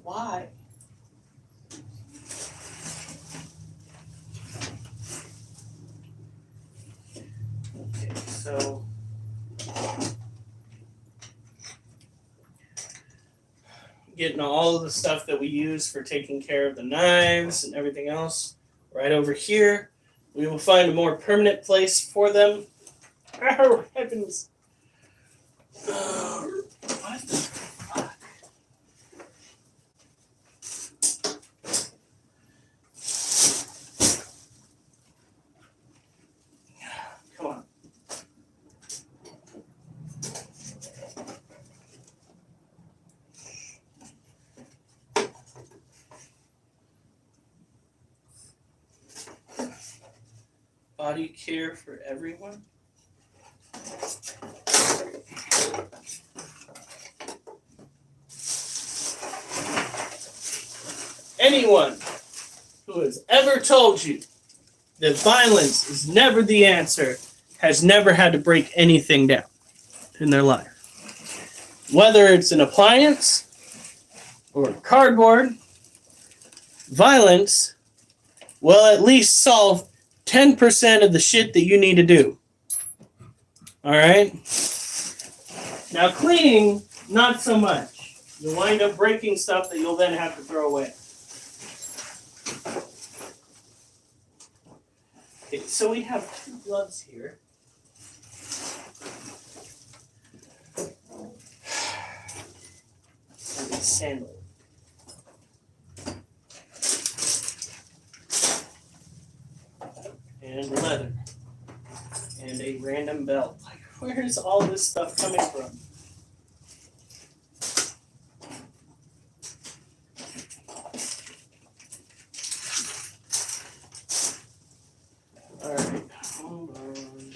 Why? Okay, so getting all of the stuff that we use for taking care of the knives and everything else right over here. We will find a more permanent place for them. Oh, heavens. What the fuck? Come on. Body care for everyone? Anyone who has ever told you that violence is never the answer has never had to break anything down in their life. Whether it's an appliance or cardboard, violence will at least solve 10% of the shit that you need to do. All right? Now, cleaning, not so much. You'll wind up breaking stuff that you'll then have to throw away. Okay, so we have 2 gloves here. And a sandal. And leather. And a random belt. Like, where is all this stuff coming from? Alright, hold on.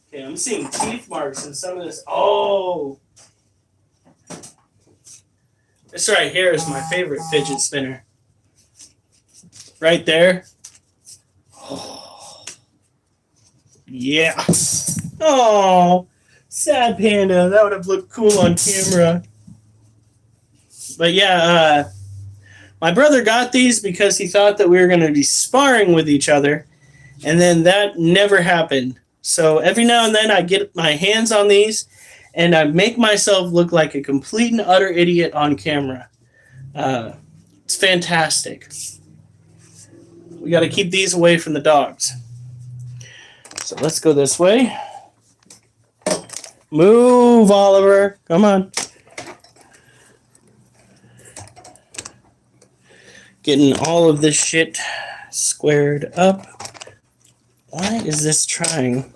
Okay, I'm seeing teeth marks in some of this. Oh! This right here is my favorite fidget spinner. Right there. Oh. Yeah. Oh, sad panda. That would have looked cool on camera. But yeah, my brother got these because he thought that we were going to be sparring with each other. And then that never happened. So every now and then I get my hands on these and I make myself look like a complete and utter idiot on camera. It's fantastic. We got to keep these away from the dogs. So let's go this way. Move, Oliver. Come on. Getting all of this shit squared up. Why is this trying?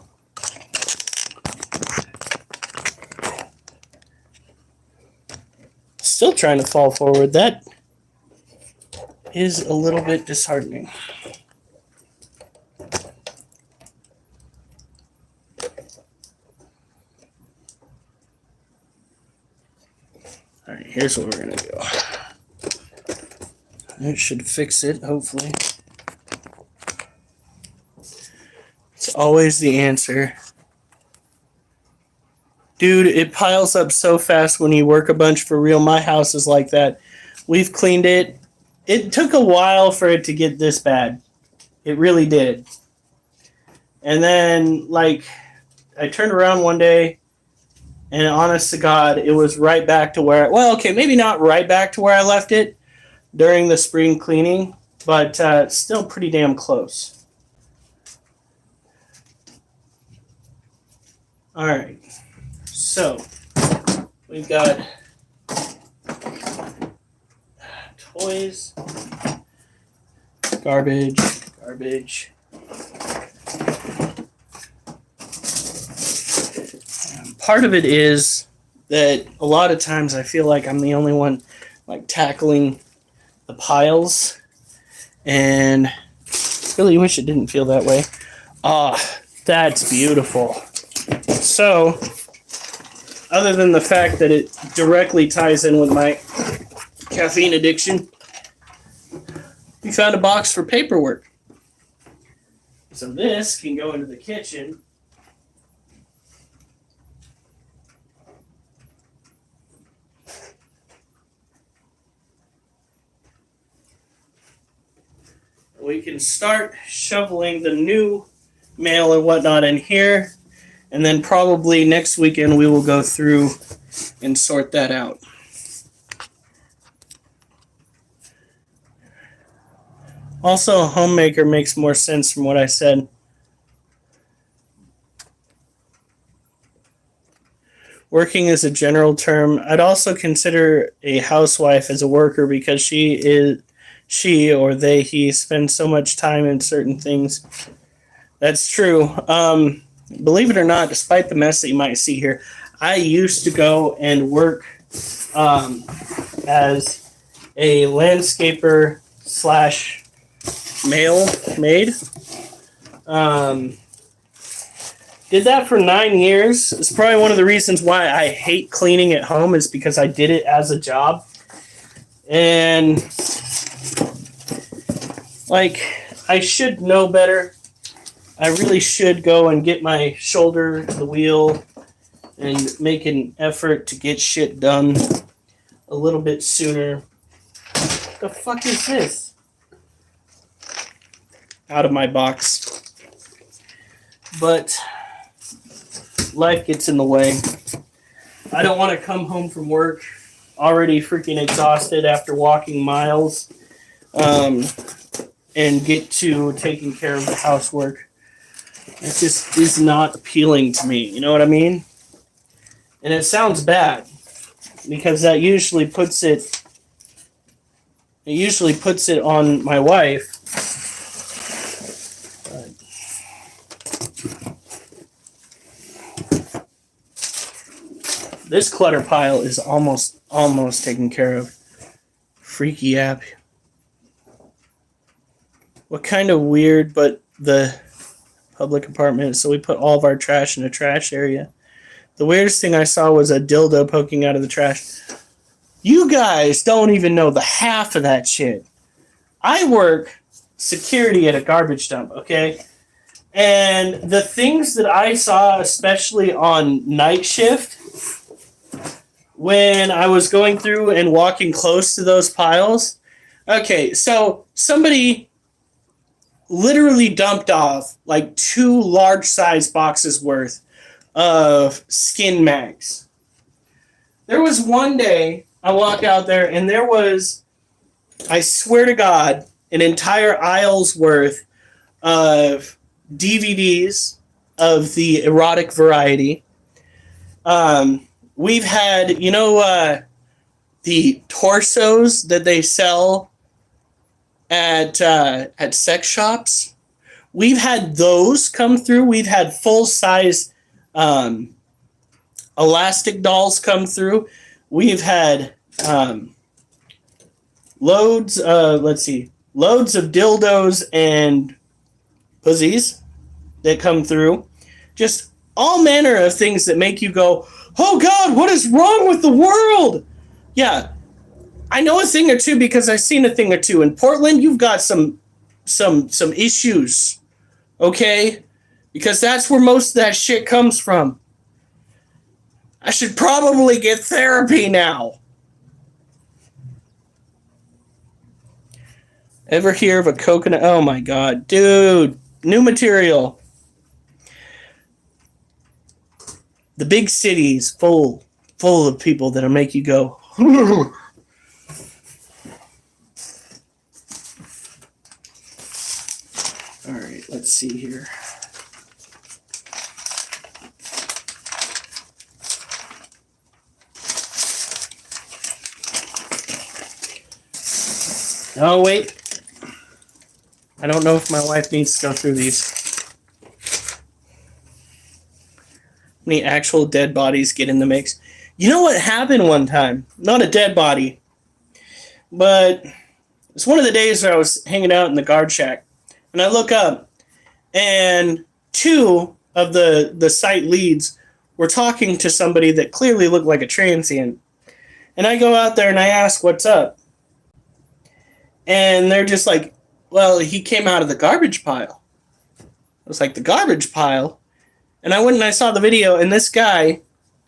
Still trying to fall forward. That is a little bit disheartening. All right, here's what we're going to do. It should fix it, hopefully. It's always the answer. Dude, it piles up so fast when you work a bunch for real. My house is like that. We've cleaned it. It took a while for it to get this bad. It really did. And then, like, I turned around one day, and honest to God, it was right back to where. Well, okay, maybe not right back to where I left it during the spring cleaning, but still pretty damn close. All right, so we've got toys, garbage. Part of it is that a lot of times I feel like I'm the only one like tackling the piles, and really wish it didn't feel that way. That's beautiful. So, other than the fact that it directly ties in with my caffeine addiction, we found a box for paperwork. So this can go into the kitchen. We can start shoveling the new mail and whatnot in here. And then probably next weekend we will go through and sort that out. Also, a homemaker makes more sense from what I said. Working is a general term. I'd also consider a housewife as a worker because she or they, he spends so much time in certain things. That's true. Believe it or not, despite the mess that you might see here, I used to go and work as a landscaper slash mail maid. Did that for 9 years. It's probably one of the reasons why I hate cleaning at home is because I did it as a job. And like, I should know better. I really should go and get my shoulder to the wheel and make an effort to get shit done a little bit sooner. What the fuck is this? Out of my box. But life gets in the way. I don't want to come home from work already freaking exhausted after walking miles and get to taking care of the housework. It just is not appealing to me. You know what I mean? And it sounds bad because that usually puts it on my wife. This clutter pile is almost taken care of. Freaky app. What kind of weird, but the public apartment, so we put all of our trash in a trash area. The weirdest thing I saw was a dildo poking out of the trash. You guys don't even know the half of that shit. I work security at a garbage dump, okay? And the things that I saw, especially on night shift, when I was going through and walking close to those piles, okay, so somebody literally dumped off like 2 large size boxes worth of skin mags. There was one day I walked out there and there was, I swear to God, an entire aisle's worth of DVDs of the erotic variety. We've had, the torsos that they sell at sex shops. We've had those come through. We've had full-size elastic dolls come through. We've had loads of dildos and pussies that come through. Just all manner of things that make you go, oh God, what is wrong with the world? Yeah, I know a thing or two because I've seen a thing or two. In Portland, you've got some issues, okay? Because that's where most of that shit comes from. I should probably get therapy now. Ever hear of a coconut? Oh my God, dude, new material. The big city is full of people that'll make you go. All right, let's see here. Oh, wait. I don't know if my wife needs to go through these. How many actual dead bodies get in the mix? You know what happened one time? Not a dead body, but it's one of the days where I was hanging out in the guard shack, and I look up, and two of the site leads were talking to somebody that clearly looked like a transient. And I go out there and I ask, what's up? And they're just like, well, he came out of the garbage pile. I was like, the garbage pile? And I went and I saw the video, and this guy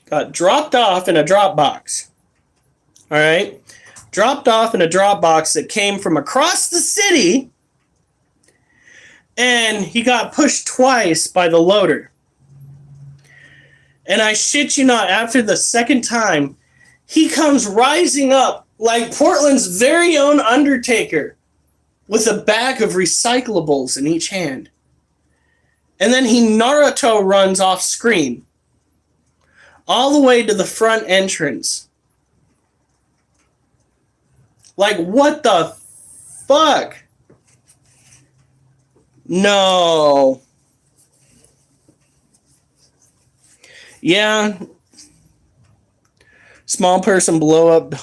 got dropped off in a drop box. All right? Dropped off in a drop box that came from across the city, and he got pushed twice by the loader. And I shit you not, after the second time, he comes rising up like Portland's very own Undertaker with a bag of recyclables in each hand. And then he Naruto runs off screen all the way to the front entrance. Like, what the fuck? No. Yeah. Small person blow up.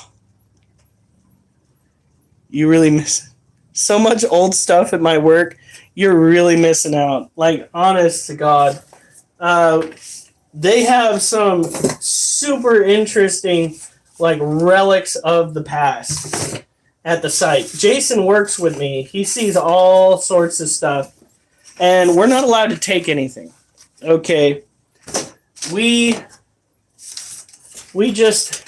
You really miss so much old stuff at my work. You're really missing out. Like, honest to God. They have some super interesting, like, relics of the past at the site. Jason works with me. He sees all sorts of stuff. And we're not allowed to take anything. Okay. We just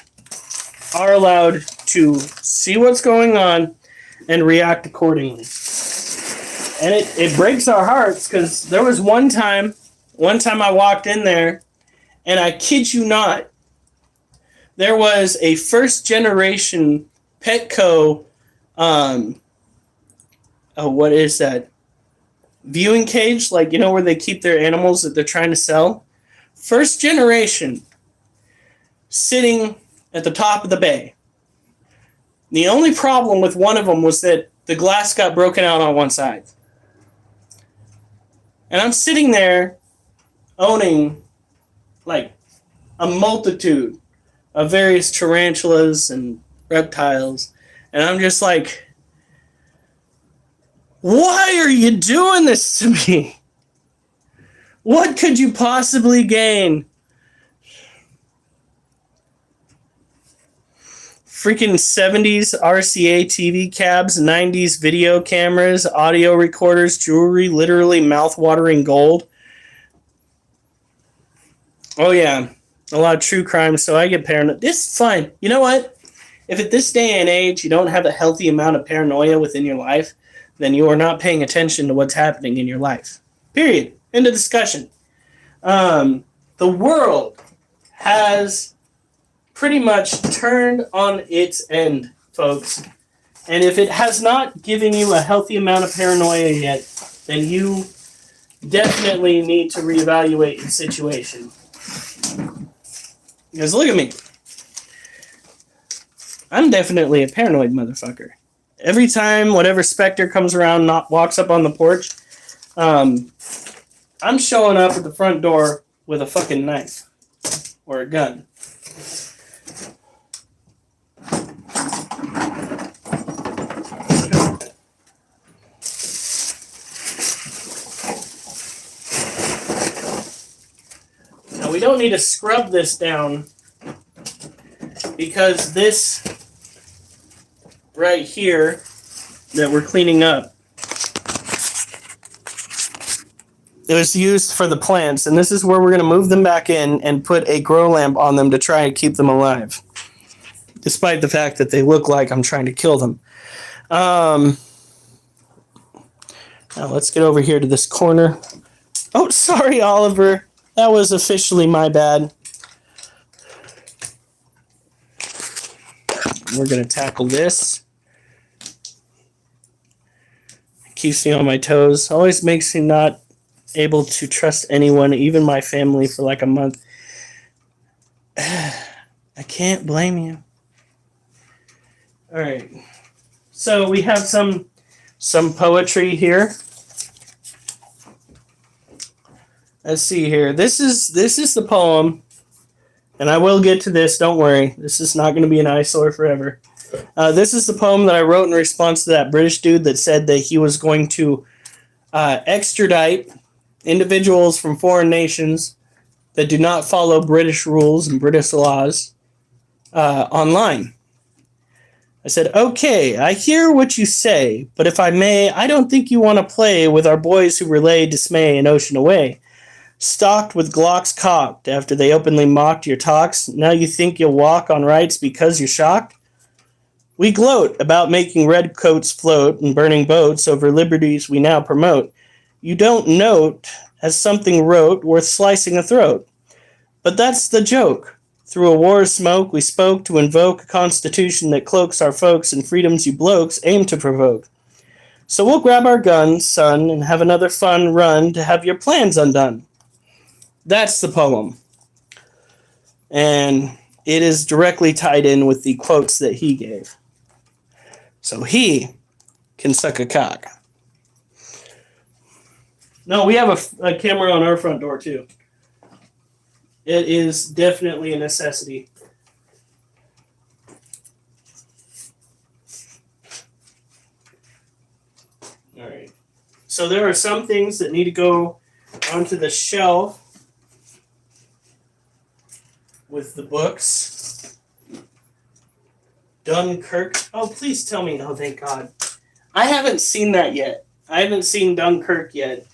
are allowed to see what's going on and react accordingly. And it breaks our hearts, because there was one time I walked in there, and I kid you not, there was a first generation Petco, what is that? Viewing cage, like, you know, where they keep their animals that they're trying to sell. First generation, sitting at the top of the bay. The only problem with one of them was that the glass got broken out on one side. And I'm sitting there owning, like, a multitude of various tarantulas and reptiles. And I'm just like, why are you doing this to me? What could you possibly gain? Freaking 70s RCA TV cabs, 90s video cameras, audio recorders, jewelry, literally mouth-watering gold. Oh yeah, a lot of true crime, so I get paranoid. This is fine. You know what? If at this day and age you don't have a healthy amount of paranoia within your life, then you are not paying attention to what's happening in your life. Period. End of discussion. The world has pretty much turned on its end, folks. And if it has not given you a healthy amount of paranoia yet, then you definitely need to reevaluate your situation. Because look at me. I'm definitely a paranoid motherfucker. Every time whatever specter comes around, walks up on the porch, I'm showing up at the front door with a fucking knife or a gun. Now we don't need to scrub this down, because this right here that we're cleaning up, it was used for the plants, and this is where we're going to move them back in and put a grow lamp on them to try and keep them alive, despite the fact that they look like I'm trying to kill them. Now let's get over here to this corner. Oh, sorry, Oliver. That was officially my bad. we're going to tackle this. Keeps me on my toes. Always makes me not able to trust anyone, even my family, for like a month. I can't blame you. All right. So we have some poetry here. Let's see here. This is the poem, and I will get to this. Don't worry. This is not going to be an eyesore forever. This is the poem that I wrote in response to that British dude that said that he was going to extradite individuals from foreign nations that do not follow British rules and British laws online. I said, okay, I hear what you say, but if I may, I don't think you want to play with our boys who relay dismay an ocean away. Stalked with Glocks cocked after they openly mocked your talks, now you think you'll walk on rights because you're shocked? We gloat about making red coats float and burning boats over liberties we now promote. You don't note as something wrote worth slicing a throat. But that's the joke. Through a war of smoke, we spoke to invoke a constitution that cloaks our folks and freedoms you blokes aim to provoke. So we'll grab our guns, son, and have another fun run to have your plans undone. That's the poem. And it is directly tied in with the quotes that he gave. So he can suck a cock. No, we have a camera on our front door, too. It is definitely a necessity. All right. So there are some things that need to go onto the shelf with the books. Dunkirk. Oh, please tell me. Oh, thank God. I haven't seen that yet. I haven't seen Dunkirk yet.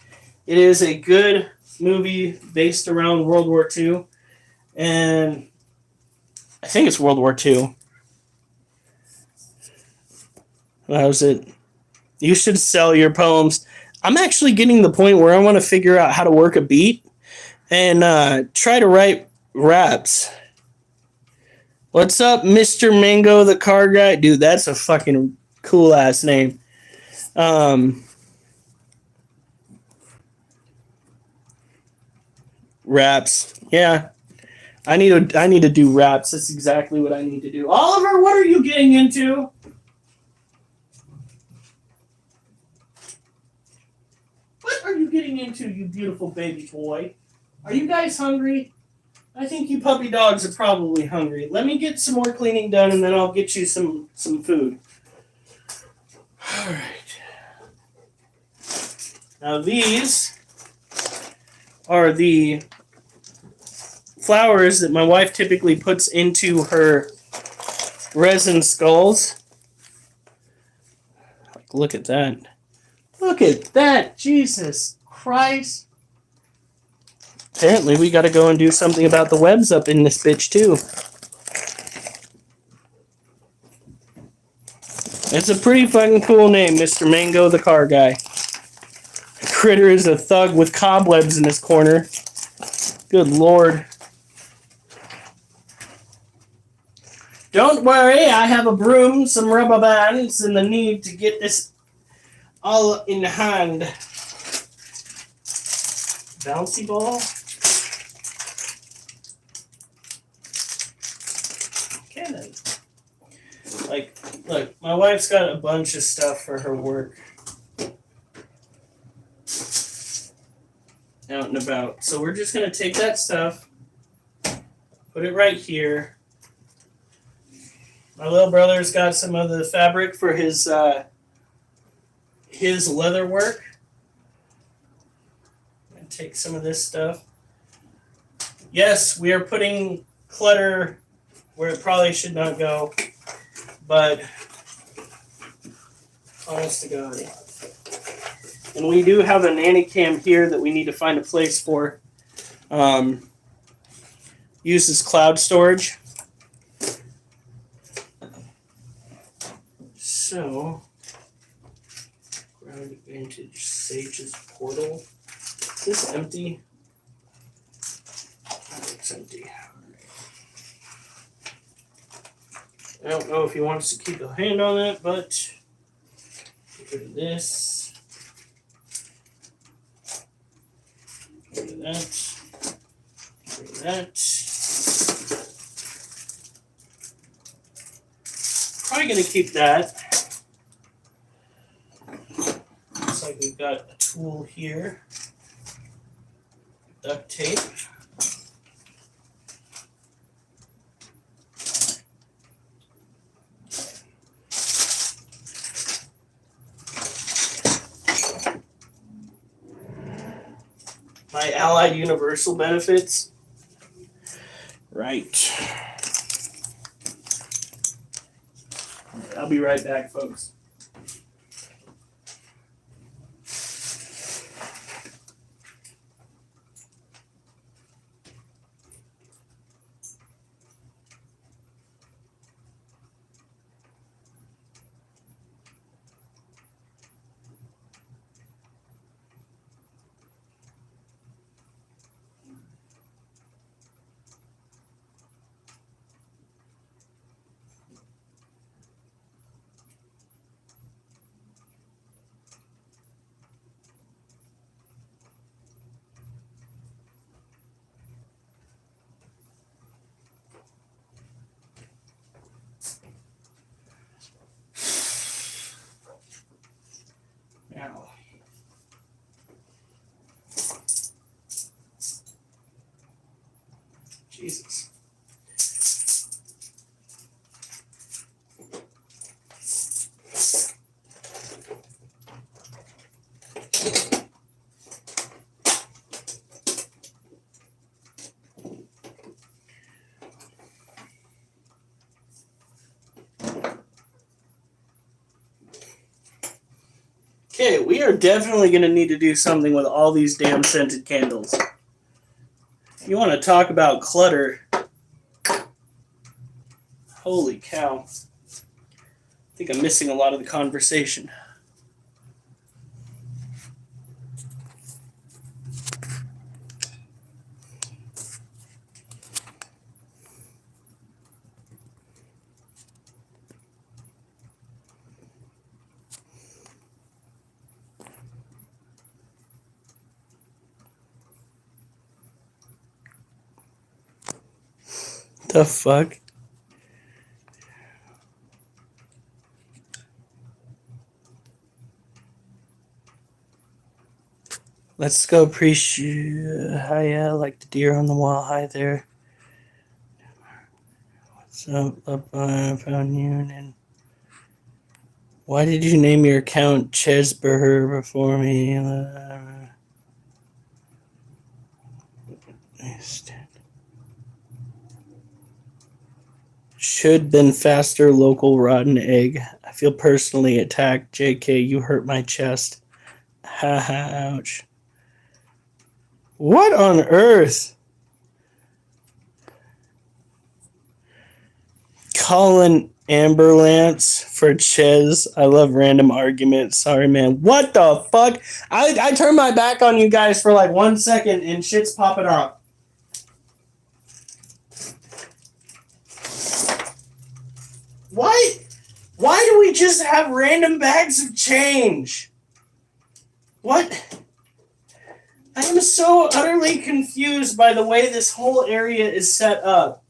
It is a good movie based around World War II. And I think it's World War II. How's it? You should sell your poems. I'm actually getting the point where I want to figure out how to work a beat and try to write raps. What's up, Mr. Mango, the car guy? Dude, that's a fucking cool-ass name. Raps. Yeah. I need to do raps. That's exactly what I need to do. Oliver, what are you getting into? What are you getting into, you beautiful baby boy? Are you guys hungry? I think you puppy dogs are probably hungry. Let me get some more cleaning done, and then I'll get you some food. All right. Now these are the flowers that my wife typically puts into her resin skulls. Look at that. Look at that. Jesus Christ. Apparently, we got to go and do something about the webs up in this bitch, too. It's a pretty fucking cool name, Mr. Mango the car guy. Critter is a thug with cobwebs in his corner. Good Lord. Don't worry, I have a broom, some rubber bands, and the need to get this all in hand. Bouncy ball? Okay then. Like, look, my wife's got a bunch of stuff for her work. Out and about. So we're just going to take that stuff, put it right here. My little brother's got some of the fabric for his leather work. And take some of this stuff. Yes, we are putting clutter where it probably should not go, but honest to God. And we do have a nanny cam here that we need to find a place for. Uses cloud storage. So, Ground Advantage Sage's Portal. Is this empty? Oh, it's empty. I don't know if he wants to keep a hand on it, but get rid of this. Get rid of that. Get rid of that. Probably going to keep that. Looks like we've got a tool here. Duct tape. My Allied Universal benefits. Right. I'll be right back, folks. Now, Jesus. Okay, we are definitely going to need to do something with all these damn scented candles. You want to talk about clutter? Holy cow. I think I'm missing a lot of the conversation. The fuck? Let's go appreciate. Hi, like the deer on the wall. Hi there. What's up? I found you. And why did you name your account Chesburger before me? Should been faster. Local rotten egg. I feel personally attacked. JK, you hurt my chest. Ha ha. Ouch. What on earth? Colin Amberlance for Ches. I love random arguments. Sorry, man. What the fuck? I turned my back on you guys for like 1 second and shit's popping off. Why do we just have random bags of change? What? I am so utterly confused by the way this whole area is set up.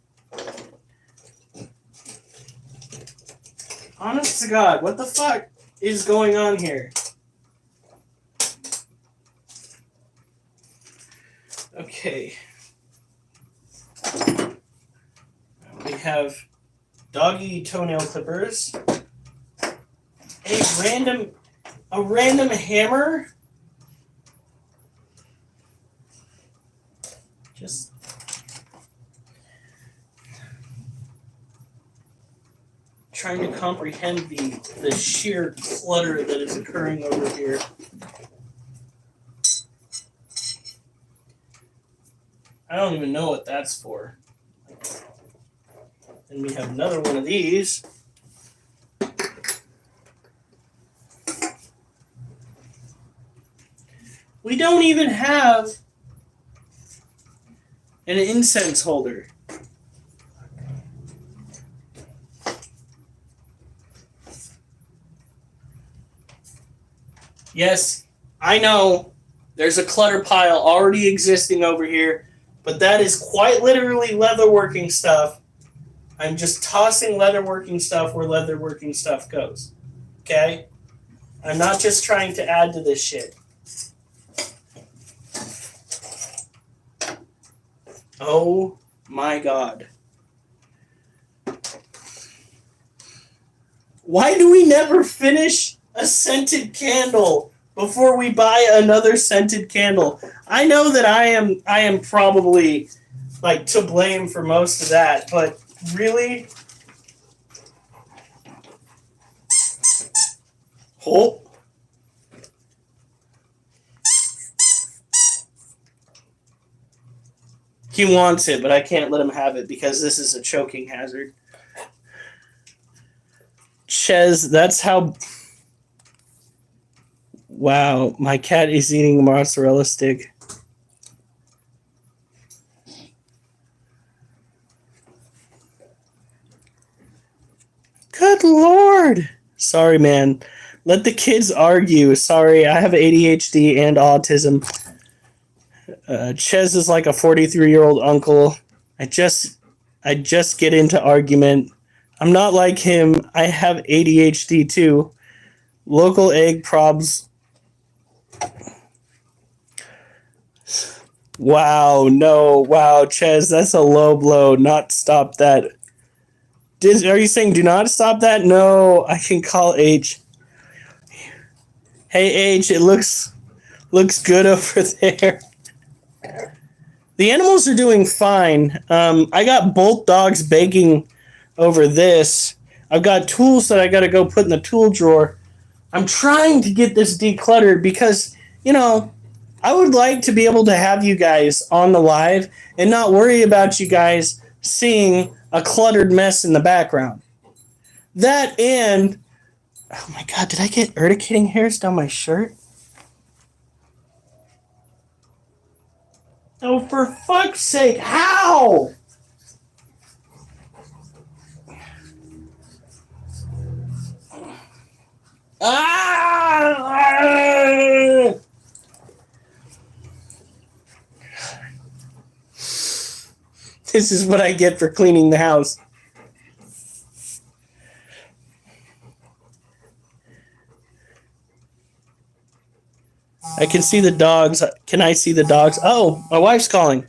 Honest to God, what the fuck is going on here? Okay. We have doggy toenail clippers. A random hammer. Just trying to comprehend the sheer clutter that is occurring over here. I don't even know what that's for. And we have another one of these. We don't even have an incense holder. Yes, I know there's a clutter pile already existing over here, but that is quite literally leatherworking stuff. I'm just tossing leatherworking stuff where leatherworking stuff goes. Okay? I'm not just trying to add to this shit. Oh my god. Why do we never finish a scented candle before we buy another scented candle? I know that I am probably like to blame for most of that, but really? Oh, he wants it, but I can't let him have it because this is a choking hazard. Ches, that's how. Wow, my cat is eating a mozzarella stick. Good lord. Sorry, man. Let the kids argue. Sorry, I have ADHD and autism. Ches is like a 43-year-old uncle. I just I just get into argument. I'm not like him. I have ADHD too. Local egg probs. Wow, no, wow, Ches, that's a low blow. Not stop that. Are you saying do not stop that? No, I can call H. Hey H, it looks good over there. The animals are doing fine. I got both dogs begging over this. I've got tools that I got to go put in the tool drawer. I'm trying to get this decluttered because, you know, I would like to be able to have you guys on the live and not worry about you guys seeing a cluttered mess in the background. That and, oh my god, did I get urticating hairs down my shirt? Oh, for fuck's sake, how? Ah! This is what I get for cleaning the house. I can see the dogs. Can I see the dogs? Oh, my wife's calling.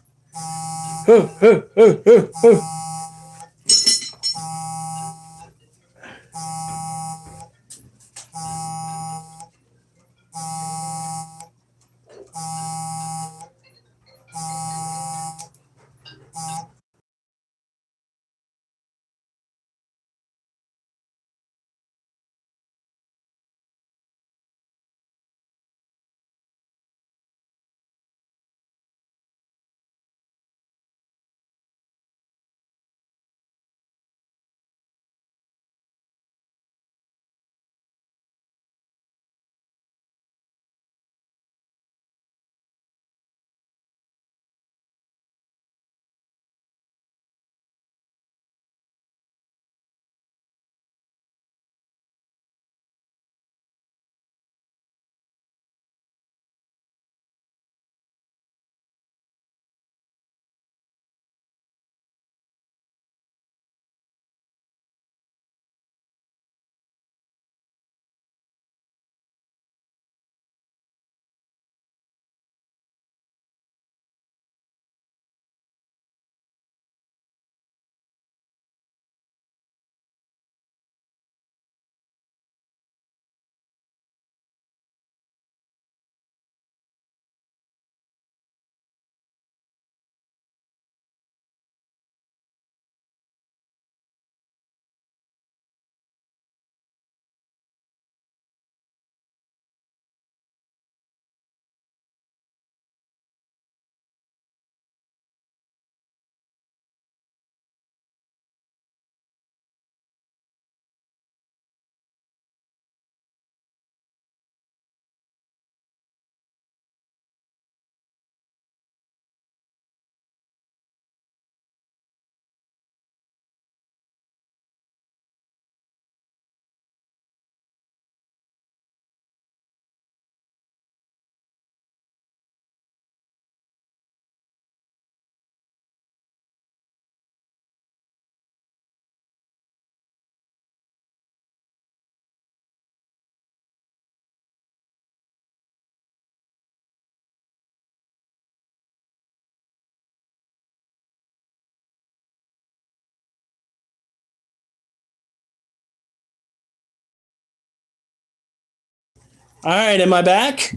All right, am I back?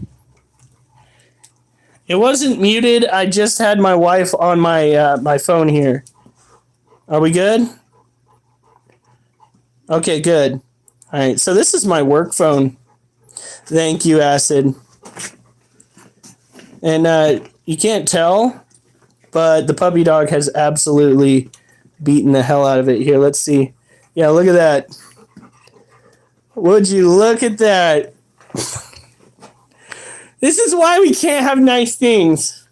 It wasn't muted. I just had my wife on my phone here. Are we good? Okay, good. All right, so this is my work phone. Thank you, Acid. And you can't tell, but the puppy dog has absolutely beaten the hell out of it. Here, let's see. Yeah, look at that. Would you look at that? This is why we can't have nice things.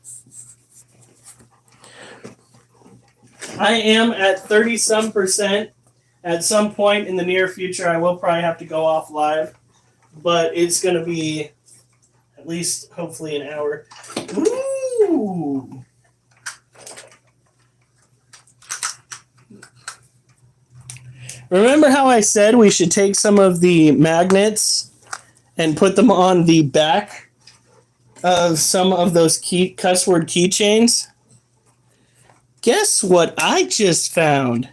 I am at 30-some%. At some point in the near future, I will probably have to go off live, but it's going to be at least, hopefully, an hour. Ooh! Remember how I said we should take some of the magnets and put them on the back of some of those cuss word keychains? Guess what I just found?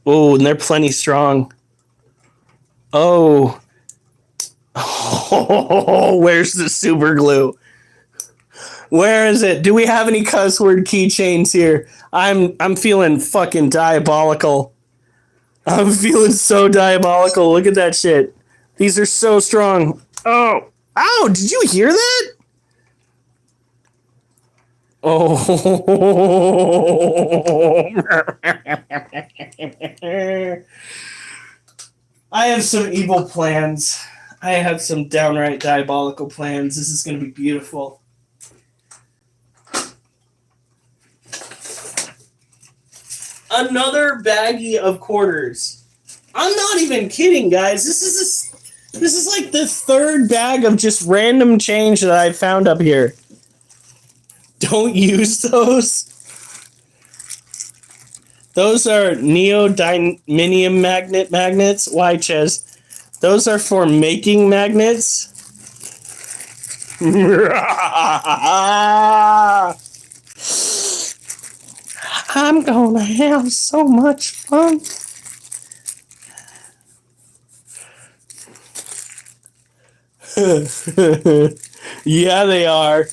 Oh, and they're plenty strong. Oh. Oh, where's the super glue? Where is it? Do we have any cuss word keychains here? I'm feeling fucking diabolical. I'm feeling so diabolical. Look at that shit. These are so strong. Oh. Ow, did you hear that? Oh. I have some evil plans. I have some downright diabolical plans. This is going to be beautiful. Another baggie of quarters. I'm not even kidding, guys. This is like the third bag of just random change that I found up here. Don't use those. Those are neodymium magnets. Why, Ches? Those are for making magnets. I'm gonna have so much fun. Yeah, they are.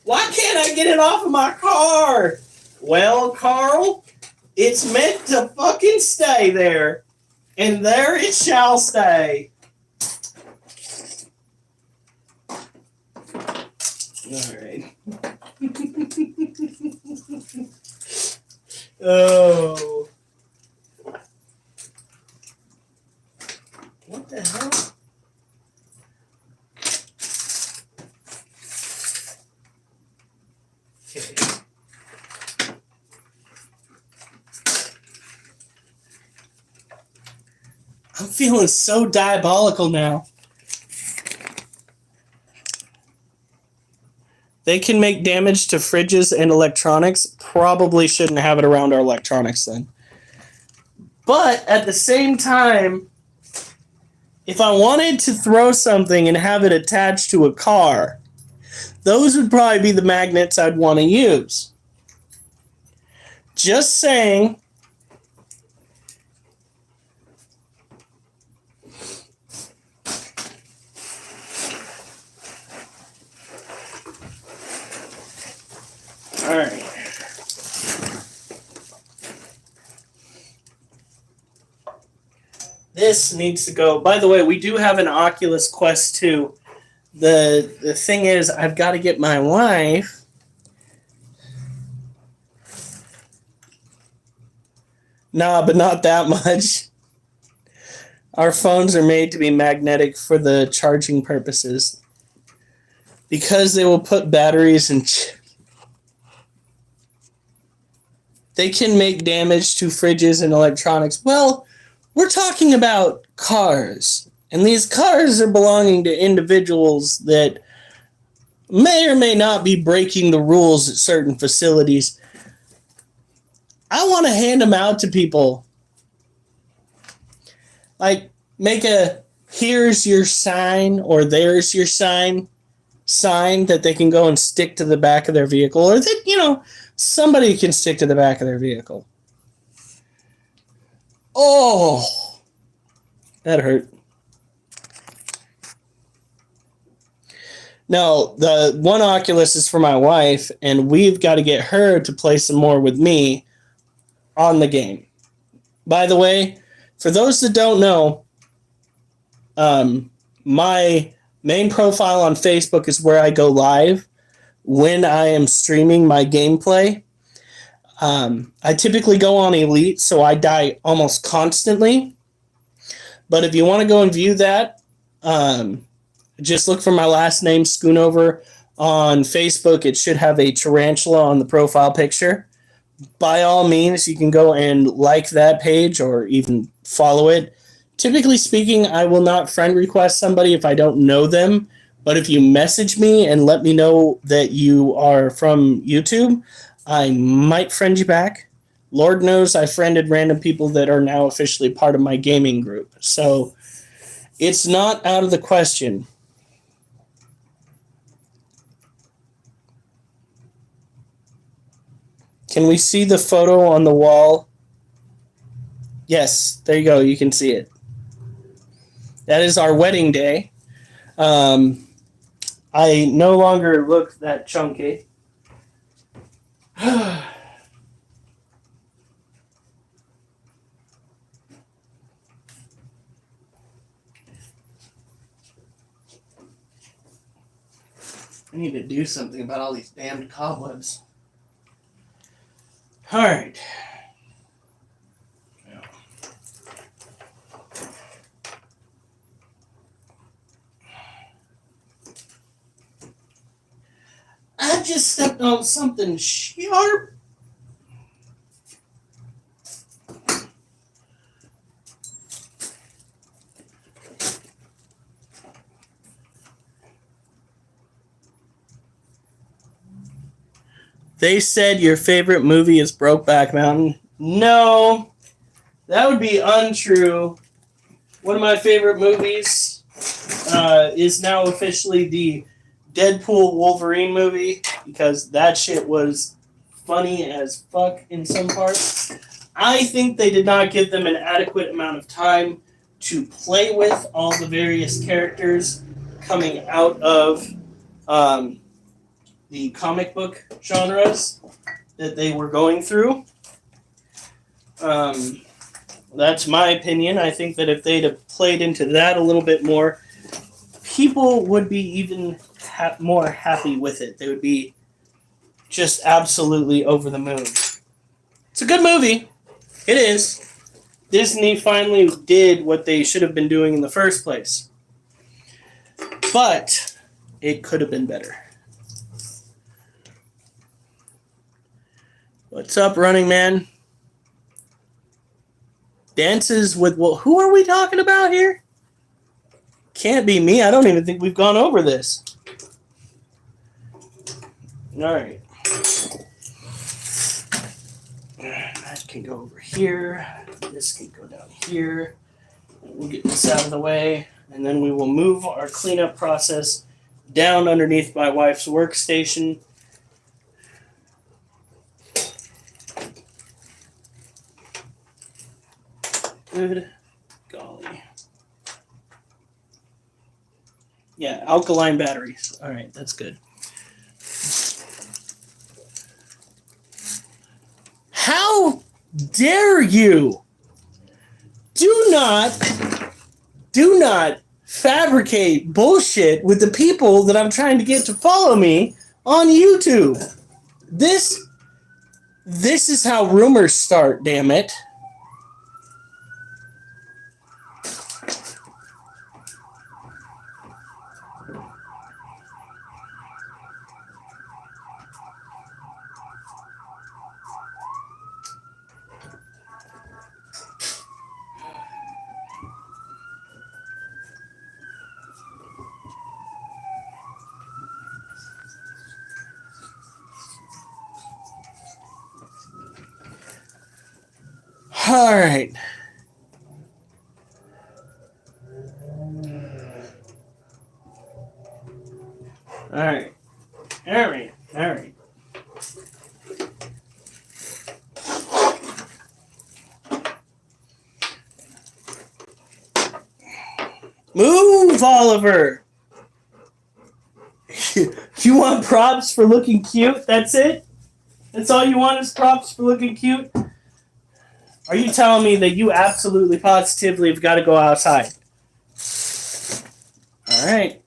Why can't I get it off of my car? Well, Carl, it's meant to fucking stay there. And there it shall stay. Alright. Oh. What the hell? Okay. I'm feeling so diabolical now. They can make damage to fridges and electronics. Probably shouldn't have it around our electronics then. But at the same time, if I wanted to throw something and have it attached to a car, those would probably be the magnets I'd want to use. Just saying. All right. This needs to go. By the way, we do have an Oculus Quest 2. The thing is, I've got to get my wife. Nah, but not that much. Our phones are made to be magnetic for the charging purposes. Because they will put batteries in. They can make damage to fridges and electronics. Well, we're talking about cars. And these cars are belonging to individuals that may or may not be breaking the rules at certain facilities. I want to hand them out to people. Like, make a here's your sign or there's your sign. sign that they can go and stick to the back of their vehicle, or that, somebody can stick to the back of their vehicle. Oh, that hurt. No, the one Oculus is for my wife, and we've got to get her to play some more with me on the game. By the way, for those that don't know, my main profile on Facebook is where I go live when I am streaming my gameplay. I typically go on Elite, so I die almost constantly. But if you want to go and view that, just look for my last name, Schoonover, on Facebook. It should have a tarantula on the profile picture. By all means, you can go and like that page or even follow it. Typically speaking, I will not friend request somebody if I don't know them. But if you message me and let me know that you are from YouTube, I might friend you back. Lord knows I friended random people that are now officially part of my gaming group. So it's not out of the question. Can we see the photo on the wall? Yes, there you go. You can see it. That is our wedding day. I no longer look that chunky. I need to do something about all these damned cobwebs. All right. I just stepped on something sharp. They said your favorite movie is Brokeback Mountain. No, that would be untrue. One of my favorite movies is now officially the Deadpool Wolverine movie, because that shit was funny as fuck in some parts. I think they did not give them an adequate amount of time to play with all the various characters coming out of the comic book genres that they were going through. That's my opinion. I think that if they'd have played into that a little bit more, people would be even more happy with it. They would be just absolutely over the moon. It's a good movie. It is. Disney finally did what they should have been doing in the first place. But it could have been better. What's up, Running Man? Dances with... Well, who are we talking about here? Can't be me. I don't even think we've gone over this. All right. That can go over here. This can go down here. We'll get this out of the way. And then we will move our cleanup process down underneath my wife's workstation. Good golly. Yeah, alkaline batteries. All right, that's good. How dare you? Do not fabricate bullshit with the people that I'm trying to get to follow me on YouTube. This is how rumors start, damn it. All right. All All right. Move, Oliver! You want props for looking cute? That's it? That's all you want is props for looking cute? Are you telling me that you absolutely positively have got to go outside? All right.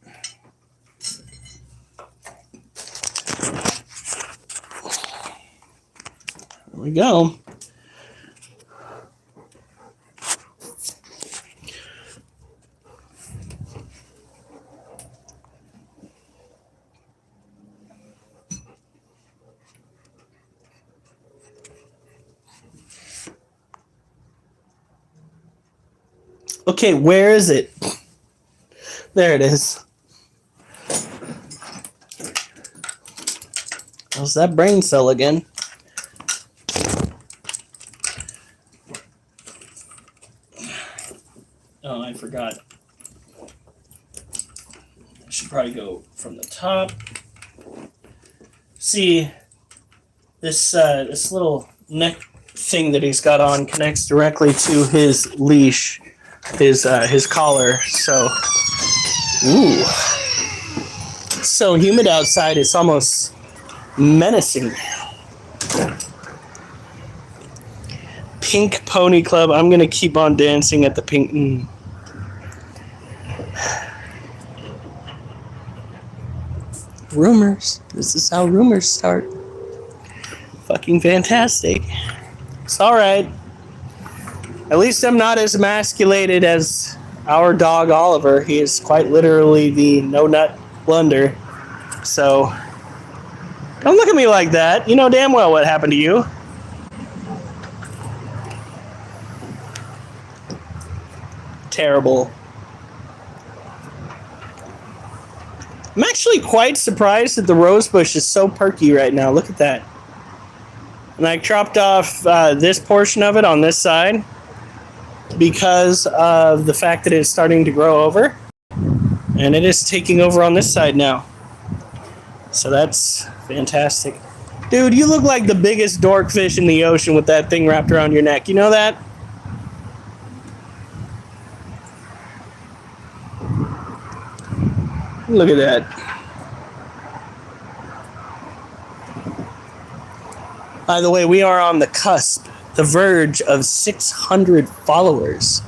Here we go. Okay, where is it? There it is. How's that brain cell again? Oh, I forgot. I should probably go from the top. See, this little neck thing that he's got on connects directly to his leash, his collar. So, ooh, it's so humid outside. It's almost menacing. Pink Pony Club. I'm gonna keep on dancing at the pink. Rumors. This is how rumors start. Fucking fantastic. It's alright. At least I'm not as emasculated as our dog Oliver. He is quite literally the no-nut blunder. So, don't look at me like that. You know damn well what happened to you. Terrible. I'm actually quite surprised that the rose bush is so perky right now. Look at that. And I chopped off this portion of it on this side because of the fact that it's starting to grow over. And it is taking over on this side now. So that's fantastic. Dude, you look like the biggest dorkfish in the ocean with that thing wrapped around your neck. You know that? Look at that. By the way, we are on the cusp, the verge of 600 followers.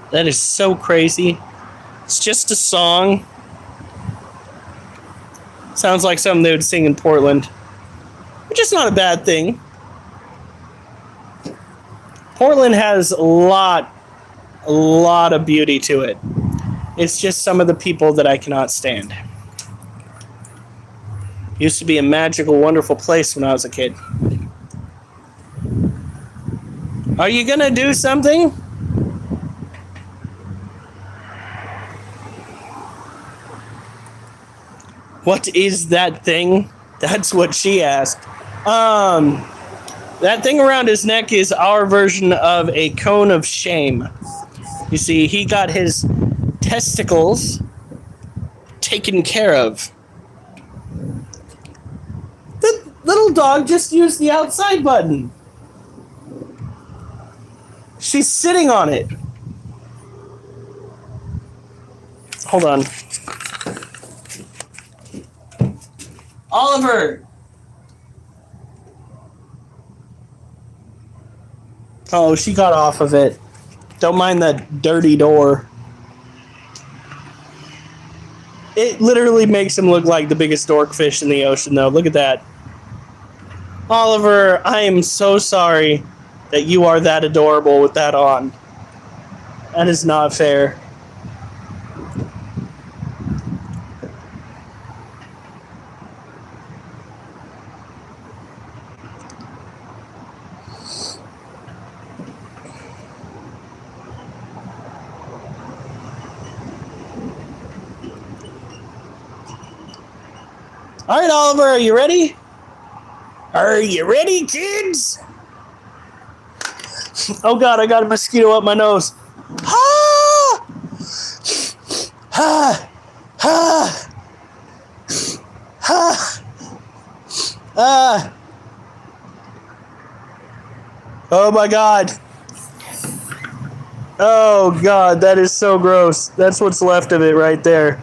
That is so crazy. It's just a song. Sounds like something they would sing in Portland, which is not a bad thing. Portland has a lot of beauty to it. It's just some of the people that I cannot stand. Used to be a magical, wonderful place when I was a kid. Are you gonna do something? What is that thing? That's what she asked. That thing around his neck is our version of a cone of shame. You see, he got his testicles taken care of. The little dog just used the outside button. She's sitting on it. Hold on. Oliver! Oh, she got off of it. Don't mind that dirty door. It literally makes him look like the biggest dorkfish in the ocean, though. Look at that. Oliver, I am so sorry that you are that adorable with that on. That is not fair. All right, Oliver, are you ready? Are you ready, kids? Oh, God, I got a mosquito up my nose. Ah! Ah! Ah! Ah! Oh my god. Oh god, that is so gross. That's what's left of it right there.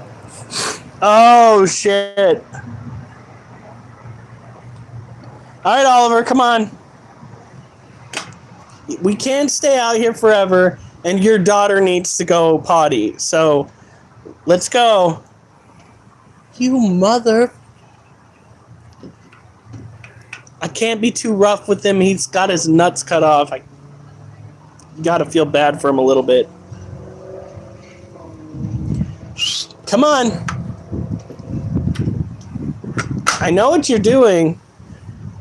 Oh shit. Alright, Oliver, come on. We can't stay out here forever, and your daughter needs to go potty. So, let's go. You mother. I can't be too rough with him. He's got his nuts cut off. I gotta feel bad for him a little bit. Come on. I know what you're doing.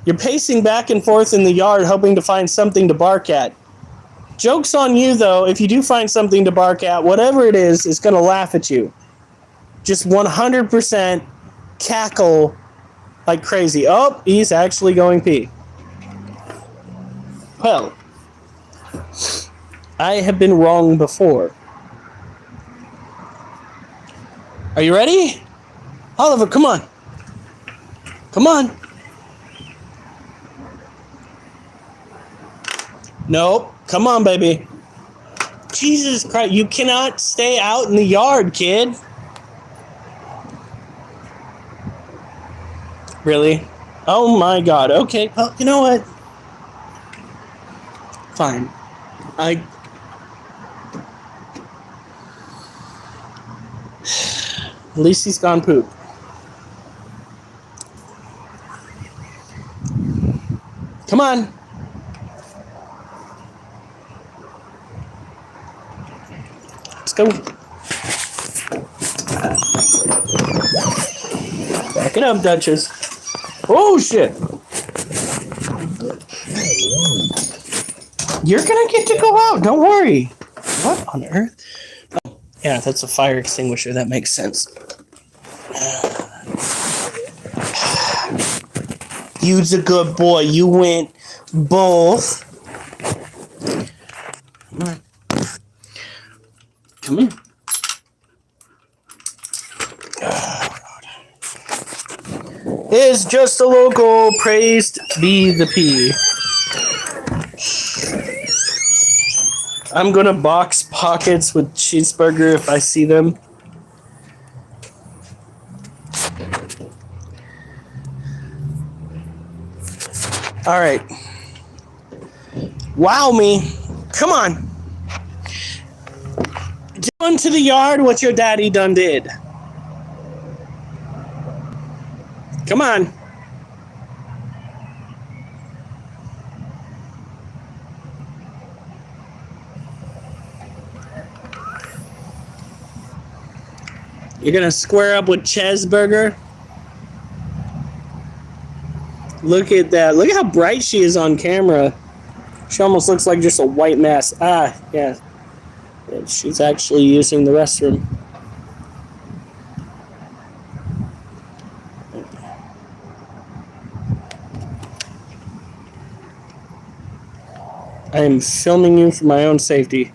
You're pacing back and forth in the yard hoping to find something to bark at. Joke's on you, though. If you do find something to bark at, whatever it is going to laugh at you. Just 100% cackle like crazy. Oh, he's actually going pee. Well, I have been wrong before. Are you ready? Oliver, come on. Come on. Nope. Come on, baby. Jesus Christ, you cannot stay out in the yard, kid. Really? Oh my god. Okay, well, you know what? Fine. At least he's gone poop. Come on. Let's go. Back it up, Duchess. Oh, shit. You're gonna get to go out. Don't worry. What on earth? Oh, yeah, that's a fire extinguisher. That makes sense. You's a good boy. You went both. Come on. Come here. Is just a local, praised be the P. I'm gonna box pockets with cheeseburger if I see them. Alright. Wow me. Come on. Do unto the yard what your daddy done did. Come on. You're gonna square up with Chesburger? Look at that. Look at how bright she is on camera. She almost looks like just a white mass. Ah, yeah. She's actually using the restroom. I am filming you for my own safety.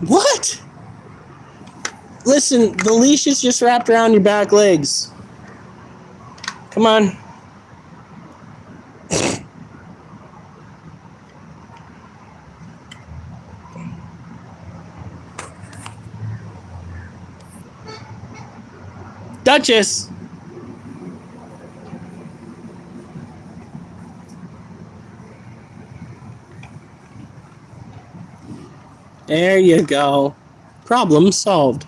What? Listen, the leash is just wrapped around your back legs. Come on. Duchess! There you go. Problem solved.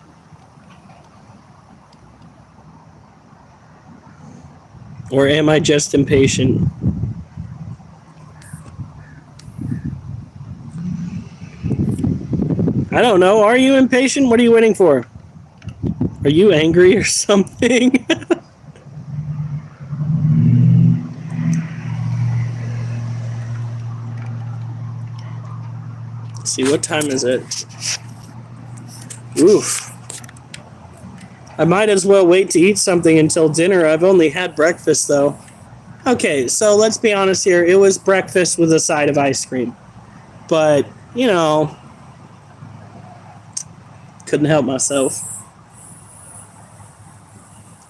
Or am I just impatient? I don't know. Are you impatient? What are you waiting for? Are you angry or something? Let's see, what time is it? Oof. I might as well wait to eat something until dinner. I've only had breakfast, though. Okay, so let's be honest here. It was breakfast with a side of ice cream. But, you know, couldn't help myself.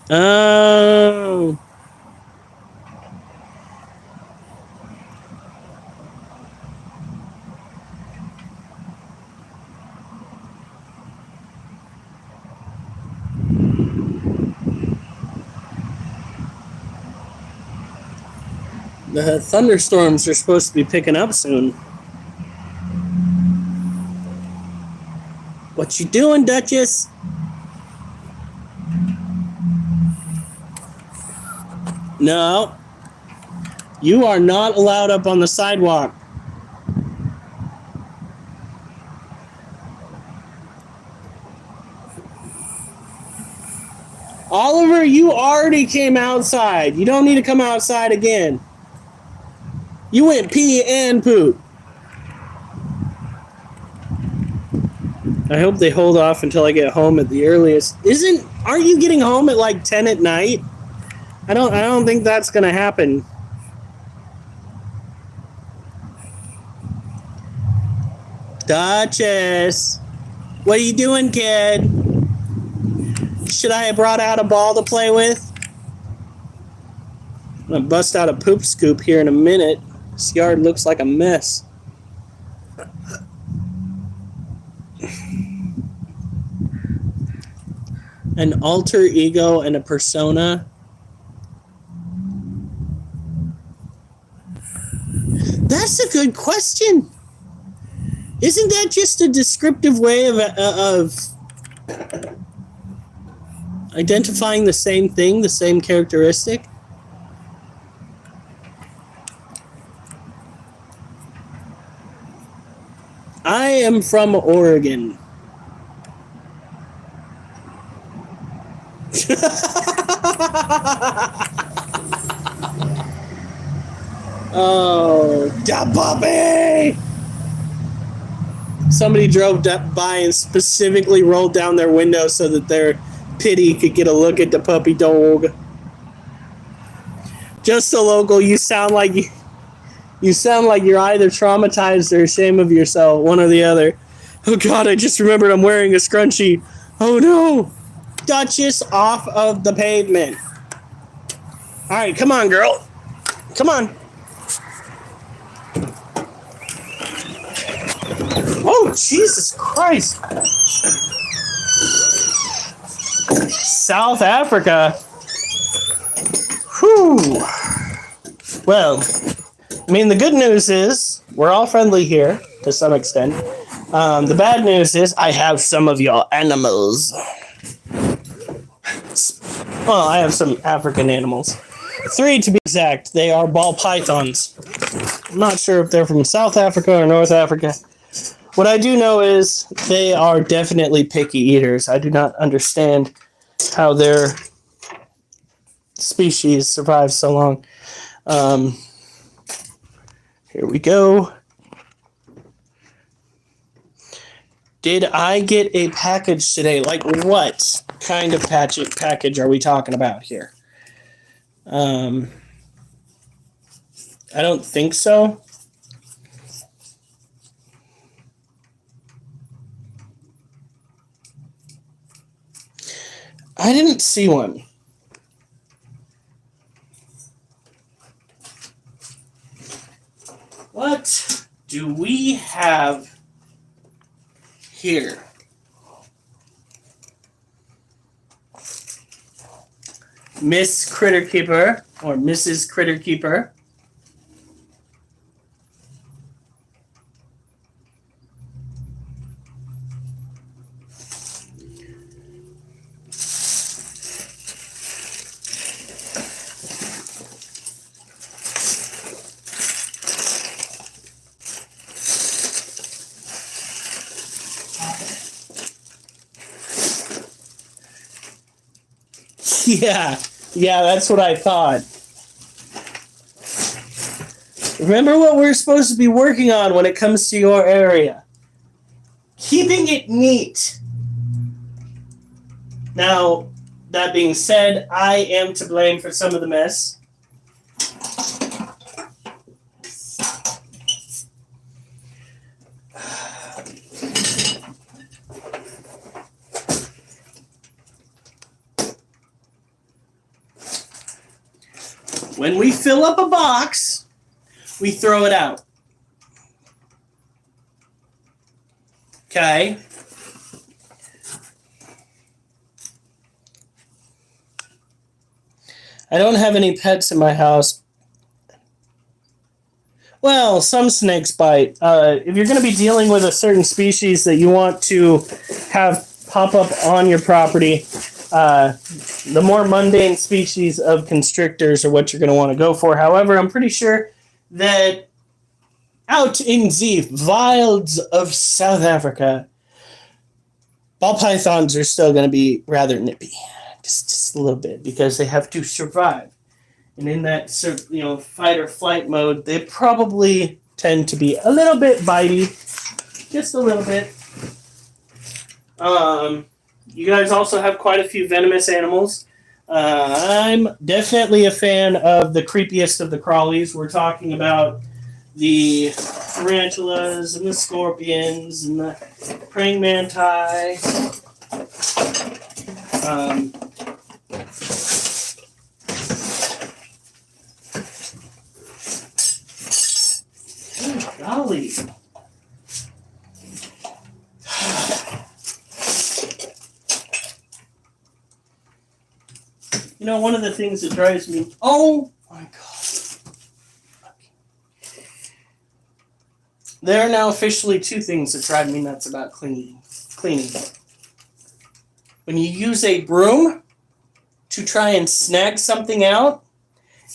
Oh. The thunderstorms are supposed to be picking up soon. What you doing, Duchess? No. You are not allowed up on the sidewalk. Oliver, you already came outside. You don't need to come outside again. You went pee and poop. I hope they hold off until I get home at the earliest. Aren't you getting home at like 10 at night? I don't think that's gonna happen. Duchess, what are you doing, kid? Should I have brought out a ball to play with? I'm gonna bust out a poop scoop here in a minute. This yard looks like a mess. An alter ego and a persona. That's a good question. Isn't that just a descriptive way of identifying the same thing, the same characteristic? I am from Oregon. Oh, da puppy! Somebody drove by and specifically rolled down their window so that their pity could get a look at the puppy dog. Just a local, you sound like you're either traumatized or ashamed of yourself, one or the other. Oh God, I just remembered I'm wearing a scrunchie. Oh no! Duchess off of the pavement. All right, come on, girl. Come on. Oh, Jesus Christ. South Africa. Whew. Well, I mean, the good news is we're all friendly here to some extent. The bad news is I have some of your animals. Well, I have some African animals. 3 to be exact. They are ball pythons. I'm not sure if they're from South Africa or North Africa. What I do know is they are definitely picky eaters. I do not understand how their species survives so long. Here we go. Did I get a package today? Like what kind of package are we talking about here? I don't think so. I didn't see one. What do we have here? Miss Critter Keeper or Mrs. Critter Keeper. Yeah, that's what I thought. Remember what we're supposed to be working on when it comes to your area. Keeping it neat. Now, that being said, I am to blame for some of the mess. When we fill up a box, we throw it out. Okay? I don't have any pets in my house. Well, some snakes bite. If you're going to be dealing with a certain species that you want to have pop up on your property, the more mundane species of constrictors are what you're going to want to go for. However, I'm pretty sure that out in the wilds of South Africa, ball pythons are still going to be rather nippy. Just a little bit, because they have to survive. And in that fight or flight mode, they probably tend to be a little bit bitey. Just a little bit. You guys also have quite a few venomous animals. I'm definitely a fan of the creepiest of the crawlies. We're talking about the tarantulas and the scorpions and the praying mantis. Oh, golly. You know, one of the things that drives me... Oh, my God. There are now officially two things that drive me nuts about cleaning. When you use a broom to try and snag something out,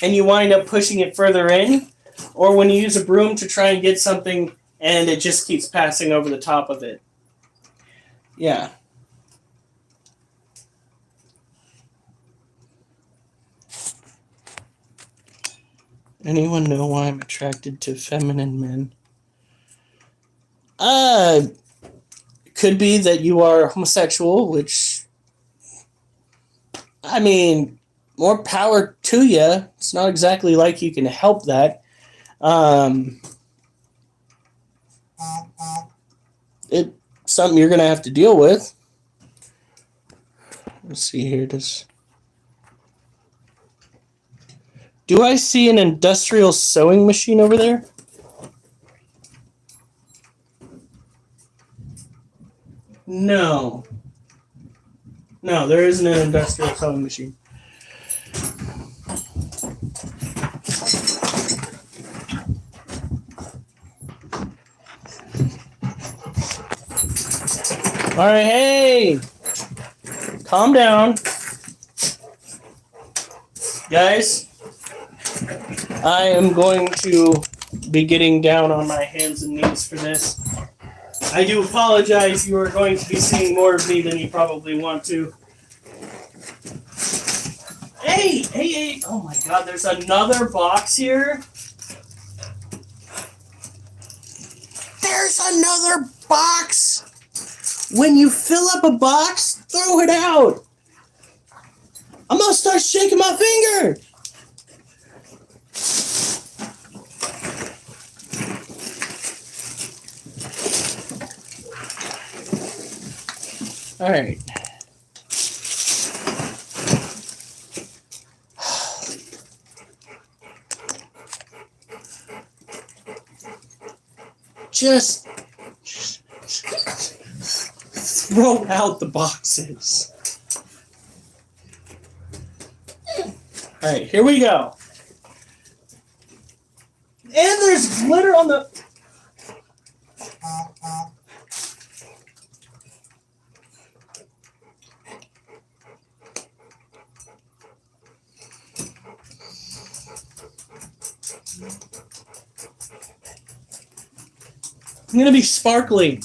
and you wind up pushing it further in, or when you use a broom to try and get something, and it just keeps passing over the top of it. Yeah. Anyone know why I'm attracted to feminine men? It could be that you are homosexual, which, I mean, more power to you. It's not exactly like you can help that. It's something you're going to have to deal with. Let's see here. Do I see an industrial sewing machine over there? No. No, there isn't an industrial sewing machine. All right, hey! Calm down. Guys, I am going to be getting down on my hands and knees for this. I do apologize. You are going to be seeing more of me than you probably want to. Hey! Oh my God, there's another box here. There's another box! When you fill up a box, throw it out. I'm gonna start shaking my finger. All right. Just throw out the boxes. All right, here we go. And there's glitter on the... I'm going to be sparkly.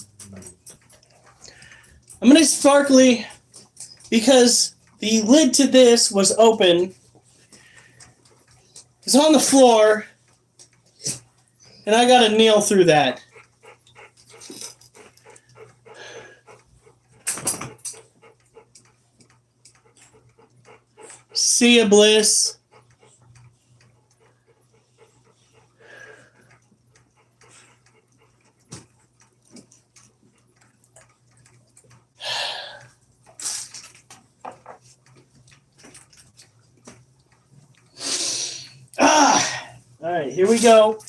I'm going to be sparkly because the lid to this was open. It's on the floor. And I got to kneel through that. See ya, Bliss. right, here we go.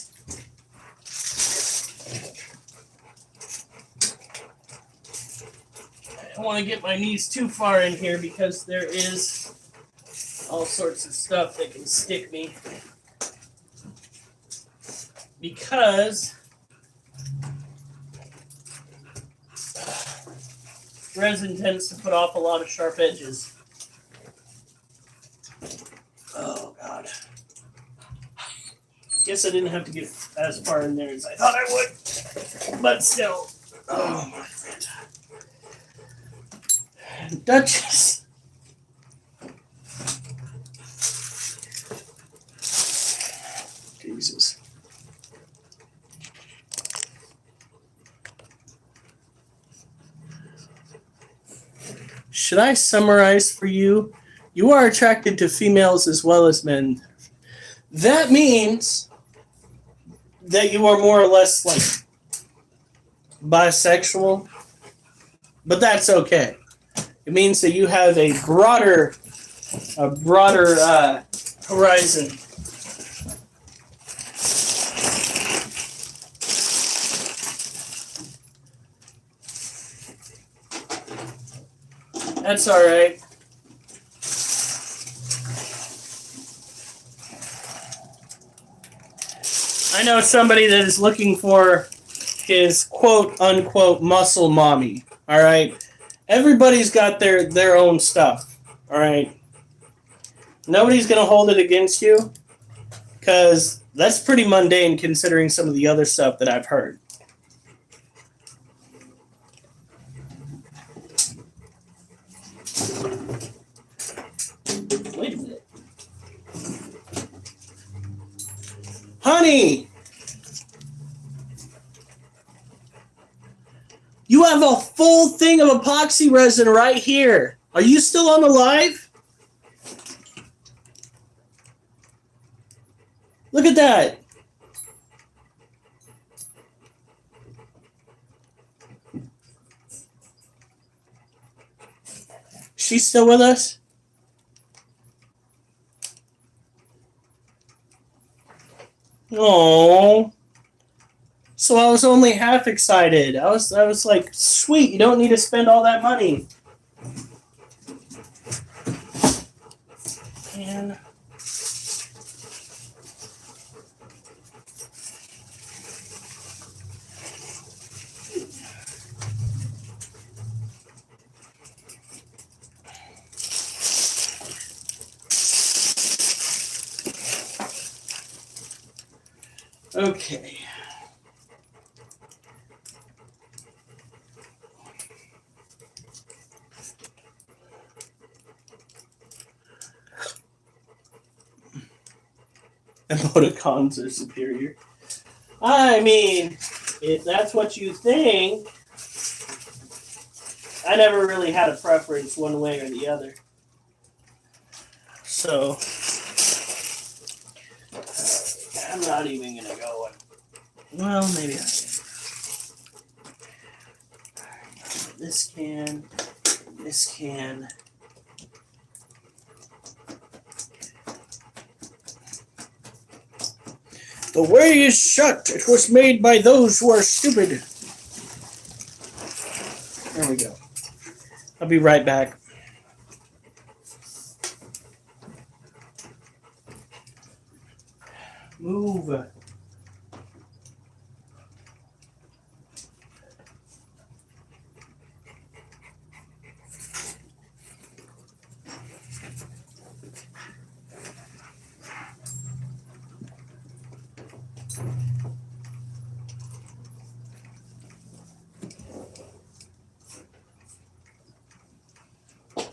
I don't want to get my knees too far in here because there is all sorts of stuff that can stick me. Because resin tends to put off a lot of sharp edges. Oh, God. Guess I didn't have to get as far in there as I thought I would. But still. Oh, my God. Duchess. Jesus. Should I summarize for you? You are attracted to females as well as men. That means that you are more or less like bisexual, but that's okay. It means that you have a broader horizon. That's all right. I know somebody that is looking for his quote unquote muscle mommy. All right. Everybody's got their own stuff. All right. Nobody's gonna hold it against you because that's pretty mundane considering some of the other stuff that I've heard. Wait a minute. Honey! You have a full thing of epoxy resin right here. Are you still on the live? Look at that. She's still with us? Oh. So I was only half excited. I was like, sweet, you don't need to spend all that money. And okay. Emoticons are superior. I mean, if that's what you think, I never really had a preference one way or the other. So, I'm not even going to go. Well, maybe I can. This can. This can. The way is shut. It was made by those who are stupid. There we go. I'll be right back. Move.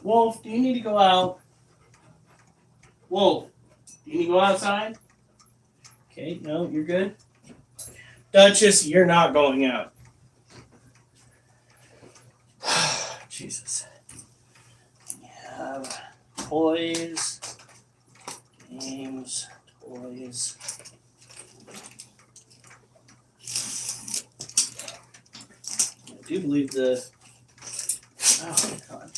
Wolf, do you need to go out? Wolf, do you need to go outside? Okay, no, you're good. Duchess, you're not going out. Jesus. We have toys, games, toys. I do believe the... Oh, God.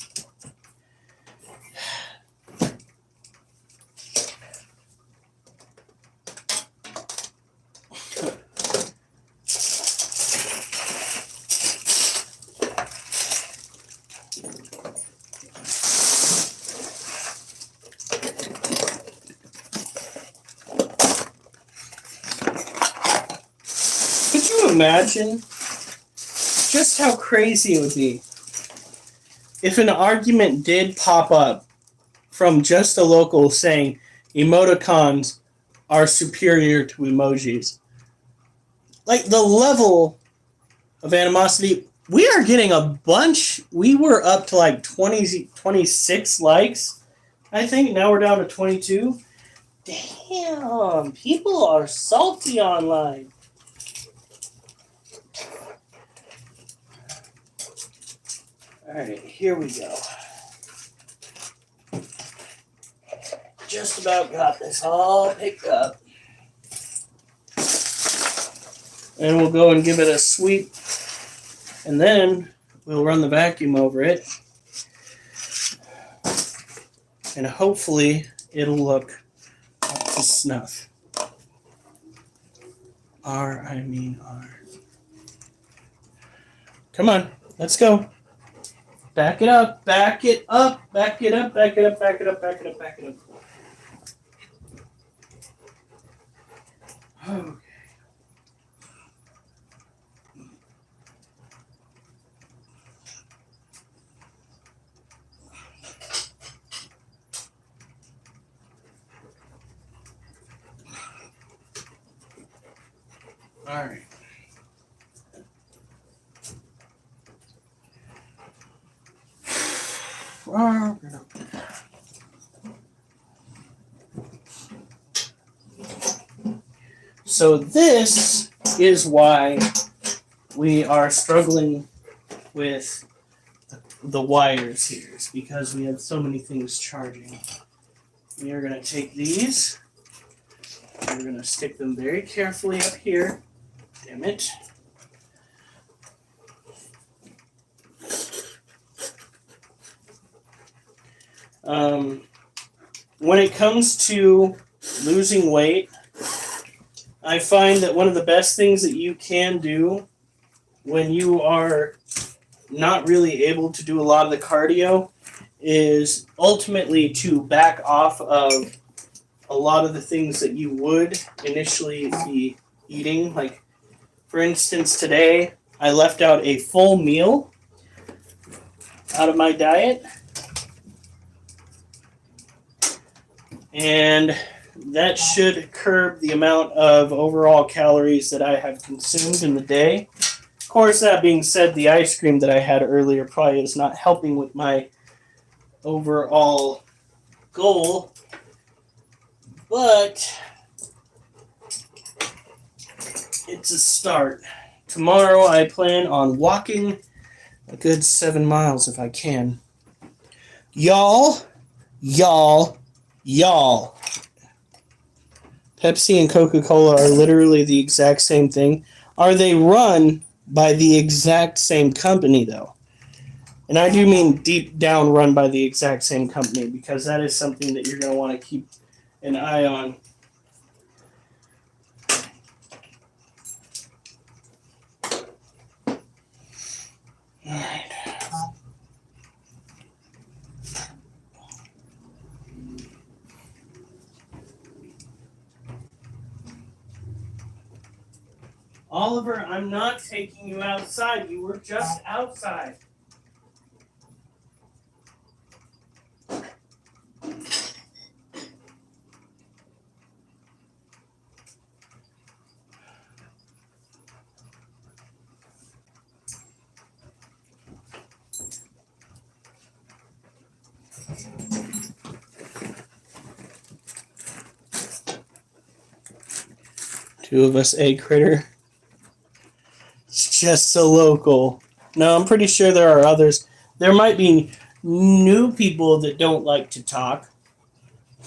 imagine just how crazy it would be if an argument did pop up from just a local saying emoticons are superior to emojis? Like the level of animosity, we are getting a bunch. We were up to like 26 likes, I think. Now we're down to 22. Damn, people are salty online. All right, here we go. Just about got this all picked up. And we'll go and give it a sweep. And then we'll run the vacuum over it. And hopefully it'll look up to snuff. R. Come on, let's go. Back it up, back it up, back it up, back it up, back it up, back it up, back it up. Okay. All right. So this is why we are struggling with the wires here. It's because we have so many things charging. We are going to take these. We're going to stick them very carefully up here. Damn it. When it comes to losing weight, I find that one of the best things that you can do when you are not really able to do a lot of the cardio is ultimately to back off of a lot of the things that you would initially be eating. Like, for instance, today I left out a full meal out of my diet. And that should curb the amount of overall calories that I have consumed in the day. Of course, that being said, the ice cream that I had earlier probably is not helping with my overall goal. But it's a start. Tomorrow I plan on walking a good 7 miles if I can. Y'all. Pepsi and Coca-Cola are literally the exact same thing. Are they run by the exact same company, though? And I do mean deep down run by the exact same company, because that is something that you're going to want to keep an eye on. All right. Oliver, I'm not taking you outside. You were just outside. Two of us egg critter. It's just so local. No, I'm pretty sure there are others. There might be new people that don't like to talk.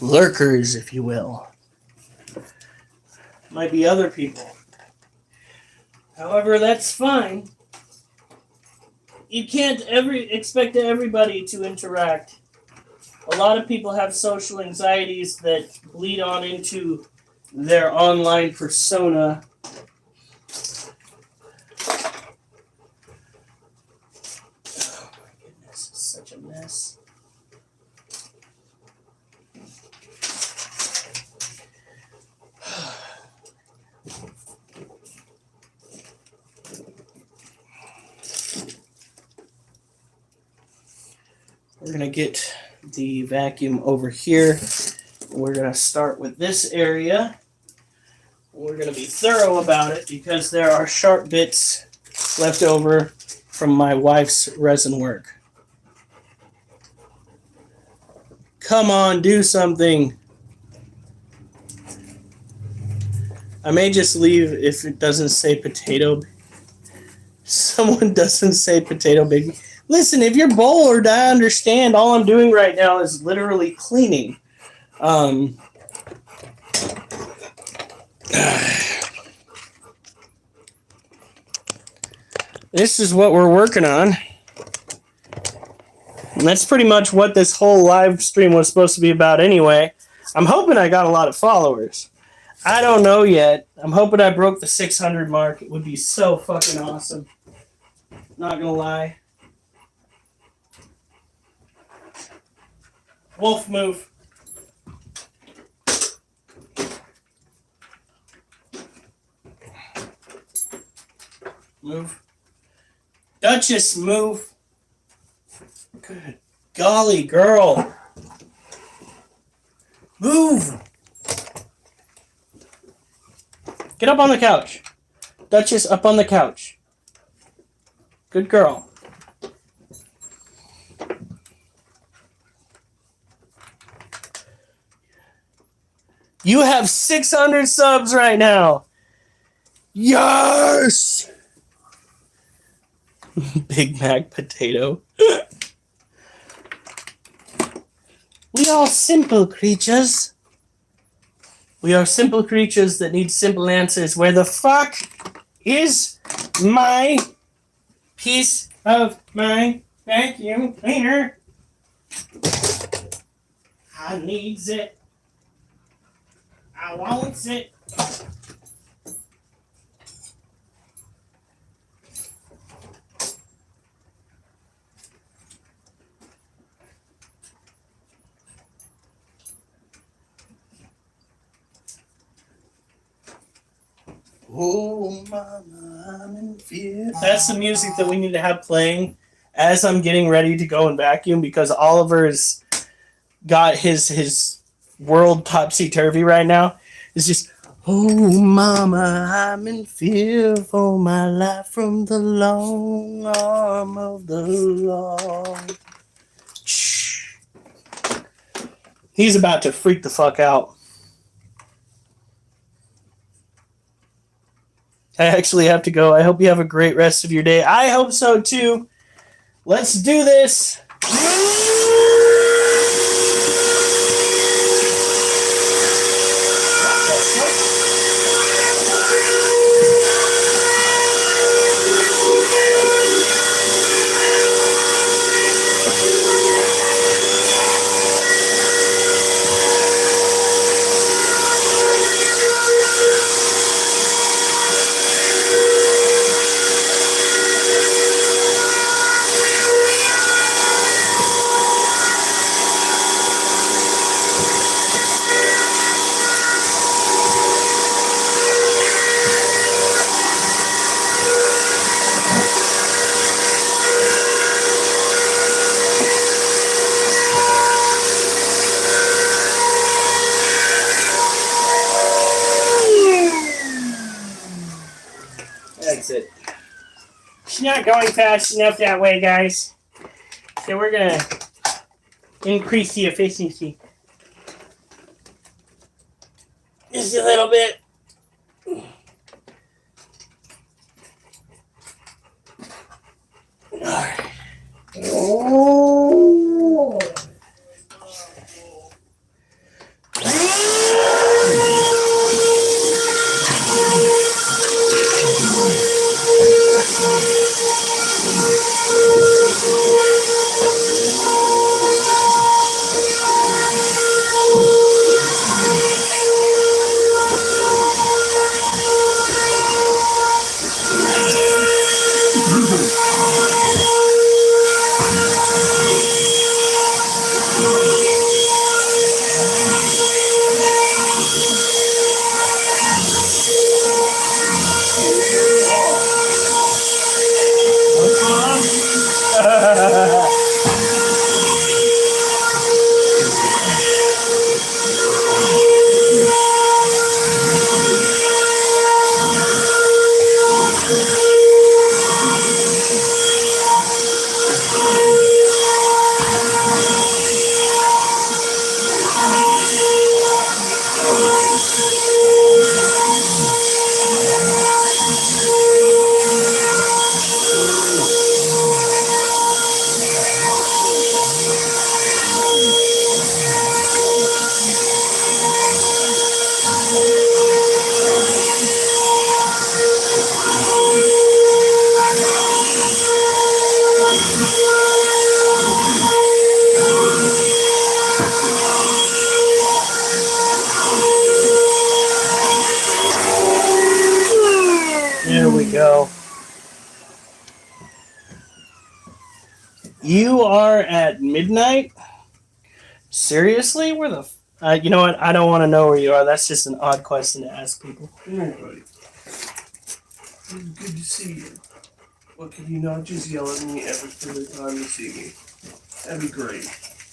Lurkers, if you will. Might be other people. However, that's fine. You can't expect everybody to interact. A lot of people have social anxieties that bleed on into their online persona. Oh my goodness, it's such a mess. We're going to get the vacuum over here. We're going to start with this area. We're going to be thorough about it because there are sharp bits left over from my wife's resin work. Come on, do something. I may just leave if it doesn't say potato. Someone doesn't say potato baby. Listen, if you're bored, I understand. All I'm doing right now is literally cleaning. This is what we're working on. And that's pretty much what this whole live stream was supposed to be about anyway. I'm hoping I got a lot of followers. I don't know yet. I'm hoping I broke the 600 mark. It would be so fucking awesome. Not gonna lie. Wolf, move. Move. Duchess, move. Good golly, girl. Move. Get up on the couch. Duchess, up on the couch. Good girl. You have 600 subs right now. Yes! Big Mac potato. We are simple creatures. We are simple creatures that need simple answers. Where the fuck is my piece of my vacuum cleaner? I needs it. I wants it. Oh, mama, I'm in fear. That's the music that we need to have playing as I'm getting ready to go and vacuum because Oliver's got his world topsy-turvy right now. It's just, oh, mama, I'm in fear for my life from the long arm of the law. Shh. He's about to freak the fuck out. I actually have to go. I hope you have a great rest of your day. I hope so too. Let's do this. That's it. She's not going fast enough that way, guys. So we're going to increase the efficiency. Just a little bit. All right. Oh. You are at midnight? Seriously? Where the... you know what? I don't want to know where you are. That's just an odd question to ask people. Alright, buddy. Good to see you. Well, could you not just yell at me every single time you see me? That'd be great.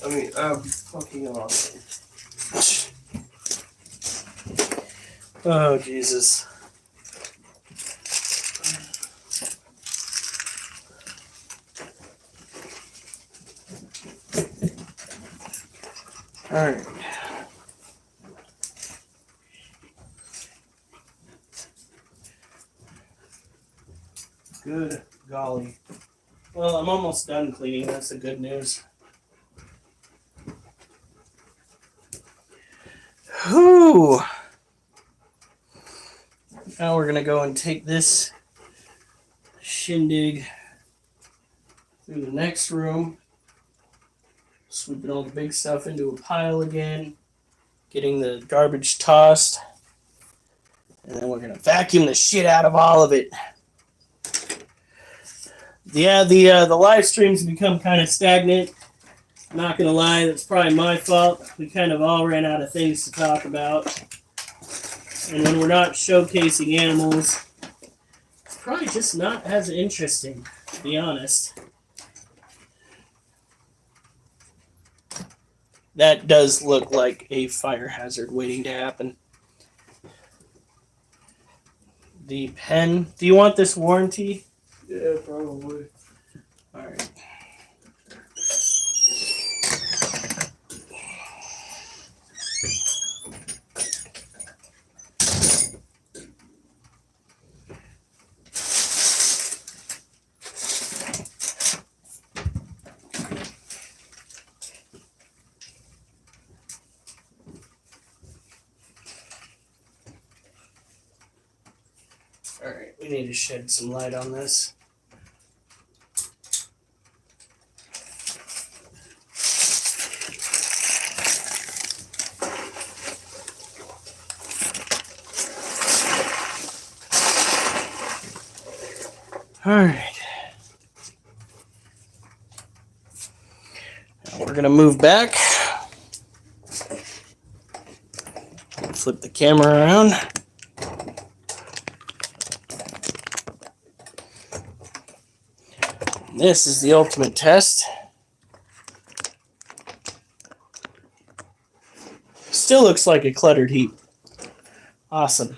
I mean, that'd be fucking awesome. Oh, Jesus. Alright. Good golly. Well, I'm almost done cleaning. That's the good news. Whew. Now we're going to go and take this shindig through the next room. Sweeping all the big stuff into a pile again. Getting the garbage tossed. And then we're going to vacuum the shit out of all of it. Yeah, the live streams become kind of stagnant. I'm not going to lie, that's probably my fault. We kind of all ran out of things to talk about. And when we're not showcasing animals, it's probably just not as interesting, to be honest. That does look like a fire hazard waiting to happen. The pen. Do you want this warranty? Yeah, probably. Alright. Alright, we need to shed some light on this. Alright. Now we're going to move back. Flip the camera around. This is the ultimate test. Still looks like a cluttered heap. Awesome.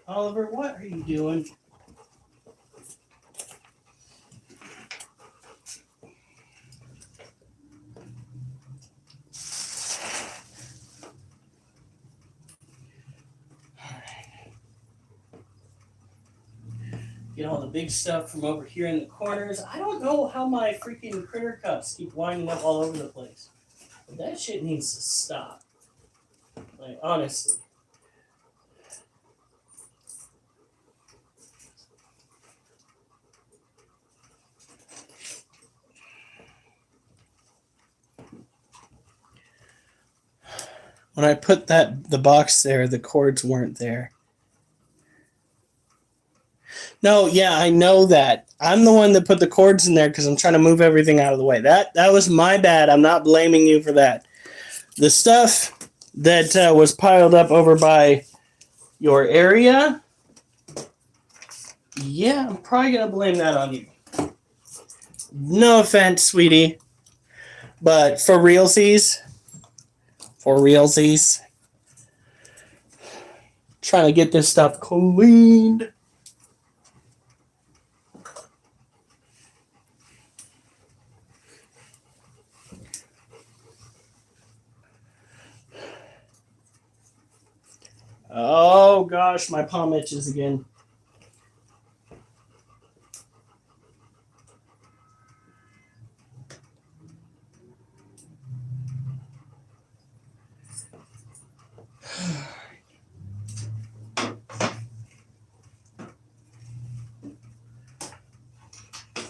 Oliver, what are you doing? Get all the big stuff from over here in the corners. I don't know how my freaking critter cups keep winding up all over the place. But that shit needs to stop. Like, honestly. When I put the box there, the cords weren't there. No, yeah, I know that. I'm the one that put the cords in there because I'm trying to move everything out of the way. That was my bad. I'm not blaming you for that. The stuff that was piled up over by your area, yeah, I'm probably going to blame that on you. No offense, sweetie. But for realsies, trying to get this stuff cleaned. Oh gosh, my palm itches again.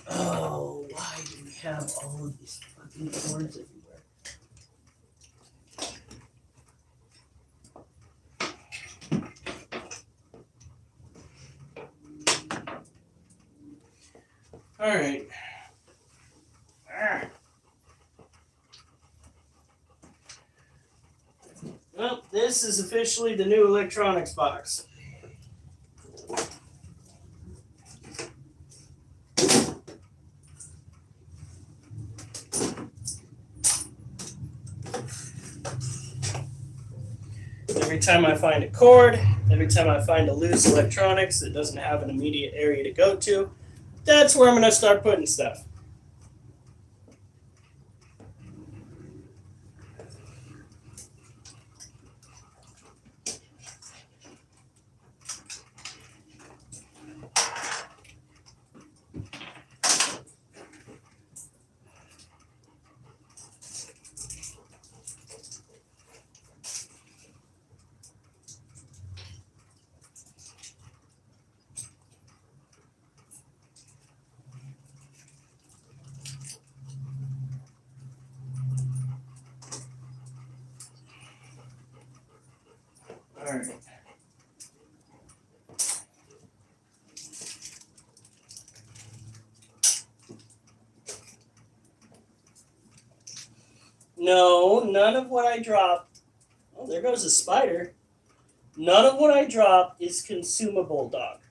Oh, why do we have all of these fucking cords everywhere? Alright. Well, this is officially the new electronics box. Every time I find a cord, every time I find a loose electronics that doesn't have an immediate area to go to, that's where I'm going to start putting stuff. Alright. No, none of what I drop. Oh, there goes a spider. None of what I drop is consumable, dog.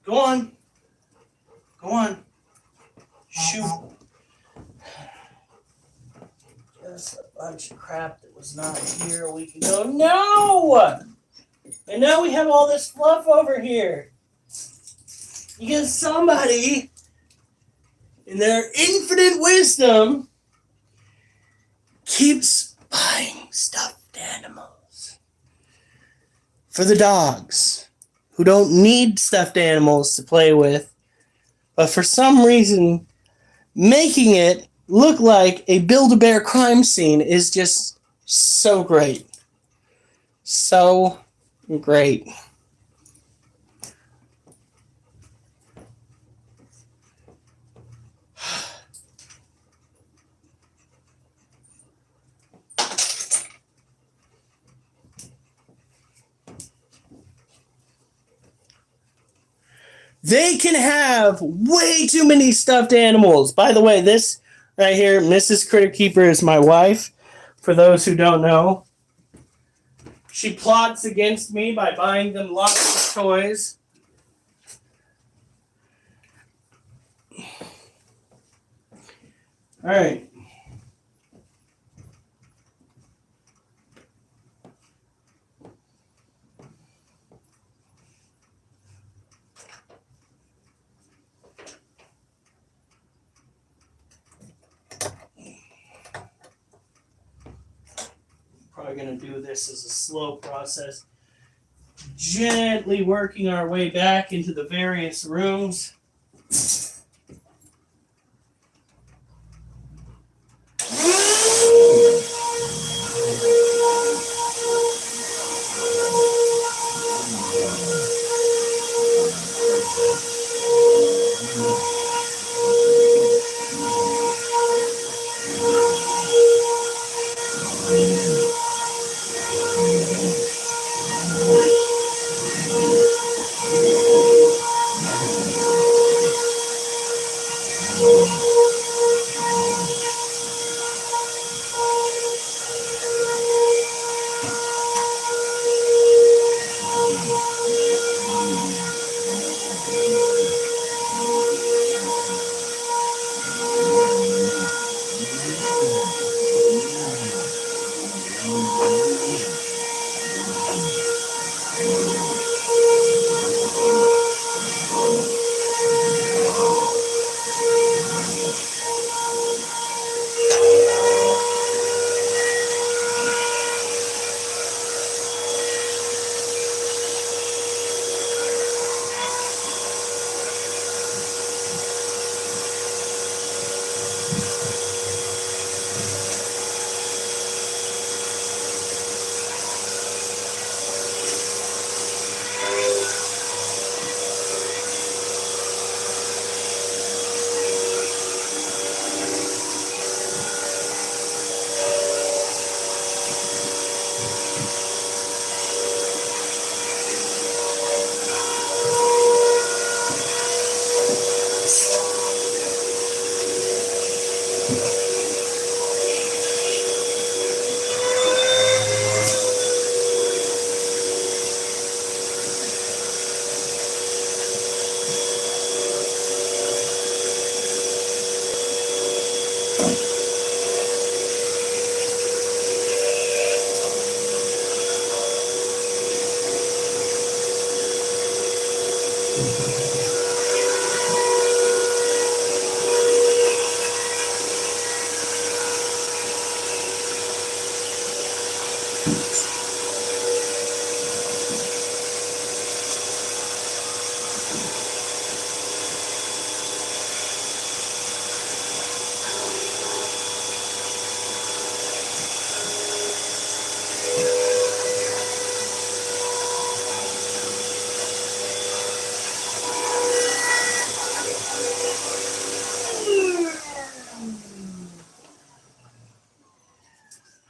Go on. Go on. Shoot. Just a bunch of crap that was not here a week ago. No! And now we have all this fluff over here. Because somebody, in their infinite wisdom, keeps buying stuffed animals for the dogs who don't need stuffed animals to play with, but for some reason making it look like a Build-A-Bear crime scene is just so great. So great. They can have way too many stuffed animals. By the way, this right here, Mrs. Critter Keeper, is my wife. For those who don't know, she plots against me by buying them lots of toys. All right. Probably going to do this as a slow process, gently working our way back into the various rooms.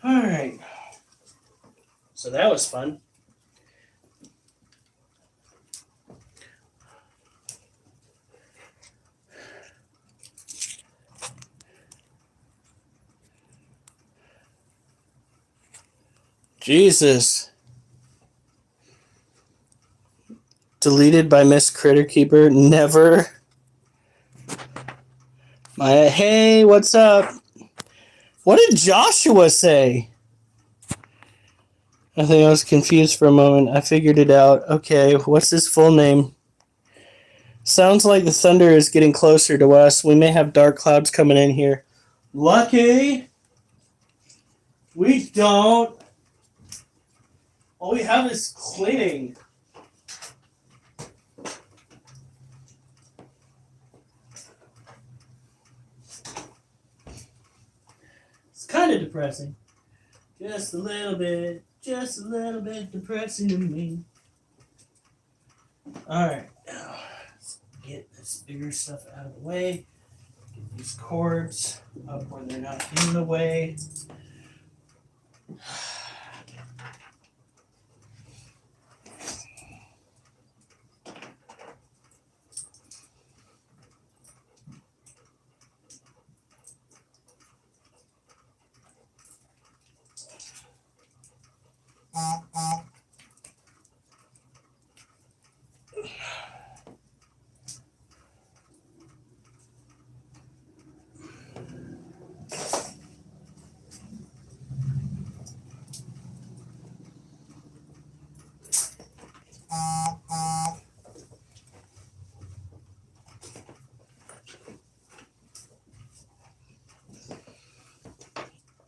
All right. So that was fun. Jesus. Deleted by Miss Critter Keeper. Never. Hey, what's up? What did Joshua say? I think I was confused for a moment. I figured it out. Okay, what's his full name? Sounds like the thunder is getting closer to us. We may have dark clouds coming in here. Lucky? We don't. All we have is cleaning. It's kind of depressing. Just a little bit depressing to me. Alright, now let's get this bigger stuff out of the way. Get these cords up where they're not in the way.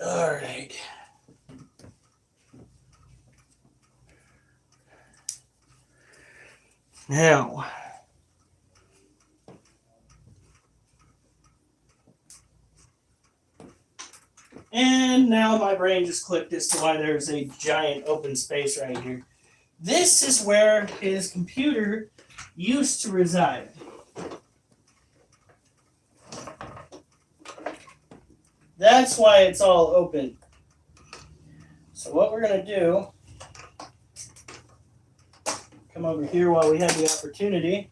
Alright. Now, and now my brain just clicked as to why there's a giant open space right here. This is where his computer used to reside. That's why it's all open. So what we're going to do, come over here while we have the opportunity.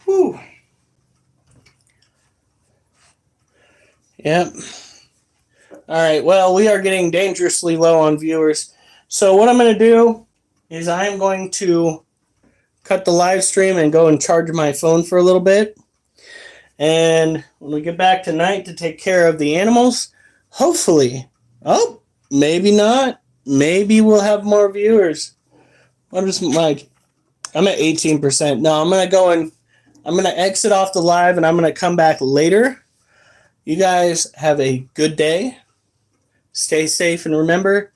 Whew. Yep. All right. Well, we are getting dangerously low on viewers. So what I'm going to do is I'm going to cut the live stream and go and charge my phone for a little bit. And when we get back tonight to take care of the animals, hopefully, maybe not. Maybe we'll have more viewers. I'm at 18%. No, I'm going to exit off the live and I'm going to come back later. You guys have a good day. Stay safe and remember,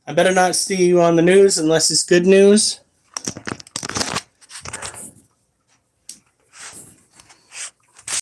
I better not see you on the news unless it's good news.